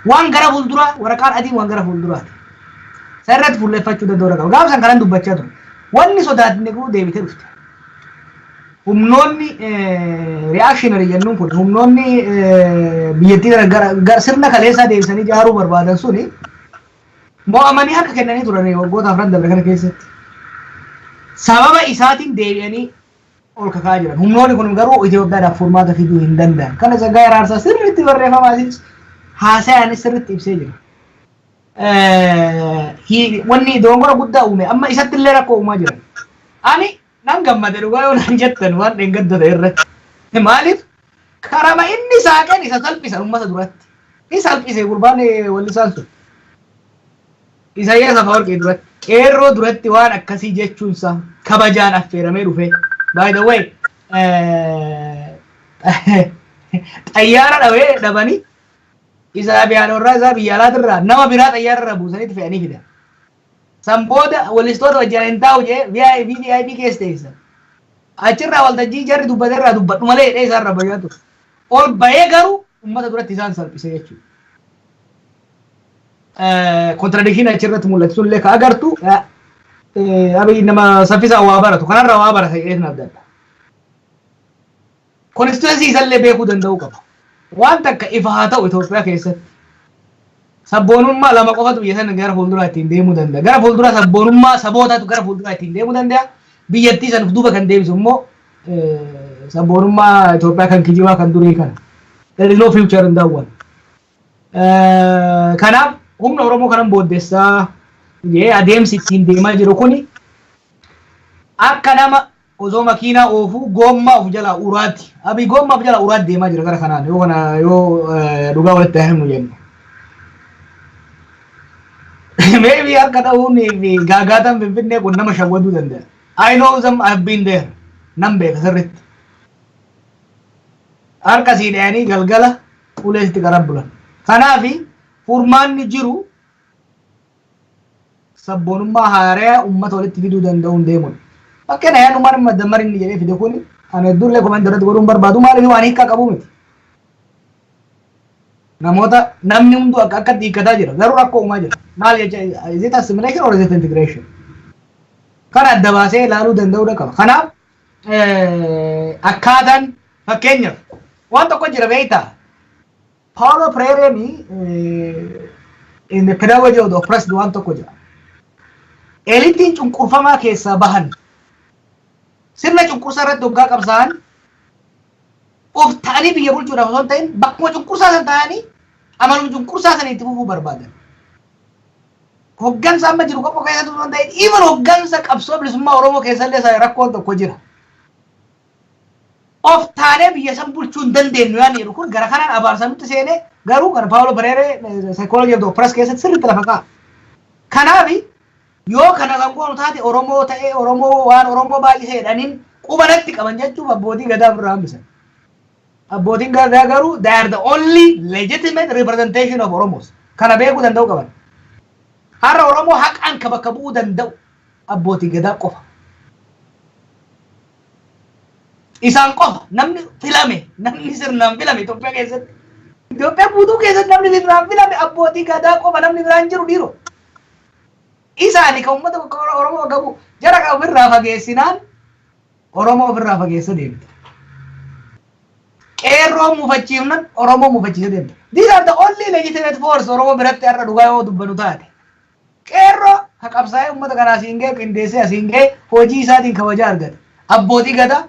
Waan gara fuulduraa waraqaan adiin waan gara fuulduraati. Isa irratti fuulleffachuu danda'u qaba. Gaafa san kanan dubbachaa ture. Wanni sodaatne kun deebitee dhufte. Humnoonni reactionary jennuun kun humnoonni biyyattii gara sirna kaleessaa deebisanii ijaaruu barbaadan suni mo'amanii harka kennanii turan waggoota afran dabre kana keessatti. Sababa isaatiin deebi'anii ol kakaa jiran. Humnoonni kun garuu Itoophiyaadhaaf furmaata fiduu hin danda'an. Kana Tsaggaayee Raarsaa sirriitti barreeffamaasis haasayaanis sirriitti ibsee jira. Wanni dogongora guddaa uume amma isatti illee rakkoo uumaa jiran. Ani nan gammade dhugaa yoo naan jettan waan dheengaddota irratti. Maaliif karama inni saaqan isa salphisa uummata duratti. Isa salphise gurbaan wallisaan sun. Isaayyaas Afawarqii duratti. Qeerroo duratti waan akkasii jechuunsa kabajaan affeeramee dhufe. By the way, xayyaara dhabanii isa biyyaanirraa isa biyya alaatirraa nama biraa xayyaararra buusanitti fe'anii fidan. San booda wallistoota wajjin hin taa'u jee VIP keessa teessan. Achirraa waltajjii jarri dubbaterraa dubbadhu malee hidhee isaarra bayyaa ture. Ol bahee garuu uummata duratti isaan salphise jechuudha. contradiction achirratti mul'atu sun illee ka agartu abiy nama saffisa waa baratu kanarra waa barata jedheen abdadha. Constituency isallee beekuu danda'uu qaba. Waan takka ifa haa ta'u Itoophiyaa keessatti sabboonummaa lama qofatu biyya sana gara fuulduraa ittiin deemuu danda'a. Gara fuulduraa sabboonummaa sabootatu gara fuulduraa ittiin deemuu danda'a. Biyyattii sana duuba kan deebisu immoo sabboonummaa Itoophiyaa kan kijibaa kan durii kana. There is no future in that one. Kanaaf humna Oromoo kanan booddeessaa adeemsi ittiin deemaa jiru kuni akka nama osoo makiinaa oofuu goommaa of jalaa uraatti. Abiy goommaa of jalaa uraatti deemaa jira gara kanaan yoo dhugaa walitti himnu jennu. Maybe akka ta'uun gaagaataan Finfinnee kun nama shawwaduu danda'a. I know them, I've been there. Nan beeka sirriitti. Harka siidhayanii galgala uleessitti qaran bulan. Kanaafi furmaanni jiru sabboonummaa haaraa uummata walitti fiduu danda'uun deemuudha. Fakkeenya yaanumaan maddammari inni jedhee fide kun ani hedduullee komandaratti godhuun barbaadu maaliif waan hiikaa qabu miti. Namoota namni hunduu akka hiikkataa jira garuu rakkoo uumaa jira. Maal jecha is it assimilation or is it integration? Kan adda baasee ilaaluu danda'uudha qaba. Kanaaf akkaataan fakkeenyaaf waan tokko jira beektaa. Paulo Freire in the pedagogy of the oppressed waan tokko jira. Elitiin cunqurfamaa keessaa bahan sirna cunqursaa irratti hoggaa qabsa'an of ta'anii biyya bulchuudhaaf osoo hin ta'in bakkuma cunqursaa san ta'anii amaluma cunqursaa sana itti fufuu barbaadan. Hoggansa amma jiru qofa keessatti osoo hin ta'in even hoggansa qabsoo bilisummaa Oromoo keessallee rakkoon tokko jira. Of taanee biyya san bulchuu hin dandeenyu waan jedhu kun gara kanaan abaarsanutti seenee garuu kan Paulo Freire psychology of the oppressed keessatti sirriitti lafa kaa'a. Kanaafi yoo kana kan goonu taate Oromoo ta'ee Oromoo waan Oromoo baay'isee jedhaniin qubanatti qaban jechuuf abbootii gadaa birraa hambisan. Abbootiin gadaa garuu they are the only legitimate representation of Oromos. Kana beekuu danda'u qaban. Har'a Oromoo haqaan ka bakka bu'uu danda'u abbootii gadaa qofa. Isaan qofa namni filame namni sirnaan filame Itoophiyaa keessatti. Itoophiyaa guutuu keessatti namni sirnaan filame abbootii gadaa qofa namni biraan jiru dhiiroo. Isaani kan uummata Oromoo qabu jara kan ofirraa fageessinaan Oromoo ofirraa fageessa deemte. Qeerroo muufachiifnan Oromoo muufachiisa deemte. These are the only legitimate force Oromoo biratti har'a dhugaa yoo dubbanu taate. Qeerroo ka qabsaa'ee uummata kanaa asiin ga'e qindeessee asiin ga'e hojii isaatiin kabajaa argate. Abbootii gadaa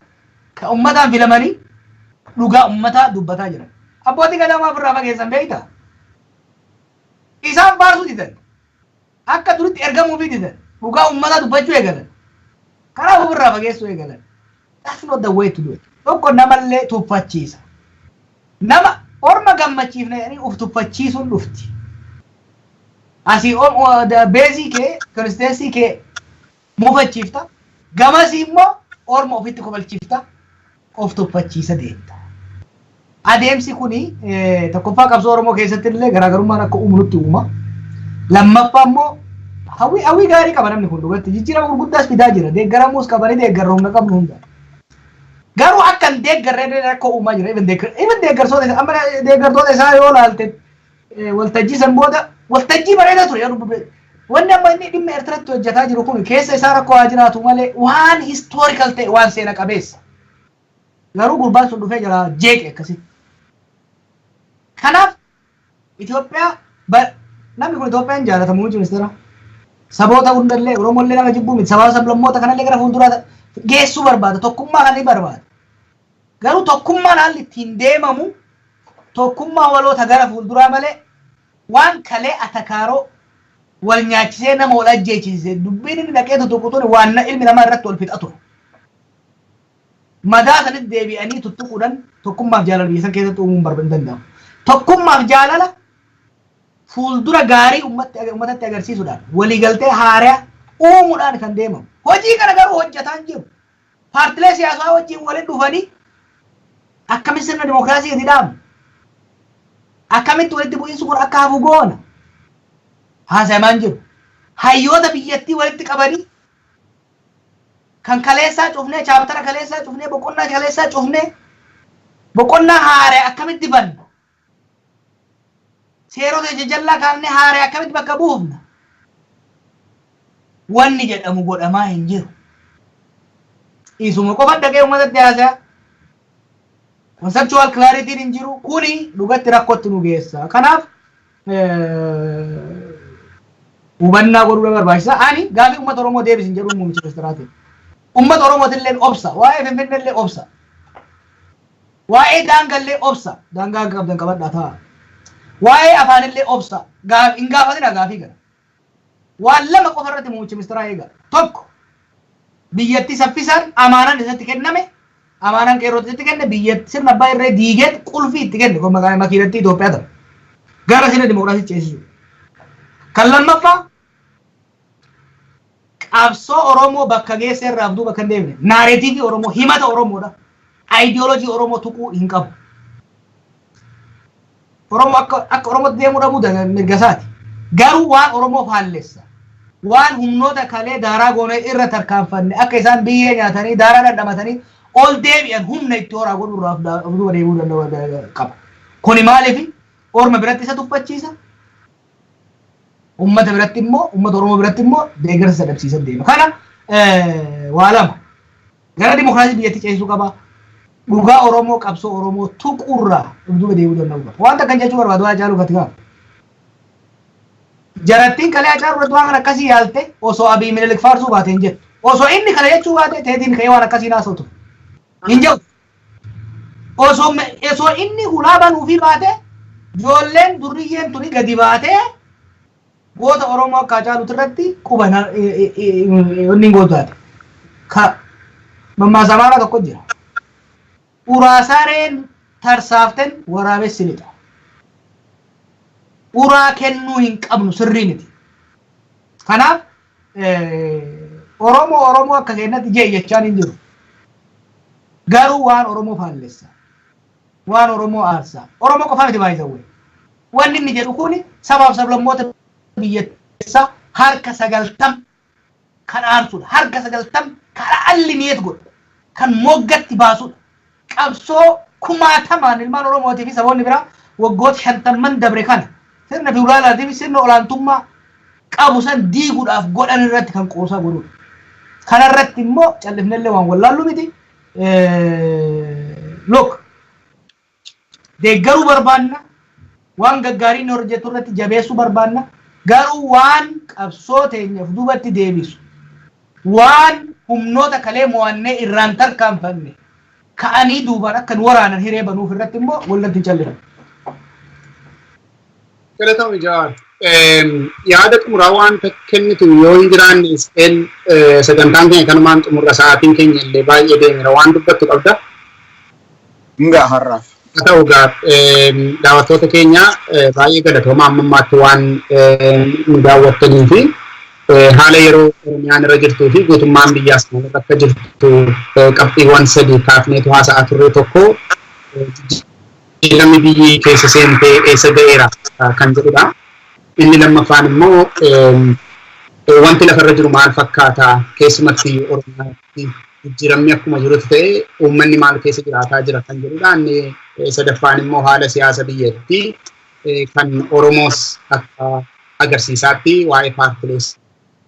ka uummataan filamanii dhugaa uummataa dubbataa jiran. Abbootii gadaa maaf irraa fageessan beektaa? Isaan baarsuu didan. Akka duritti ergamuu fi didan dhugaa uummataa dubbachuu eegalan. Kanaaf ofirraa fageessuu eegalan. That's not the way to do it. Tokko namallee tuffachiisa. Nama orma gammachiifne jedhanii of tuffachiisuun dhufti. Asii beezii kee, kiristeensii kee muufachiifta. Gamasii immoo orma ofitti kofalchiifta. Of tuffachiisa deemta. Adeemsi kuni tokkoffaa qabsoo Oromoo keessatti illee garaagarummaan akka uumunutti uuma. Lammaffaa immoo hawwii gaarii qaba namni kun dhugatti jijjiirama gurguddaas fidaa jira. Deeggaramuus qabanii deeggarra humna qabnu hunda. Garuu akka hin deeggarree rakkoo uumaa jira. Even deeggartoota isaa yoo laalte waltajjii san booda waltajjii bareedaa ture yoo dubbifne. Wanni amma inni dhimma Eertiraatti hojjetaa jiru kun keessa isaa rakkoo haa jiraatu malee waan historical ta'e waan seena qabeessa. Garuu gurbaan sun dhufee jira jeeqe akkasitti. Kanaaf Itoophiyaa namni kun Itoophiyaan jaalatamuu ministeera. Saboota hundallee Oromollee nama jibbuu miti sabaa sablammoota kanallee gara fuulduraa geessuu barbaada tokkummaa kan barbaada. Garuu tokkummaan haalli ittiin deemamu tokkummaa waloota gara fuulduraa malee waan kalee atakaaroo wal nyaachisee nama wal ajjeechise dubbiin inni dhaqee tuttuqutuun waan ilmi namaa irratti wal fixatu. Madaa sanitti deebi'anii tuttuquudhaan tokkummaaf jaalala biyya san keessatti uumuun barbaadan danda'amu. Tokkummaaf jaalala fuuldura gaarii uummatatti agarsiisuudhaan waliigaltee haaraa uumuudhaan kan deemamu. Hojii kana garuu hojjetaa hin jiru. Paartilee siyaasaa wajjin waliin dhufanii akkamitti sirna dimookiraasii gadi dhaabu? Akkamitti walitti bu'iinsi kun akka hafu goona? Haasayamaan jiru. Hayyoota biyyattii walitti qabanii kan kaleessaa cufnee chaaptara kaleessaa cufnee boqonnaa kaleessaa cufnee boqonnaa haaraa akkamitti banna? seerota jajallaa kaafne haaree akkamitti bakka buufna? Wanni jedhamu godhamaa hin jiru. Isuma qofa dhagee uummatatti haasaa. Conceptual clarity hin jiru. Kuni dhugatti rakkootti nu geessa. Kanaaf hubannaa godhuu barbaachisa. Ani gaaffii uummata Oromoo deebisin jedhuun muummicha ministeeraatiin. Uummata Oromootillee obsa. Waa'ee Finfinneellee obsa. Waa'ee daangallee obsa. Daangaa qabdan qabadhaa ta'a. Waa'ee afaanillee obsa. Hin gaafatina gaafii gara. Waan lama qofa irratti muummicha ministeeraa eega. Tokko biyyatti saffisaan amaanaan isatti kenname. Amaanaan qeerrootti isatti kenne biyyatti sirna abbaa irree diigee qulfii itti kenne. Kun maqaan makiinatti Itoophiyaa ta'e. Gara sirna dimookiraasii ceesisu. Kan lammaffaa qabsoo Oromoo bakka geesse irraa abduu bakka hin deemne. Naareetiivii Oromoo himata Oromoodha. Aayidiyooloojii Oromoo tuquu hin qabu. Oromoo akka Oromootti deemuu dhabuu mirga isaati. Garuu waan Oromoo faallessa. Waan humnoota kalee daaraa goonee irra tarkaanfanne akka isaan biyyee nyaatanii daaraa dhandhamatanii ol deebi'an humna itti horaa godhuudhaaf abduu deemuu danda'u qaba. Kuni maaliif Orma biratti isa tuffachiisa? Uummata biratti immoo uummata Oromoo biratti immoo deeggarsa sadabsiisan deema. Kana waa lama. Gara dimookiraasii biyyatti ceesisuu qaba. Dhugaa Oromoo qabsoo Oromoo tuqurraa abduu deemuu danda'u qaba. Wanta kan jechuu barbaadu waa jaaluu gati qaba. Jarattiin kalee Hacaaluu irratti waan akkasii yaalte osoo Abiy Minilik faarsuu baate hin jettu. Osoo inni kana jechuu baate teetiin ka'ee waan akkasii naasa'u hin jedhu. Osoo inni hulaa banuufii baate ijoolleen durriyyeen tuni gadi baatee goota Oromoo akka Hacaaluuti irratti quba inni hin gootu taate. Mammaaksa amaaraa tokko jira. Uraasareen tarsaaften waraabessi lixa. Uraa kennuu hin qabnu sirrii miti. Kanaaf Oromoo akka kennatti jechaan hin jiru. Garuu waan Oromoo faallessa. Waan Oromoo aarsaa. Oromoo qofa miti baay'isawwe. Wanni inni jedhu kuni sabaaf sablammoota biyyattisaa harka 90 kan aarsudha. Harka 90 kan alli niyyet godhu. Kan moggatti baasudha. Qabsoo kumaatamaan ilmaan Oromootii fi saboonni biraa waggoota 50 dabre kana. Sirna fiwulaalaatii fi sirna olaantummaa qabu san diiguudhaaf godhan irratti kan qoosaa godhudha. Kana irratti immoo callifnellee waan wallaallu miti. Look deeggaruu barbaanna waan gaggaarii nu hojjetu irratti jabeessuu barbaanna garuu waan qabsoo teenyaaf duubatti deebisu waan humnoota kalee mo'annee irraan tarkaanfanne ka'anii duubaan akka nu waraanan hiree banuuf irratti immoo wallatti callifna. Galatoomii Jawaar. Yaada xumuraa waan kennitu yoo hin jiraanne sagantaan keenya kanumaan xumurra sa'aatiin keenya illee baay'ee deemera waan dubbattu qabda. Ngaa har'aaf. Haa ta'u daawwattoota keenya baay'ee galatoomaa ammammaatti waan nu daawwattanii fi haala yeroo Oromiyaan irra jirtuu fi guutummaan biyyaas akka jirtu qabxiiwwan sadii kaafneetu haasa'aa turre tokko jijjiiramni biyyi keessa seentee eessa ga'eera kan jedhudha. Inni lammaffaan immoo wanti lafarra jiru maal fakkaata keessumatti Oromiyaatti jijjiiramni akkuma jirutti ta'e uummanni maal keessa jiraataa jira kan jedhudha. Inni sadaffaan immoo haala siyaasa biyyattii kan Oromoos akka agarsiisaatti waa'ee paartilee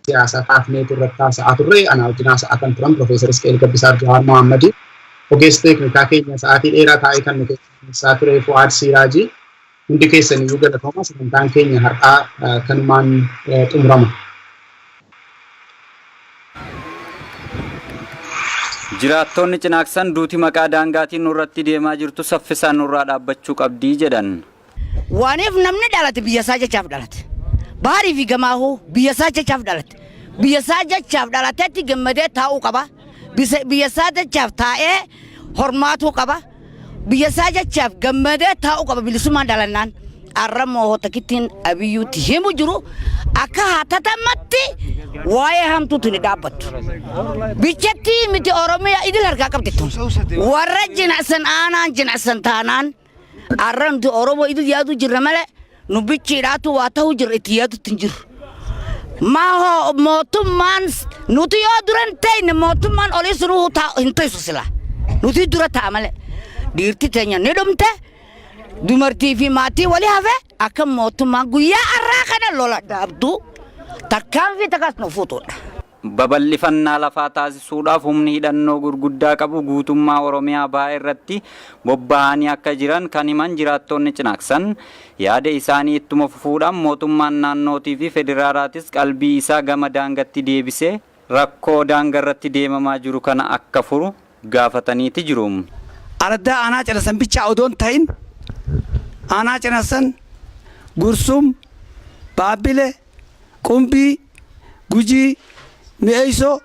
siyaasaa kaafneetu irratti haasa'aa turre. Anaa wajjin haasa'aa kan turan Profeesar Isqeel Gabbisaar Jawaar Mohaammadii. Ogeessa teeknikaa keenya sa'aatii dheeraa taa'ee kan nu keessaa ture Fu'aad Siiraajii. Hundi keessaniyyuu galatoomaa sagantaan keenya har'aa kanumaan xumurama. Jiraattonni Cinaaqsan duuti maqaa daangaatiin nurratti deemaa jirtu saffisaan nurraa dhaabbachuu qabdii jedhan. Waaniif namni dhalate biyyasaa jechaaf dhalate. Baarii fi gamaahuu biyyasaa jechaaf dhalate. Biyyasaa jechaaf dhalateetti gammadee taa'uu qaba. Biyyasaa jechaaf taa'ee hormaatuu qaba. Biyyasaa jechaaf gammadee taa'uu qaba bilisummaan dhalannaan. Arra mo'oota kittiin abiyyuutti himu jiru akka hatatamatti waa'ee hamtuutu ni dhaabbattu. Bichatti miti Oromiyaa idil harkaa qabdi tun. Warra jinacsan aanaan jinacsan taanaan arra nuti Oromoo idil yaadu jirra malee nu bichiidhaatu waa ta'uu jirra itti yaadutti hin jiru. Maahoo mootummaan nuti yoo duran ta'e mootummaan olii sunuu hin ta'isu sila. Nuti dura ta'a malee dhiirti teenya ni dhumte. Dumartii fi maatii walii hafe akka mootummaan guyyaa har'aa kana lola dhaabdu tarkaanfii takas nu fuutudha. Babal'ifannaa lafaa taasisuudhaaf humni hidhannoo gurguddaa qabu guutummaa Oromiyaa bahaa irratti bobba'anii akka jiran kan himan jiraattonni Cinaaksan yaada isaanii ittuma fufuudhaan mootummaan naannootii fi federaalaatis qalbii isaa gama daangatti deebisee rakkoo daangaa irratti deemamaa jiru kana akka furu gaafataniiti jiru. Ardaa aanaa Cinaaksan bichaa odoon ta'in aanaa Cinaaksan Gursum Baabile Qumbii Gujii Mi'eessoo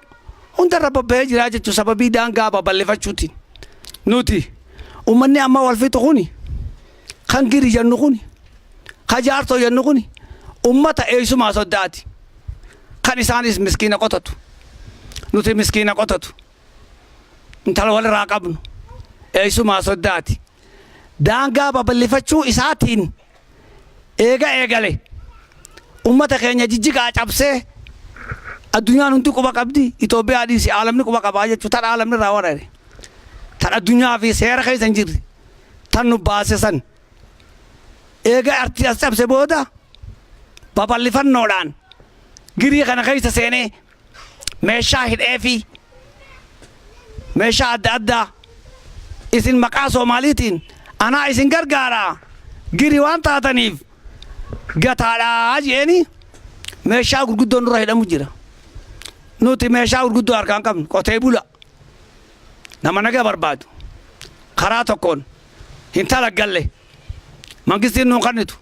hundarra bobba'ee jira jechuun sababii daangaa babal'ifachuutiin nuti uummanni amma wal fixu kuni kan giri jennu kuni kan jaartoo jennu kuni uummata eessumaa soddaati kan isaanis miskiina qotatu nuti miskiina qotatu intala walirraa qabnu eessumaa soddaati daangaa babal'ifachuu isaatiin eegale uummata keenya jijjigaa cabsee addunyaan hundi quba qabdi Itoophiyaa dhiisi aalamni quba qabaa jechuun tan aalamni irraa warare tan addunyaa fi seera keessa hin jirre tan nu baase san eega artii as cabse booda babal'ifannoodhaan girii kana keessa seenee meeshaa hidhee fi meeshaa adda addaa isin maqaa Soomaaliitiin anaa isin gargaaraa girii waan taataniif gataadhaa jeeni meeshaa gurguddoon nurra hidhamu jira. Nuti meeshaa gurguddoo harkaan qabnu qotee bula nama nagaa barbaadu karaa tokkoon hin talaggalle mangistiin nuun kennitu.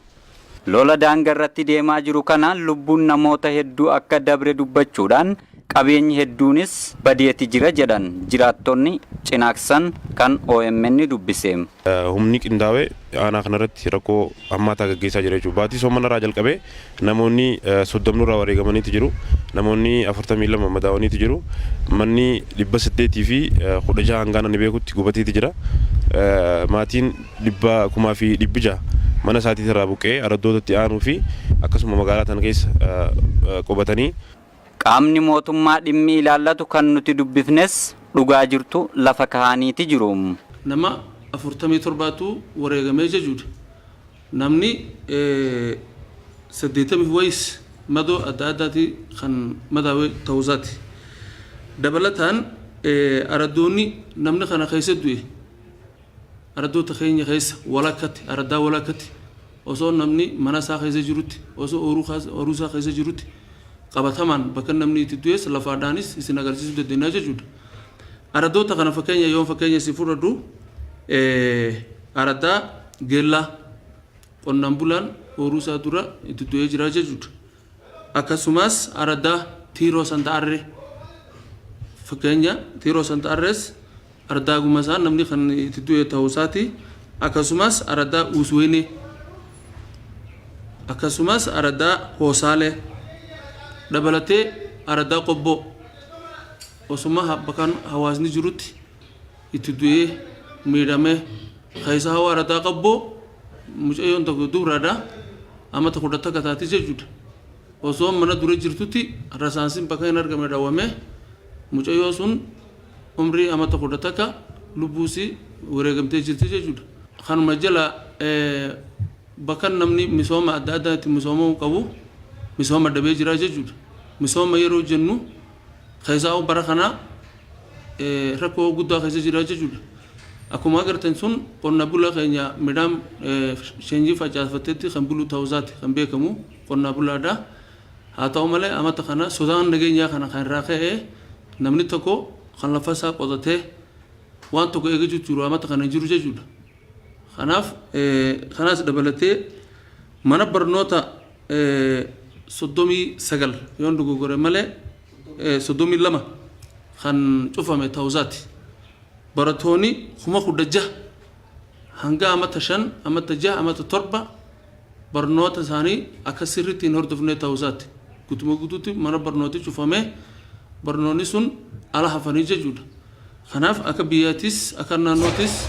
Lola daangaa irratti deemaa jiru kanaan lubbuun namoota hedduu akka dabre dubbachuudhaan qabeenyi hedduunis badeeti jira jedhan jiraattonni Cinaaksan kan OMN dubbise. Humni qindaa'ee aanaa kanarratti rakkoo hammaataa gaggeessaa jira jechuudha. Baatii soommanarraa jalqabee namoonni 30 irraa wareegamaniitu jiru. Namoonni 42 madaa'aniitu jiru. Manni 800 fi 16 hangaan ani beekutti gubateeti jira. Maatiin 1,600 mana isaatii irraa buqqee araddootatti aanuu fi akkasuma magaalaa tana keessa qubatanii qaamni mootummaa dhimmi ilaallatu kan nuti dubbifnes dhugaa jirtu lafa kaaniiti jiru. Nama 47tu wareegamee jechuudha. Namni 80 wayis madoo adda addaati kan madaawee ta'uusaati. Dabalataan araddoonni namni kana keessa du'e araddoota keenya keessa walakkatti araddaa walakkatti osoo namni mana isaa keessa jirutti osoo ooruu isaa keessa jirutti qabatamaan bakka namni itti du'es lafaadhaanis isin agarsiisuu dandeenya jechuudha. Araddoota kana fakkeenya yoo fakkeenya si fudhadhu araddaa geellaa qonnaan bulaan ooruu isaa dura itti du'ee jira jechuudha. Akkasumas araddaa tiiroo santaarree fakkeenya tiiroo santaarrees araddaa gumasaan namni kan itti du'e ta'uusaati. Akkasumas araddaa uusweenee akkasumas araddaa hoosaalee dabalatee araddaa qobboo osuma bakkan hawaasni jirutti itti du'ee miidhamee keessa hawa araddaa qobboo mucayyoon tokko duraadha amata 10 kataati jechuudha. Osoo mana dura jirtutti rasaansiin bakka hin argamne dhawame mucayyoo sun umrii amata 10 lubbuusi wareegamtee jirti jechuudha. Kanuma jala bakka namni misooma adda addaatti misoomuu qabu misooma dhabee jira jechuudha. Misooma yeroo jennu keessaa bara kana rakkoo guddaa keessa jira jechuudha. Akkuma agartan sun qonna bulaa keenya midhaan sheenjii facaafatetti kan bulu ta'uusaati kan beekamu qonna bulaadha. Haa ta'u malee amata kana sodaan nageenyaa kana kan irraa ka'ee namni tokko kan lafa isaa qotatee waan tokko eegachuu jiru amata kana jiru jechuudha. Kanaas dabalatee mana barnoota 39 yoon dogoggore malee 32 kan cufame ta'uusaati. Barattoonni 16,000 hanga amata 5 amata 6 amata 7 barnoota isaanii akka sirriitti hin hordofne ta'uusaati. Gutuma gutuutti mana barnooti cufame barnoonni sun ala hafanii jechuudha. Kanaaf akka biyyattis akka naannootis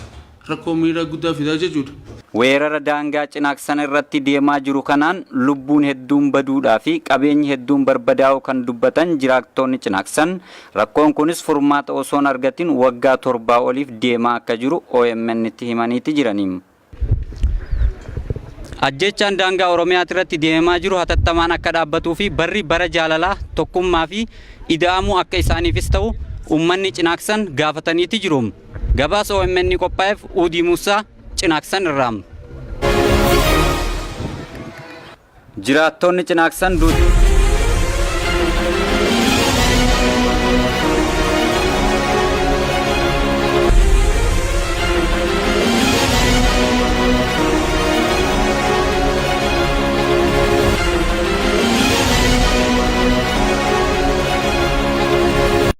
rakkoo miidhaa guddaa fidaa jechuudha. Weerara daangaa Cinaaksan irratti deemaa jiru kanaan lubbuun hedduun baduudhaa fi qabeenyi hedduun barbadaa'u kan dubbatan jiraattonni Cinaaksan rakkoon kunis furmaata osoo hin argatin waggaa 7 oliif deemaa akka jiru OMN itti himaniiti jiraniim. Ajjechaan daangaa Oromiyaatti irratti deemaa jiru hatattamaan akka dhaabbatuu fi barri bara jaalalaa tokkummaa fi ida'amuu akka isaaniifis ta'u uummanni Cinaaksan gaafataniiti jiru. Gabaasa OMN qophaa'eef Uudii Muusaa Cinaaksan irraa. Jiraattonni Cinaaksan